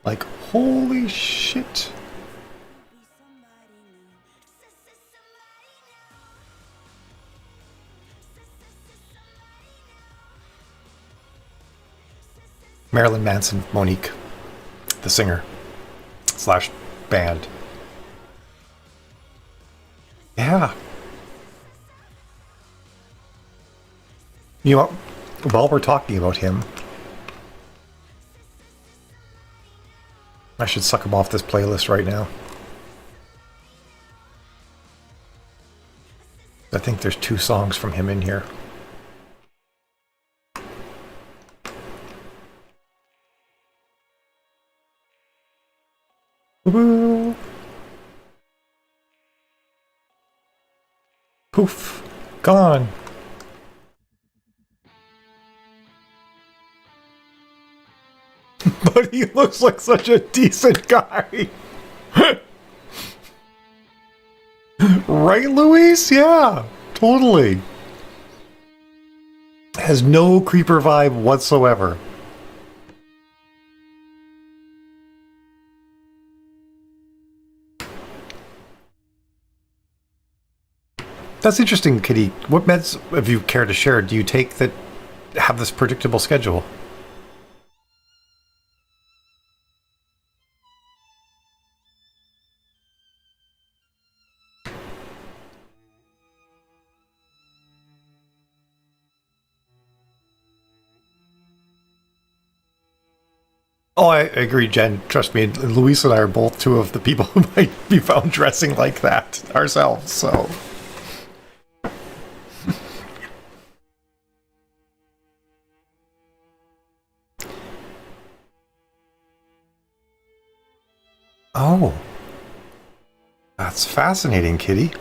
Like, holy shit. Marilyn Manson, Monique, the singer / band. Yeah. You know, while we're talking about him, I should suck him off this playlist right now. I think there's 2 songs from him in here. Woo-hoo. Poof. Gone. But he looks like such a decent guy. Right, Luis? Yeah, totally. Has no creeper vibe whatsoever. That's interesting, Kitty. What meds, if you care to share, do you take that have this predictable schedule? Oh, I agree, Jen. Trust me, Luis and I are both two of the people who might be found dressing like that ourselves, so. Oh. That's fascinating, Kitty.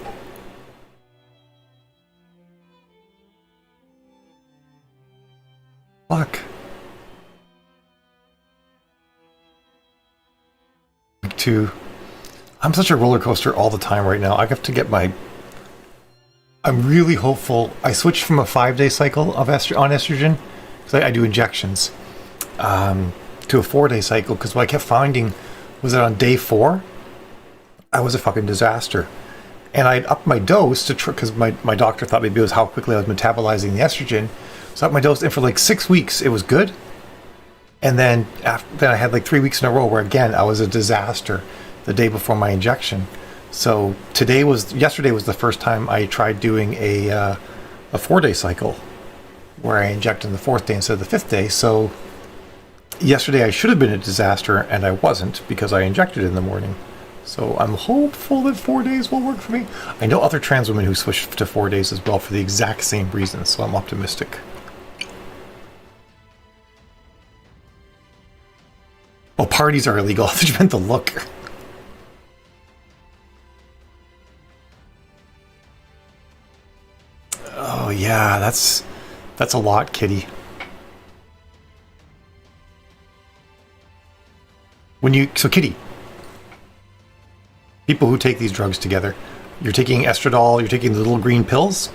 Look. I'm such a roller coaster all the time right now. I have to get my. I'm really hopeful. I switched from a 5-day cycle of on estrogen because I do injections to a 4-day cycle because what I kept finding was that on day 4 I was a fucking disaster, and I'd upped my dose to because my doctor thought maybe it was how quickly I was metabolizing the estrogen. So I upped my dose, and for like 6 weeks it was good. And then then I had like 3 weeks in a row where again I was a disaster the day before my injection. So yesterday was the first time I tried doing a 4-day cycle where I inject on the 4th day instead of the 5th day. So yesterday I should have been a disaster and I wasn't because I injected in the morning. So I'm hopeful that 4 days will work for me. I know other trans women who switched to 4 days as well for the exact same reasons, so I'm optimistic. Oh, parties are illegal. I thought you meant the look. Oh yeah, that's a lot, Kitty. So Kitty, people who take these drugs together, you're taking estradiol, you're taking the little green pills,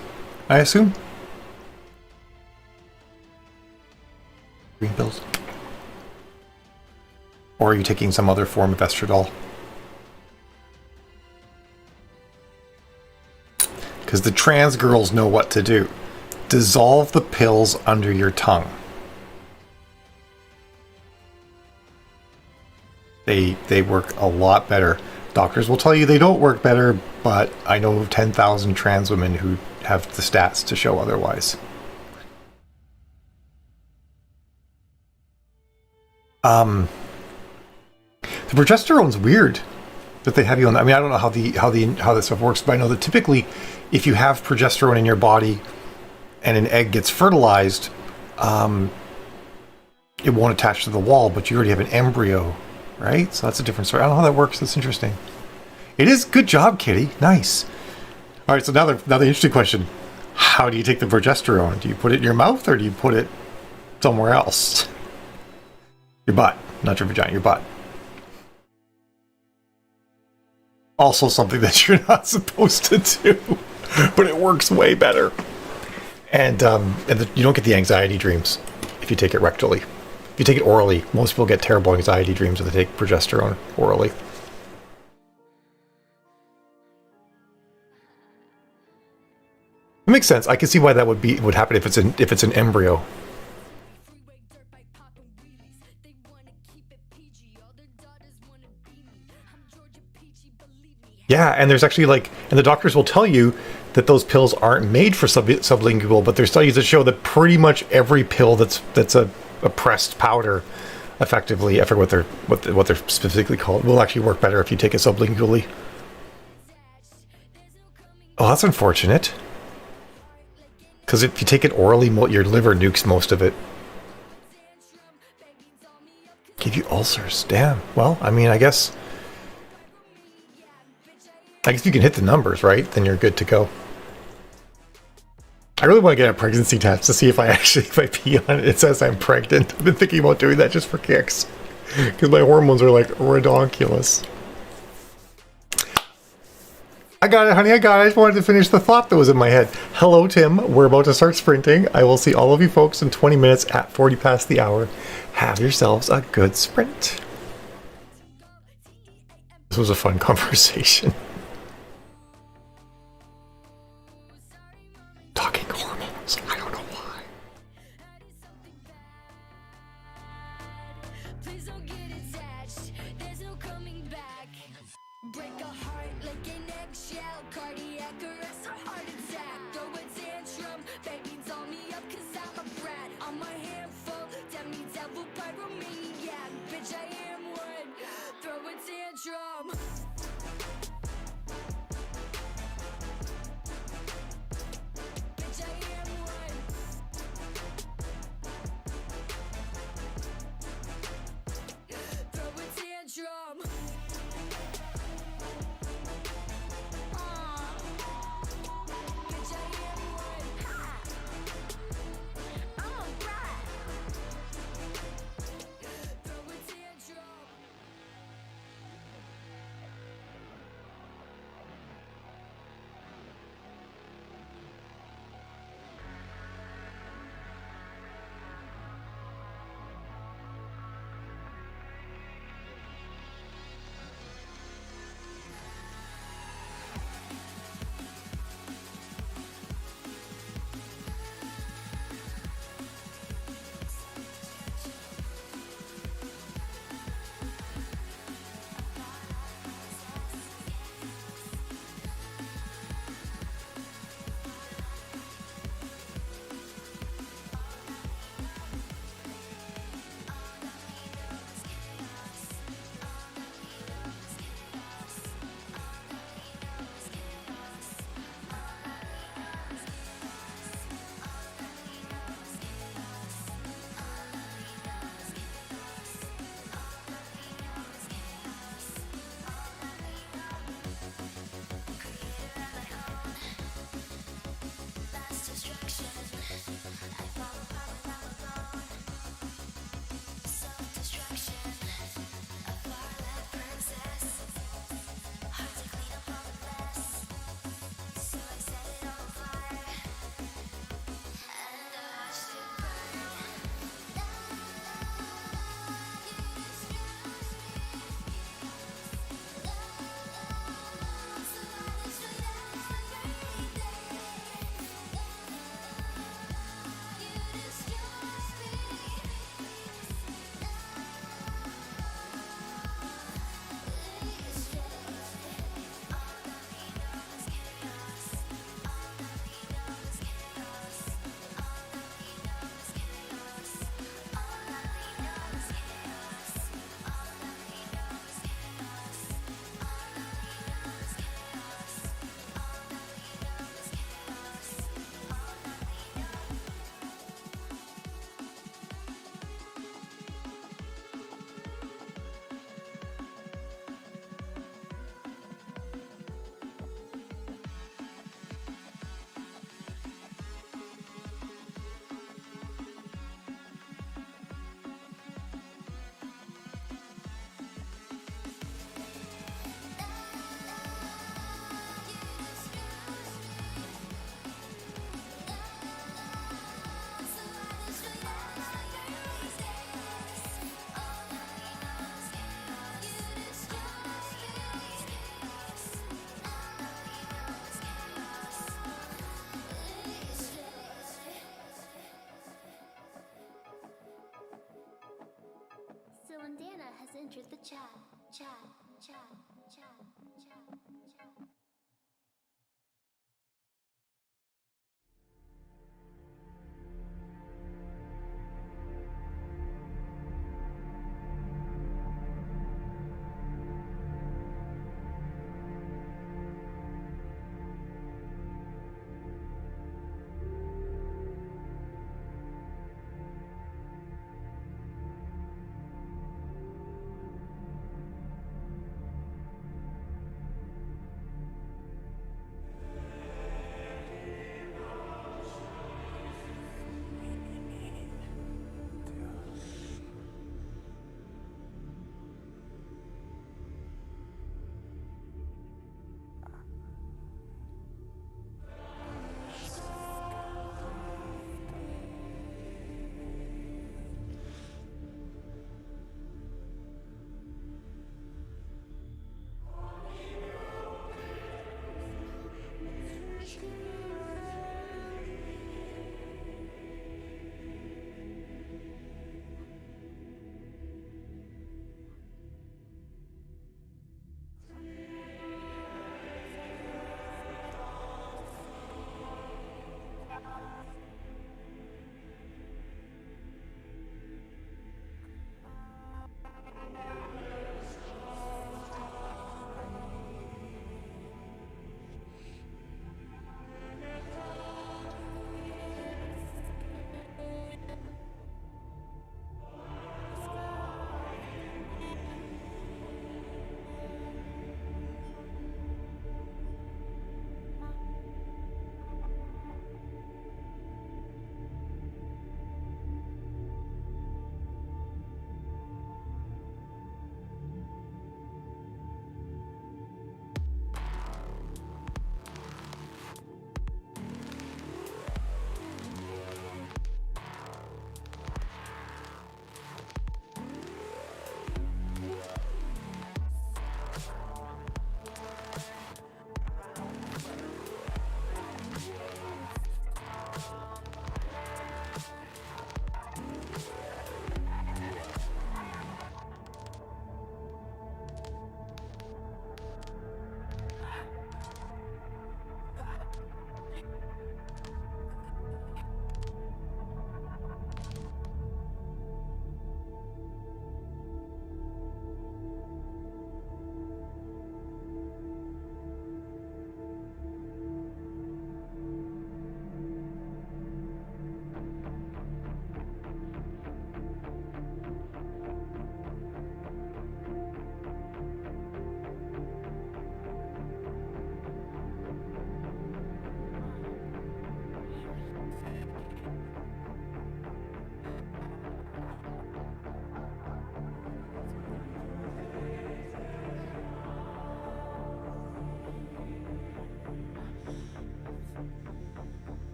I assume? Green pills? Or are you taking some other form of estradiol? Because the trans girls know what to do. Dissolve the pills under your tongue. They work a lot better. Doctors will tell you they don't work better, but I know 10,000 trans women who have the stats to show otherwise. The progesterone's weird that they have you on. I mean, I don't know how that stuff works, but I know that typically, if you have progesterone in your body and an egg gets fertilized, it won't attach to the wall, but you already have an embryo, right? So that's a different story. I don't know how that works. That's interesting. It is. Good job, Kitty. Nice. All right. So now the interesting question: how do you take the progesterone? Do you put it in your mouth or do you put it somewhere else? Your butt, not your vagina. Your butt. Also something that you're not supposed to do, but it works way better. And you don't get the anxiety dreams if you take it rectally. If you take it orally, most people get terrible anxiety dreams if they take progesterone orally. It makes sense. I can see why that would happen if it's an embryo. Yeah, and there's actually and the doctors will tell you that those pills aren't made for sublingual, but there's studies that show that pretty much every pill that's a pressed powder, effectively, I forget what they're specifically called, will actually work better if you take it sublingually. Oh, that's unfortunate. Because if you take it orally, your liver nukes most of it. Give you ulcers, damn. Well, I mean, I guess if you can hit the numbers, right, then you're good to go. I really want to get a pregnancy test to see if I pee on it. It says I'm pregnant. I've been thinking about doing that just for kicks. Because my hormones are like redonkulous. I got it, honey, I got it. I just wanted to finish the thought that was in my head. Hello, Tim. We're about to start sprinting. I will see all of you folks in 20 minutes at 40 past the hour. Have yourselves a good sprint. This was a fun conversation. Talking hormones. I don't know why. Please don't get attached. There's no coming back. Break a heart like an eggshell. Cardiac arrest or heart attack. Throw a tantrum. Baby, doll me up 'cause I'm a brat. I'm a handful. Demi devil pyromaniac. Bitch, I am one. Throw a tantrum. Bitch, I am one. Throw a tantrum. Bitch, I am one. I'm a brat. Throw a tantrum. Silendana has entered the chat. Chat, chat, chat, chat, chat.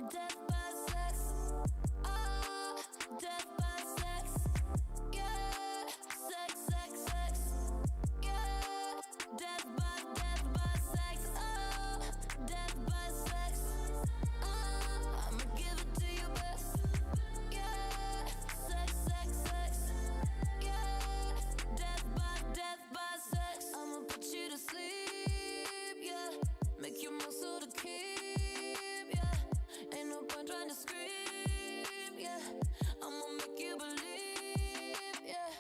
death by sex. Oh, death by sex. Yeah, sex, sex, sex. Yeah, death by sex. Oh, death by sex. I'ma give it to you best. Yeah, sex, sex, sex. Yeah, death by sex. I'ma put you to sleep. Yeah, make you muscle to keep. Yeah, ain't no point trying to scream. Yeah, I'ma make you believe. Yeah,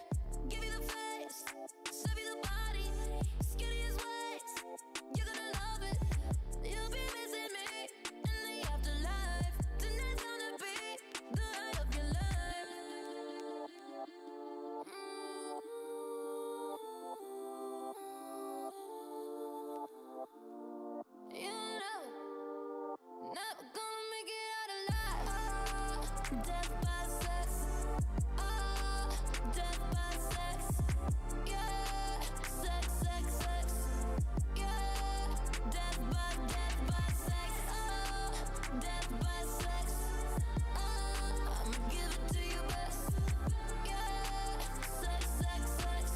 give you the face, serve you the body, skinny as waist. You're gonna love it. You'll be missing me in the afterlife. Tonight's gonna be the night of your life. You know, never gonna make it out alive. Oh, death by sex. Oh, death by sex. Yeah, sex, sex, sex. Yeah, death by sex. Oh, death by sex. I'ma give it to you best. Yeah, sex, sex, sex.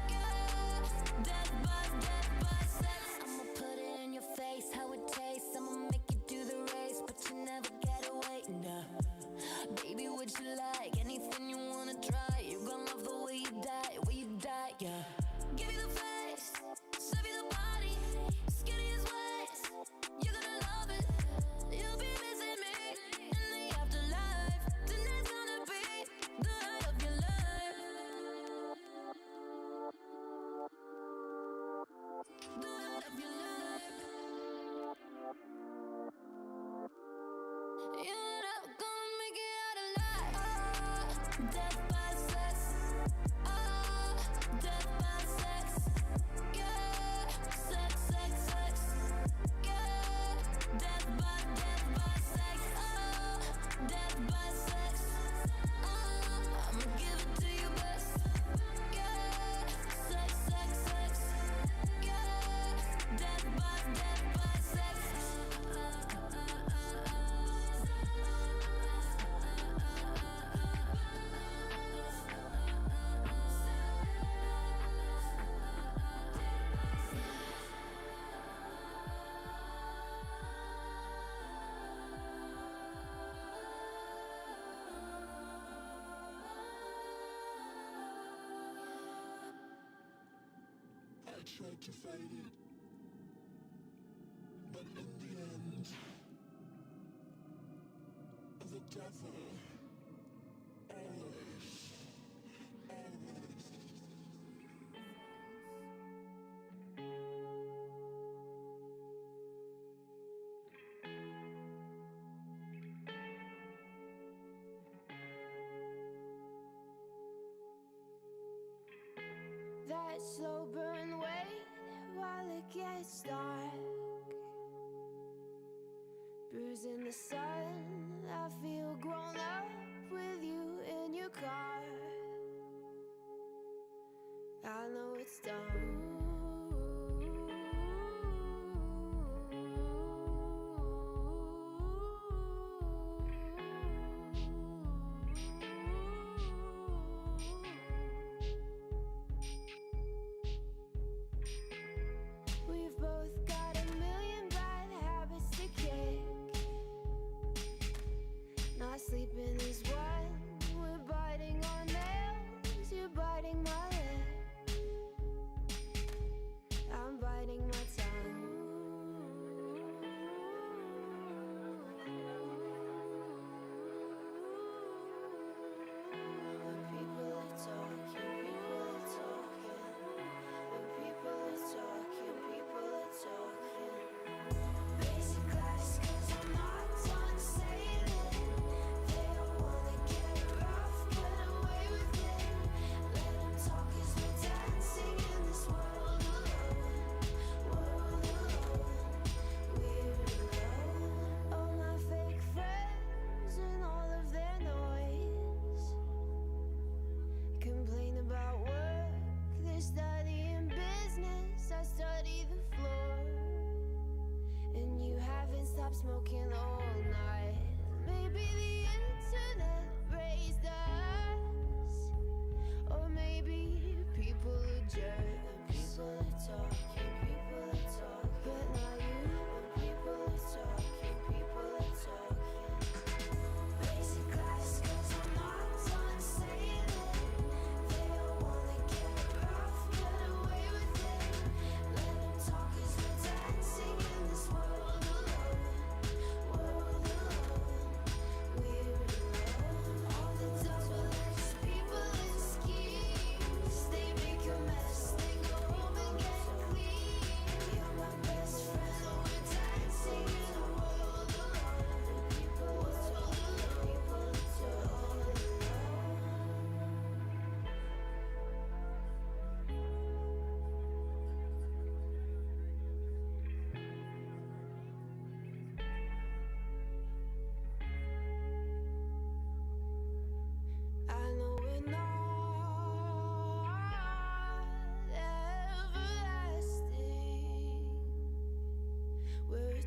Yeah, death by sex. I'ma put it in your face, how it tastes. I'ma make you do the race, but you never get away. Nah, baby, what you like? Anything you wanna try. You gon' love the way you die, yeah. Give you the face, serve you the body, skinny as waist. You're gonna love it. You'll be missing me in the afterlife. Tonight's gonna be the night of your life. The night of your life. You're never gonna make it out alive. Oh, death by sex. Oh, death by sex. Yeah, sex, sex, sex. Yeah, death by sex. Oh, death by sex. I'ma give it to you best. Yeah, sex, sex, sex. Yeah, death by sex. I tried to fight it, but in the end, the devil always. That slow burn wait while it gets dark. Bruising the sun, I feel grown up with you in your car. I know it's dumb. We've both got a million bad habits to kick. Not sleeping is one. We're biting on nails. You're biting my lip.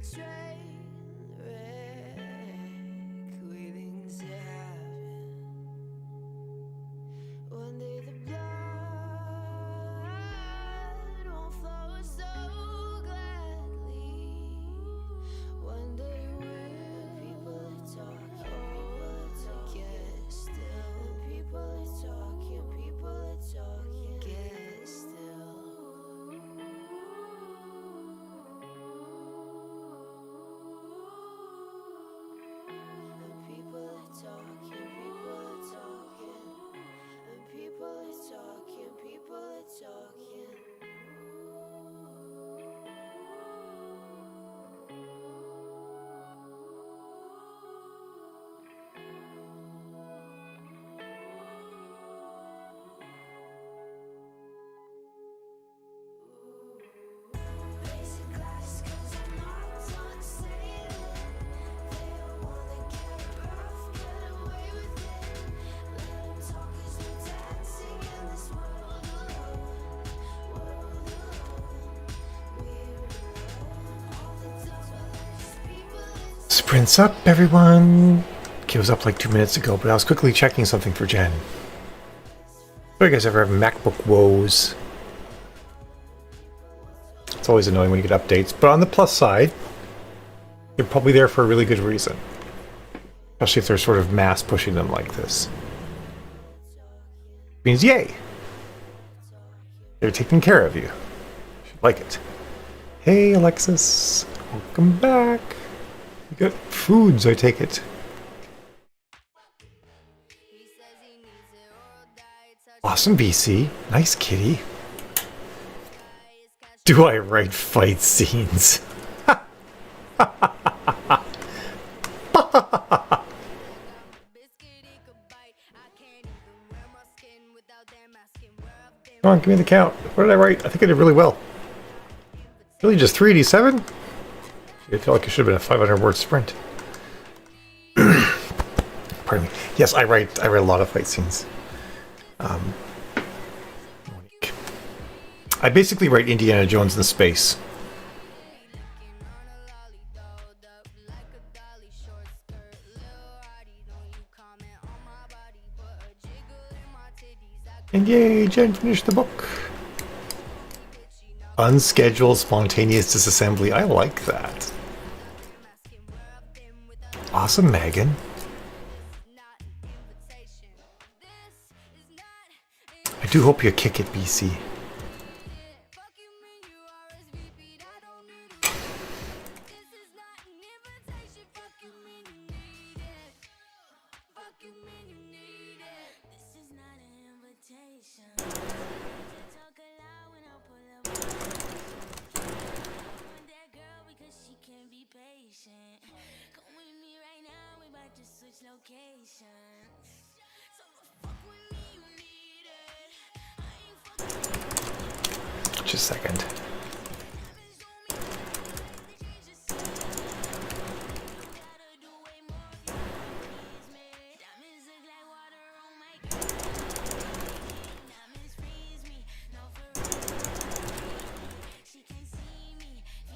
train wreck waiting to happen. One day the blood won't flow so gladly. One day when people are talking, get still. People are talking, get still. People are talking, and people are talking. Basic class, 'cause I'm not done sailing. They don't wanna get rough, get away with it. Let them talk 'cause we're dancing in this world alone. We're alone. All the toughest people is Sprints up, everyone. Okay, it was up like 2 minutes ago, but I was quickly checking something for Jen. Do you guys ever have MacBook woes? It's always annoying when you get updates, but on the plus side, they're probably there for a really good reason. Especially if they're sort of mass pushing them like this. Means yay! They're taking care of you. You should like it. Hey Alexis, welcome back. You got foods, I take it. Awesome BC. Nice kitty. Do I write fight scenes? Come on, give me the count. What did I write? I think I did really well. Really, just 387? I feel like it should have been a 500-word sprint. Pardon me. Yes, I write a lot of fight scenes. I basically write Indiana Jones in space. And yay, Jen finished the book. Unscheduled spontaneous disassembly. I like that. Awesome, Megan. I do hope you kick it, BC. Just a second.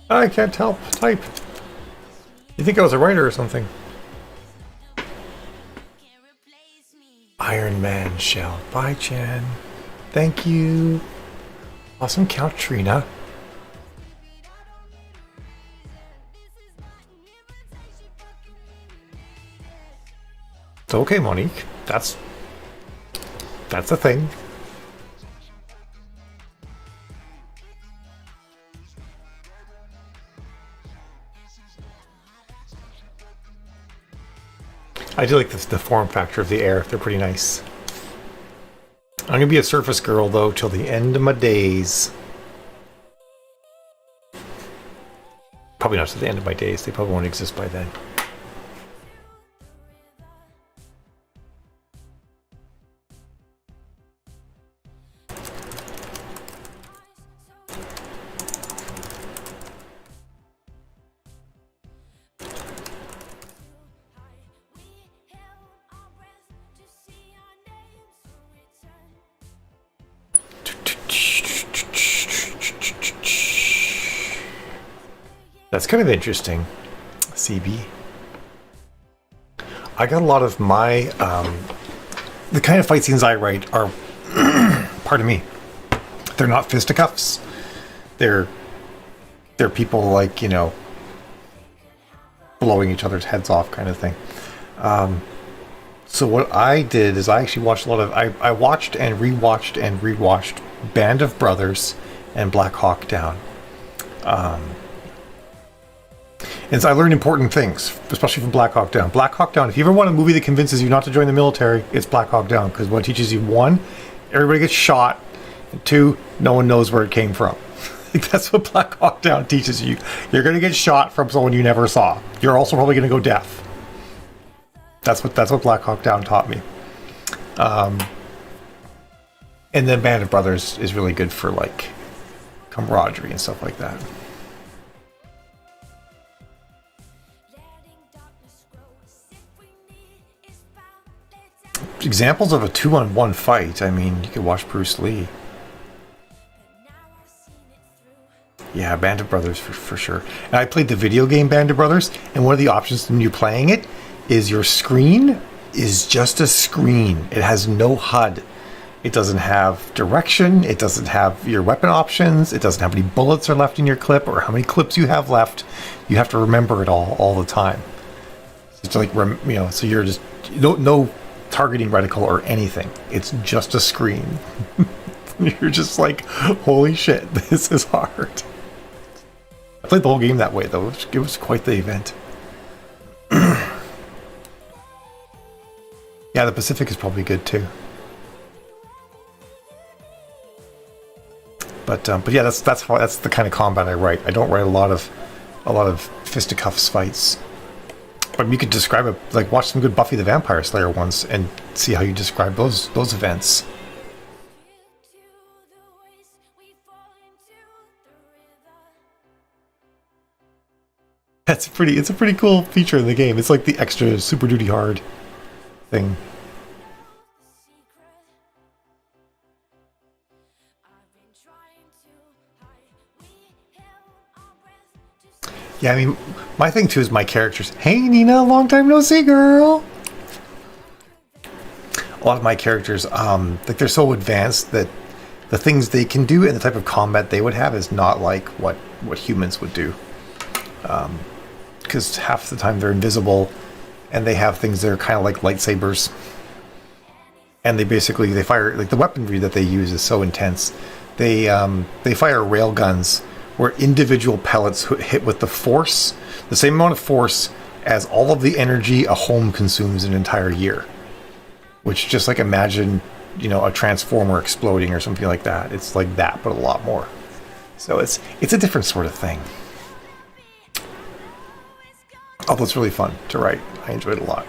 I can't help type. You think I was a writer or something? Iron Man shell. Bye, Jen. Thank you. Awesome count, Trina. It's okay, Monique. That's a thing. I do like the form factor of the air. They're pretty nice. I'm gonna be a Surface girl though till the end of my days. Probably not to the end of my days. They probably won't exist by then. That's kind of interesting, CB. I got a lot of my the kind of fight scenes I write are, pardon me, they're not fisticuffs. They're people like, you know, blowing each other's heads off kind of thing. So what I did is I actually watched a lot of I watched and rewatched Band of Brothers and Black Hawk Down. And so I learned important things, especially from Black Hawk Down. Black Hawk Down, if you ever want a movie that convinces you not to join the military, it's Black Hawk Down. Because what it teaches you, one, everybody gets shot, and two, no one knows where it came from. That's what Black Hawk Down teaches you. You're going to get shot from someone you never saw. You're also probably going to go deaf. That's what Black Hawk Down taught me. And then Band of Brothers is really good for like camaraderie and stuff like that. Examples of a 2-on-1 fight. I mean, you could watch Bruce Lee. Yeah, Band of Brothers for sure. And I played the video game Band of Brothers, and one of the options when you're playing it is your screen is just a screen. It has no HUD. It doesn't have direction. It doesn't have your weapon options. It doesn't have any bullets are left in your clip or how many clips you have left. You have to remember it all the time. It's like, you know, so you're just no targeting reticle or anything. It's just a screen. You're just like, holy shit, this is hard. I played the whole game that way though. It was quite the event. Yeah, the Pacific is probably good too. But yeah, that's the kind of combat I write. I don't write a lot of fisticuffs fights. But you could describe it, like watch some good Buffy the Vampire Slayer ones and see how you describe those events. It's a pretty cool feature in the game. It's like the extra Super Duty Hard thing. Yeah, I mean, my thing too is my characters. Hey Nina, long time no see, girl. A lot of my characters, like they're so advanced that the things they can do and the type of combat they would have is not like what humans would do. Because half the time they're invisible, and they have things that are kind of like lightsabers. And they fire, like the weaponry that they use is so intense. They fire rail guns where individual pellets hit with the force, the same amount of force as all of the energy a home consumes an entire year. Which, just like imagine, you know, a transformer exploding or something like that. It's like that, but a lot more. So it's a different sort of thing. Although it's really fun to write. I enjoyed it a lot.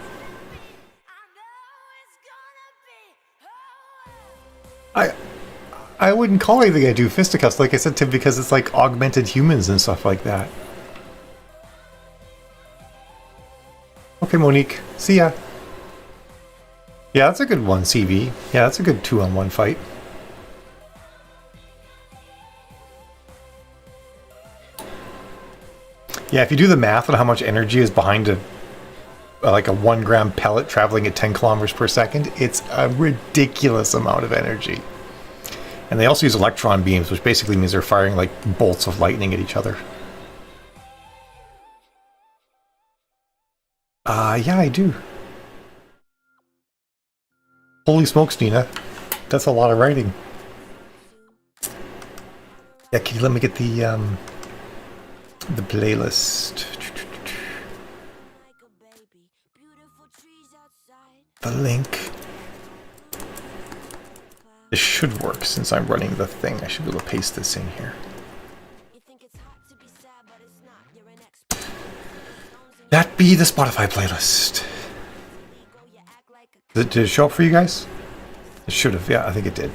I wouldn't call anything I do fisticuffs, like I said, Tim, because it's like augmented humans and stuff like that. Okay, Monique. See ya. Yeah, that's a good one, CV. Yeah, that's a good 2-on-1 fight. Yeah, if you do the math on how much energy is behind like a 1 gram pellet traveling at 10 kilometers per second, it's a ridiculous amount of energy. And they also use electron beams, which basically means they're firing like bolts of lightning at each other. Yeah, I do. Holy smokes, Nina. That's a lot of writing. Yeah, can you let me get the playlist? The link. This should work since I'm running the thing. I should be able to paste this in here. That be the Spotify playlist. Did it show up for you guys? It should have. Yeah, I think it did.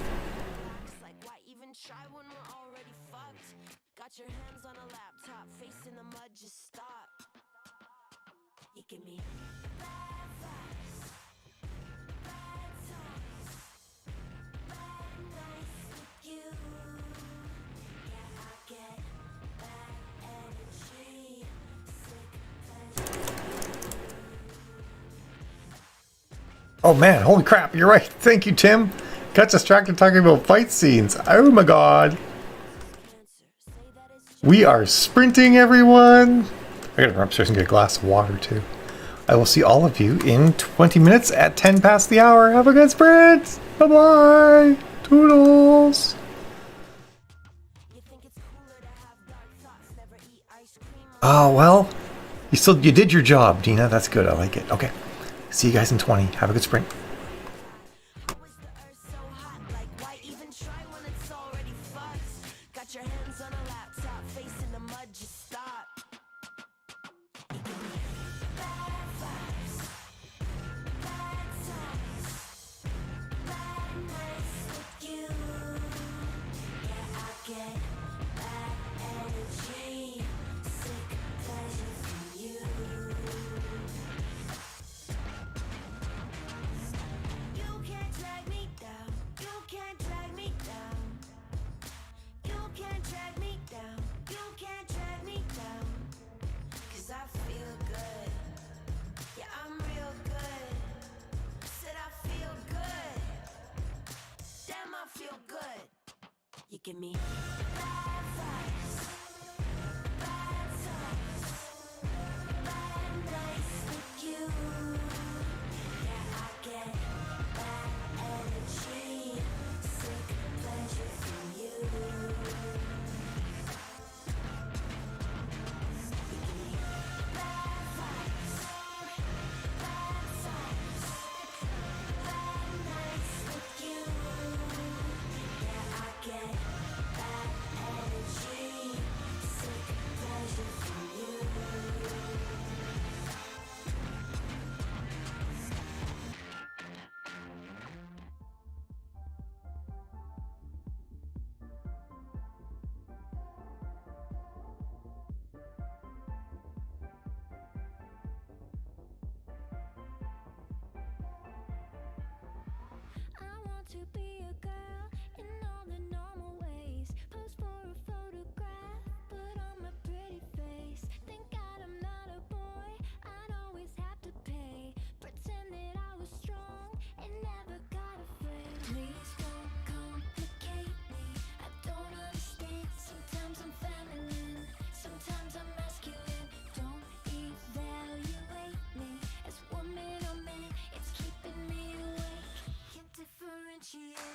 Oh man, holy crap, you're right. Thank you, Tim. Got distracted talking about fight scenes. Oh my god. We are sprinting, everyone. I gotta run upstairs and get a glass of water too. I will see all of you in 20 minutes at 10 past the hour. Have a good sprint. Bye-bye. Toodles. Oh, well, you did your job, Dina. That's good. I like it. Okay. See you guys in 20. Have a good sprint. How is the earth so hot? Like, why even try when it's already fucked? Got your hands on a laptop, face in the mud, just stop. It can be bad vibes, bad times, bad nights with you. Yeah, I get bad energy, sick pleasure from you. You can't drag me down. You can't drag me down. You can't drag me down. You can't drag me down. 'Cause I feel good. Yeah, I'm real good. Said I feel good. Damn, I feel good. You give me bad vibes, bad times, bad nights with you. Yeah, I get bad energy, sick pleasure from you. You give me bad vibes, bad times, bad nights with you. Yeah, I get bad energy, sick pleasure from you. I want to be a girl in all the normal ways. Pose for a photograph, put on my pretty face. Thank God I'm not a boy, I'd always have to pay. Pretend that I was strong and never got afraid. Please don't complicate me, I don't understand. Sometimes I'm feminine, sometimes I'm masculine. Don't evaluate me as woman or man, it's keeping me awake. Can't differentiate.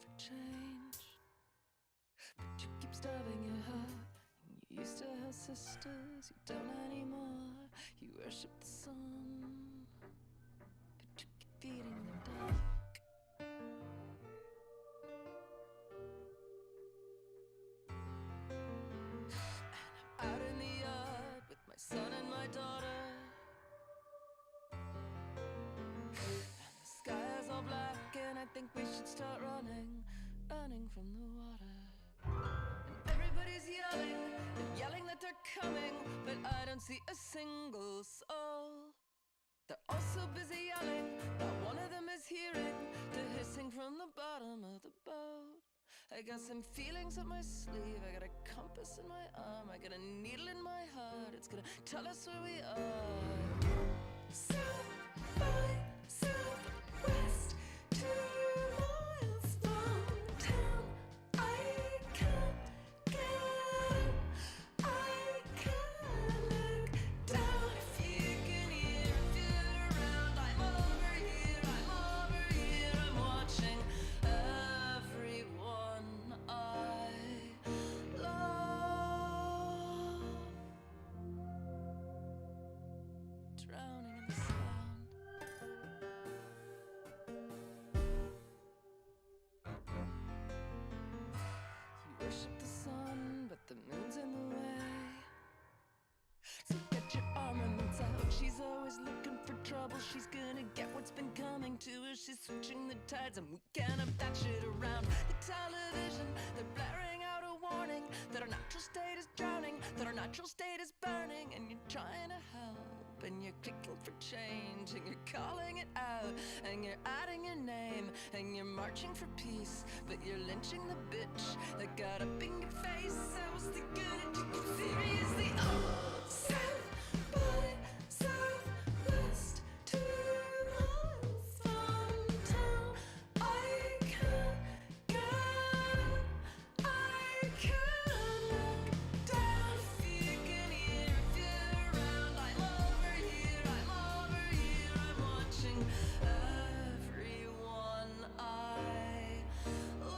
for change, but you keep starving your heart. And you used to have sisters, you don't anymore. You worship the sun, but you keep feeding the dark. And I'm out in the yard with my son and my daughter. The sky is all black and I think we should start running from the water. And everybody's yelling and yelling that they're coming, but I don't see a single soul. They're all so busy yelling, not one of them is hearing the hissing from the bottom of the boat. I got some feelings up my sleeve, I got a compass in my arm, I got a needle in my heart, it's gonna tell us where we are. South by Southwest, 2 miles from town. I can't get up, I can't look down. If you can hear, if you're around, I'm over here, I'm watching everyone I love drowning in the sound. You worship the sun, but the moon's in the way. So get your armaments out. She's always looking for trouble. She's gonna get what's been coming to her. She's switching the tides and we can't have that shit around. The television, they're blaring out a warning that our natural state is drowning, that our natural state is burning. And you're trying to help and you're clicking for change and you're calling it out and you're adding your name and you're marching for peace, but you're lynching the bitch that got up in your face. I was the good and took it seriously. Oh, South by Southwest, 2 miles from town. I can't get up, I can't look down. If you can hear, if you're around, I'm over here, I'm watching everyone I love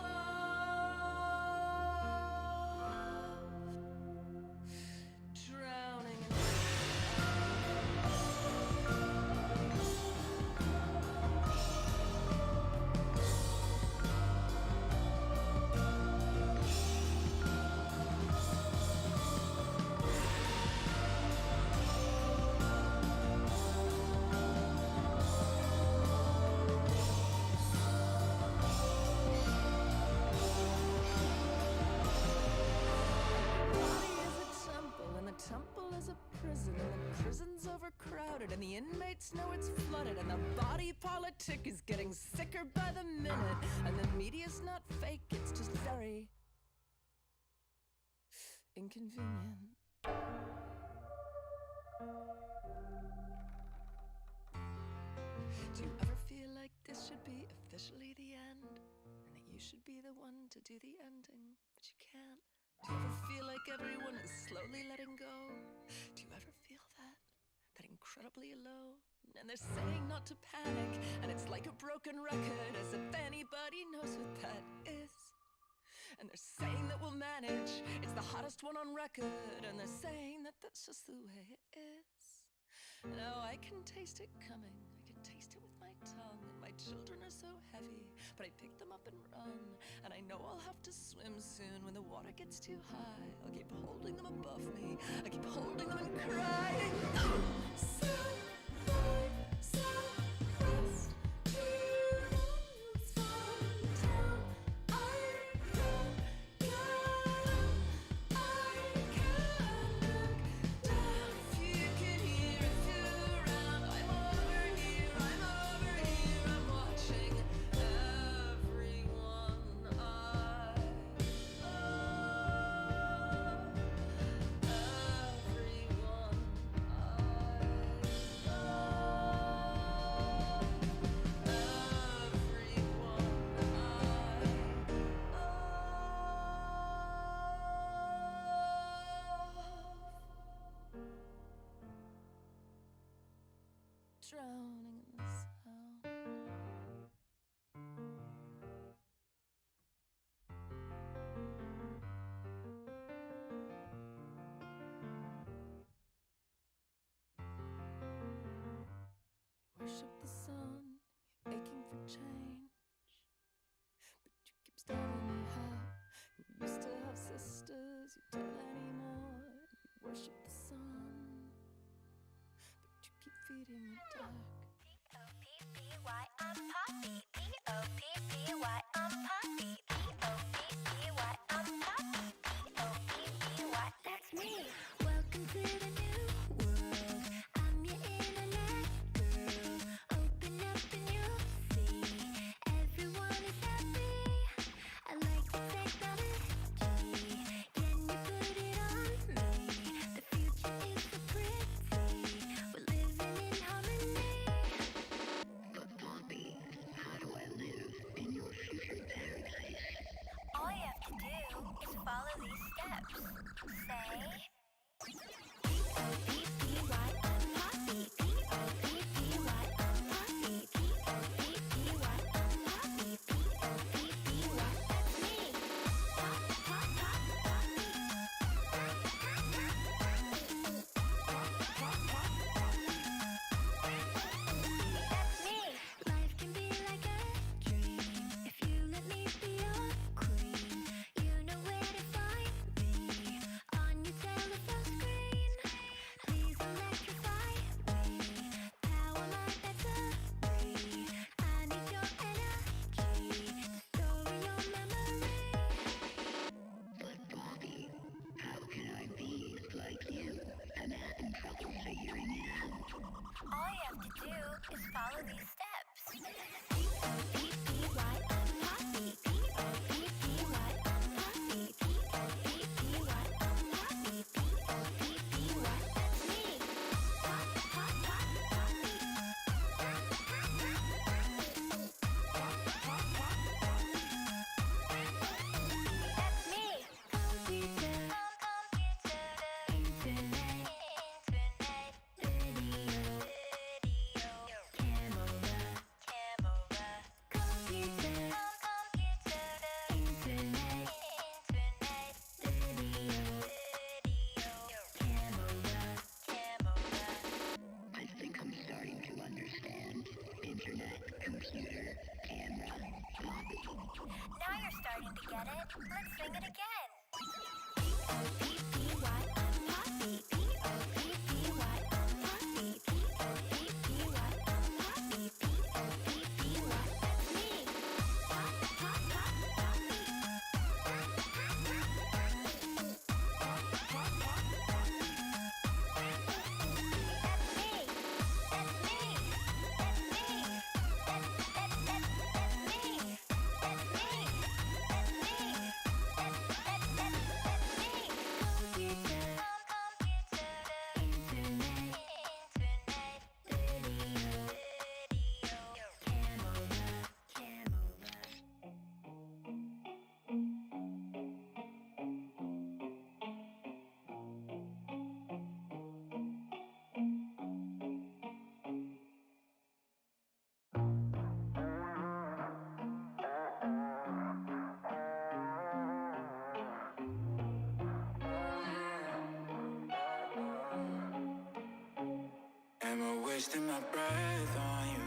drowning in temple is a prison, and the prison's overcrowded, and the inmates know it's flooded, and the body politic is getting sicker by the minute, and the media's not fake, it's just very inconvenient. Do you ever feel like this should be officially the end, and that you should be the one to do the ending, but you can't? Do you ever feel like everyone is slowly letting go? Do you ever feel that incredibly alone? And they're saying not to panic, and it's like a broken record, as if anybody knows what that is. And they're saying that we'll manage, it's the hottest one on record, and they're saying that that's just the way it is. Now I can taste it coming, I can taste it with my tongue, and my children are so heavy, but I pick them up and run, and I know I'll have to swim soon when the water gets too high. I'll keep holding them above me, I keep holding them and crying. Oh, South by Southwest, 2 miles from town. I can't get up, I can't look down. If you can hear, if you're around, I'm over here, I'm watching everyone I love, everyone I in the dark. P-O-P-P-Y, I'm Poppy. P-O-P-P-Y, I'm Poppy. P-O-P-P-Y, I'm Poppy. P-O-P-P-Y, that's me. Welcome to the new world. I'm your internet girl. Open up and you'll see everyone is happy. I like your technology. Can you put it on me? The future is so pretty. We're living in harmony. But Poppy, how do I live in your future paradise? All you have to do is follow these steps. Say P-O-P-P-Y, I'm Poppy. P-O-P-P-Y, I'm Poppy. P-O-P-P-Y, I'm Poppy. P-O-P-P-Y, that's me. Pop, pop, pop, Poppy. That's me. Life can be like a dream if you let me be your queen. You know where to find me on your telephone screen. Please electrify me. Power my battery. I need your energy to store your memory. But Poppy, how can I be like you? I'm having trouble figuring it out. All you have to do is follow these steps. P-O-P-P-Y, I'm Poppy. P-O-P-P-Y, I'm Poppy. P-O-P-P-Y, I'm Poppy. P-O-P-P-Y, that's me. Pop, pop, pop, Poppy. That's me. Computer, internet, video, camera. Computer, internet, video, camera. I think I'm starting to understand. Internet, computer, camera, Poppy. Now you're starting to get it. Let's sing it again. P-O-P-P-Y, I'm Poppy. P-O-P-P-Y, I'm Poppy. P-O-P-P-Y, I'm Poppy. P-O-P-P-Y, that's me. Pop, pop, pop, Poppy. That's me. That's me. That's me. That's me. That's me. That's me. Computer, internet, video, camera. Am I wasting my breath on you?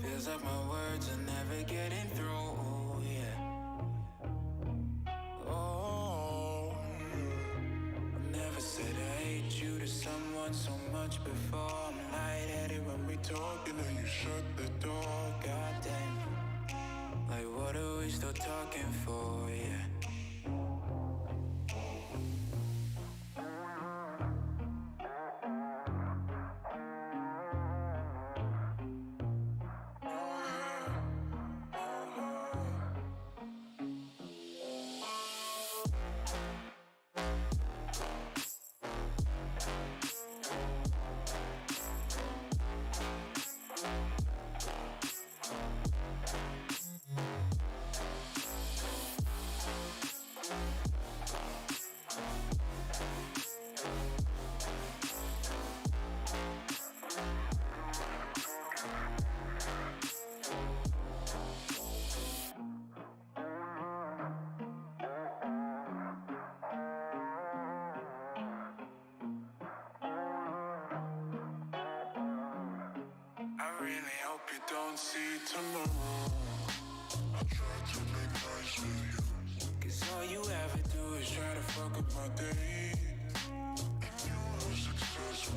Feels like my words are never getting through, yeah. Oh, I've never said I hate you to someone so much before. I'm lightheaded when we talk and then you shut the door. Goddamn, like what are we still talking for, yeah. don't see tomorrow. I try to make nice with you, 'cause all you ever do is try to fuck up my day. If you were successful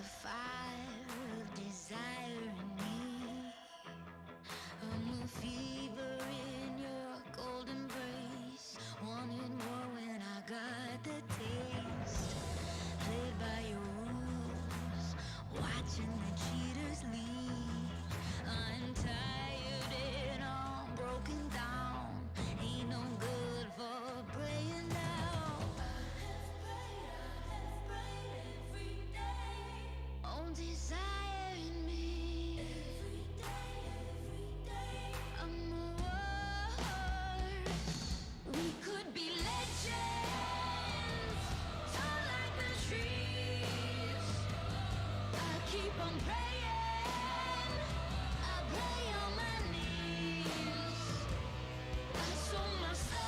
the fire of desire in me. I'm a fever in your cold embrace. Wanted more when I got the taste. Played by your rules, watching the cheaters leave. I'm tired and all broken down. Ain't no good for praying now. I have prayed every day. Oh, desire in me. Every day. I'm a we could be legends, tall like the trees. I keep on praying, I pray on my knees. I sold my soul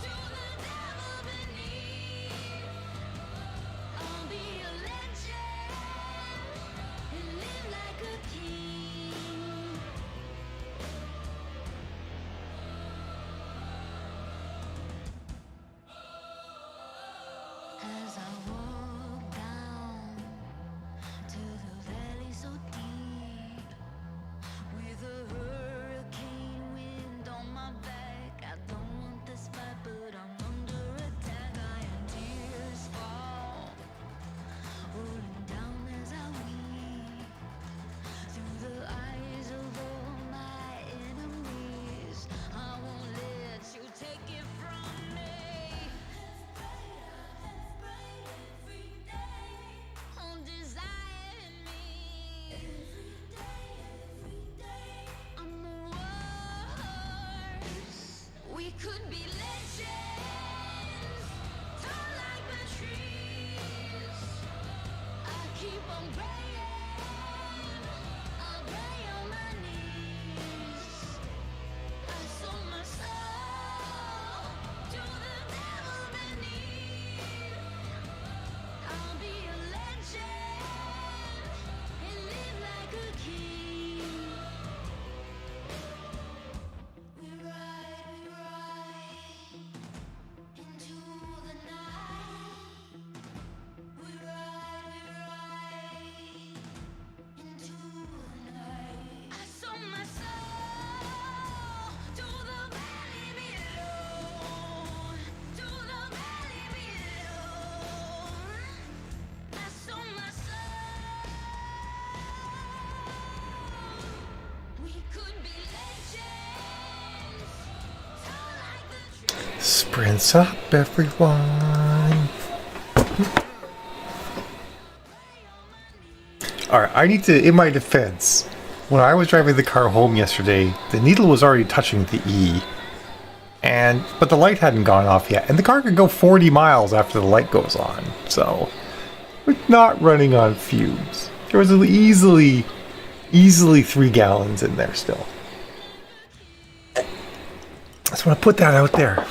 to the devil beneath. I'll be a legend and live like a king. As I walk down to the valley so deep, with a hurricane wind on my back, I don't want this fight, but I'm under attack. I am tears fall, rolling down as I weep, through the eyes of all my enemies. I won't let you take it from me. On desire in me. Every day. I'm the worst. We could be legends, tall like the trees. I keep on praying, I'll pray on my knees. I sold my soul to the devil beneath. I'll be a legend and live like a king. We ride into the night. We ride into the night. I sold my soul to the valley below, to the valley below. I sold my soul. We could be legends, tall like the trees. Sprints up, everyone. Alright, I need to, in my defense, when I was driving the car home yesterday, the needle was already touching the E. But the light hadn't gone off yet, and the car could go 40 miles after the light goes on, so we're not running on fumes. There was easily 3 gallons in there still. I just want to put that out there.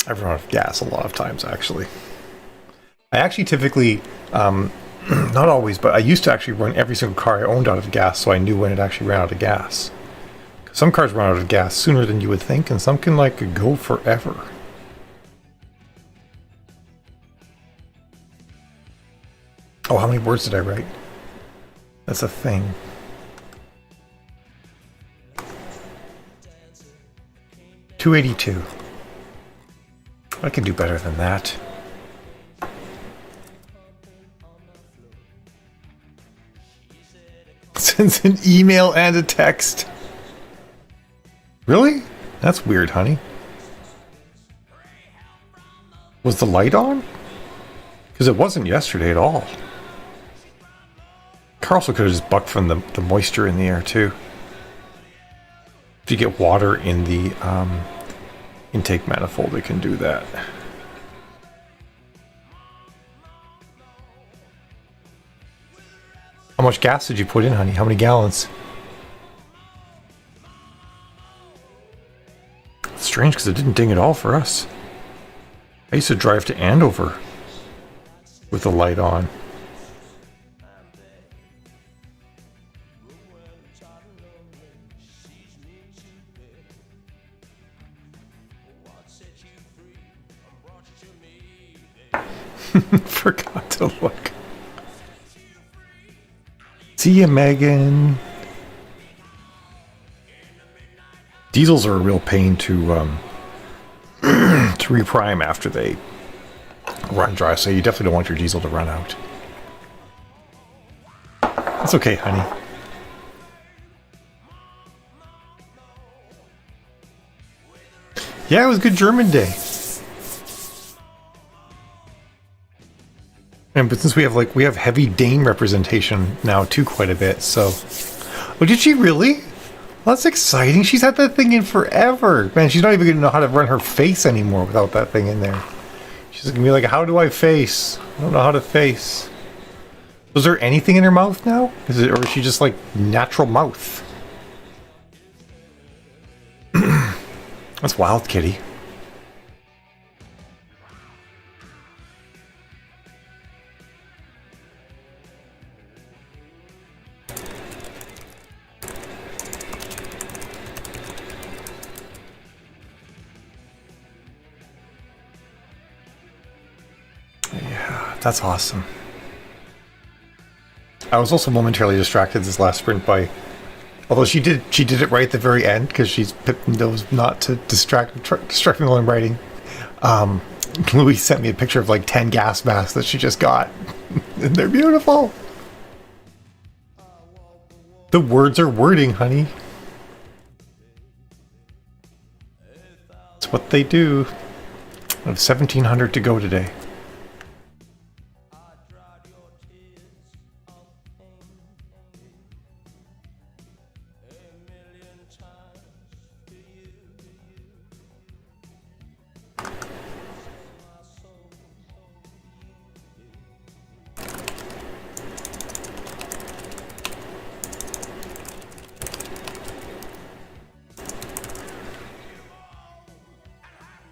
I've run out of gas a lot of times, actually. I actually typically, not always, but I used to actually run every single car I owned out of gas, so I knew when it actually ran out of gas. Some cars run out of gas sooner than you would think, and some can like go forever. Oh, how many words did I write? That's a thing. $282. I can do better than that. Sends an email and a text. Really? That's weird, honey. Was the light on? Because it wasn't yesterday at all. Carlson could have just bucked from the moisture in the air too. If you get water in the intake manifold, it can do that. How much gas did you put in, honey? How many gallons? It's strange because it didn't ding at all for us. I used to drive to Andover with the light on. Forgot to look. See ya, Megan. Diesels are a real pain to to reprime after they run dry, so you definitely don't want your diesel to run out. That's okay, honey. Yeah, it was a good German day. And but since we have heavy Dane representation now too, quite a bit, so. Oh, did she really? Well, that's exciting. She's had that thing in forever. Man, she's not even gonna know how to run her face anymore without that thing in there. She's gonna be like, how do I face? I don't know how to face. Was there anything in her mouth now? Or is she just like natural mouth? That's wild, kitty. Yeah, that's awesome. I was also momentarily distracted this last sprint by, although she did it right at the very end because she's knows not to distract me while I'm writing. Louise sent me a picture of like 10 gas masks that she just got, and they're beautiful. The words are wording, honey. It's what they do. I have 1,700 to go today.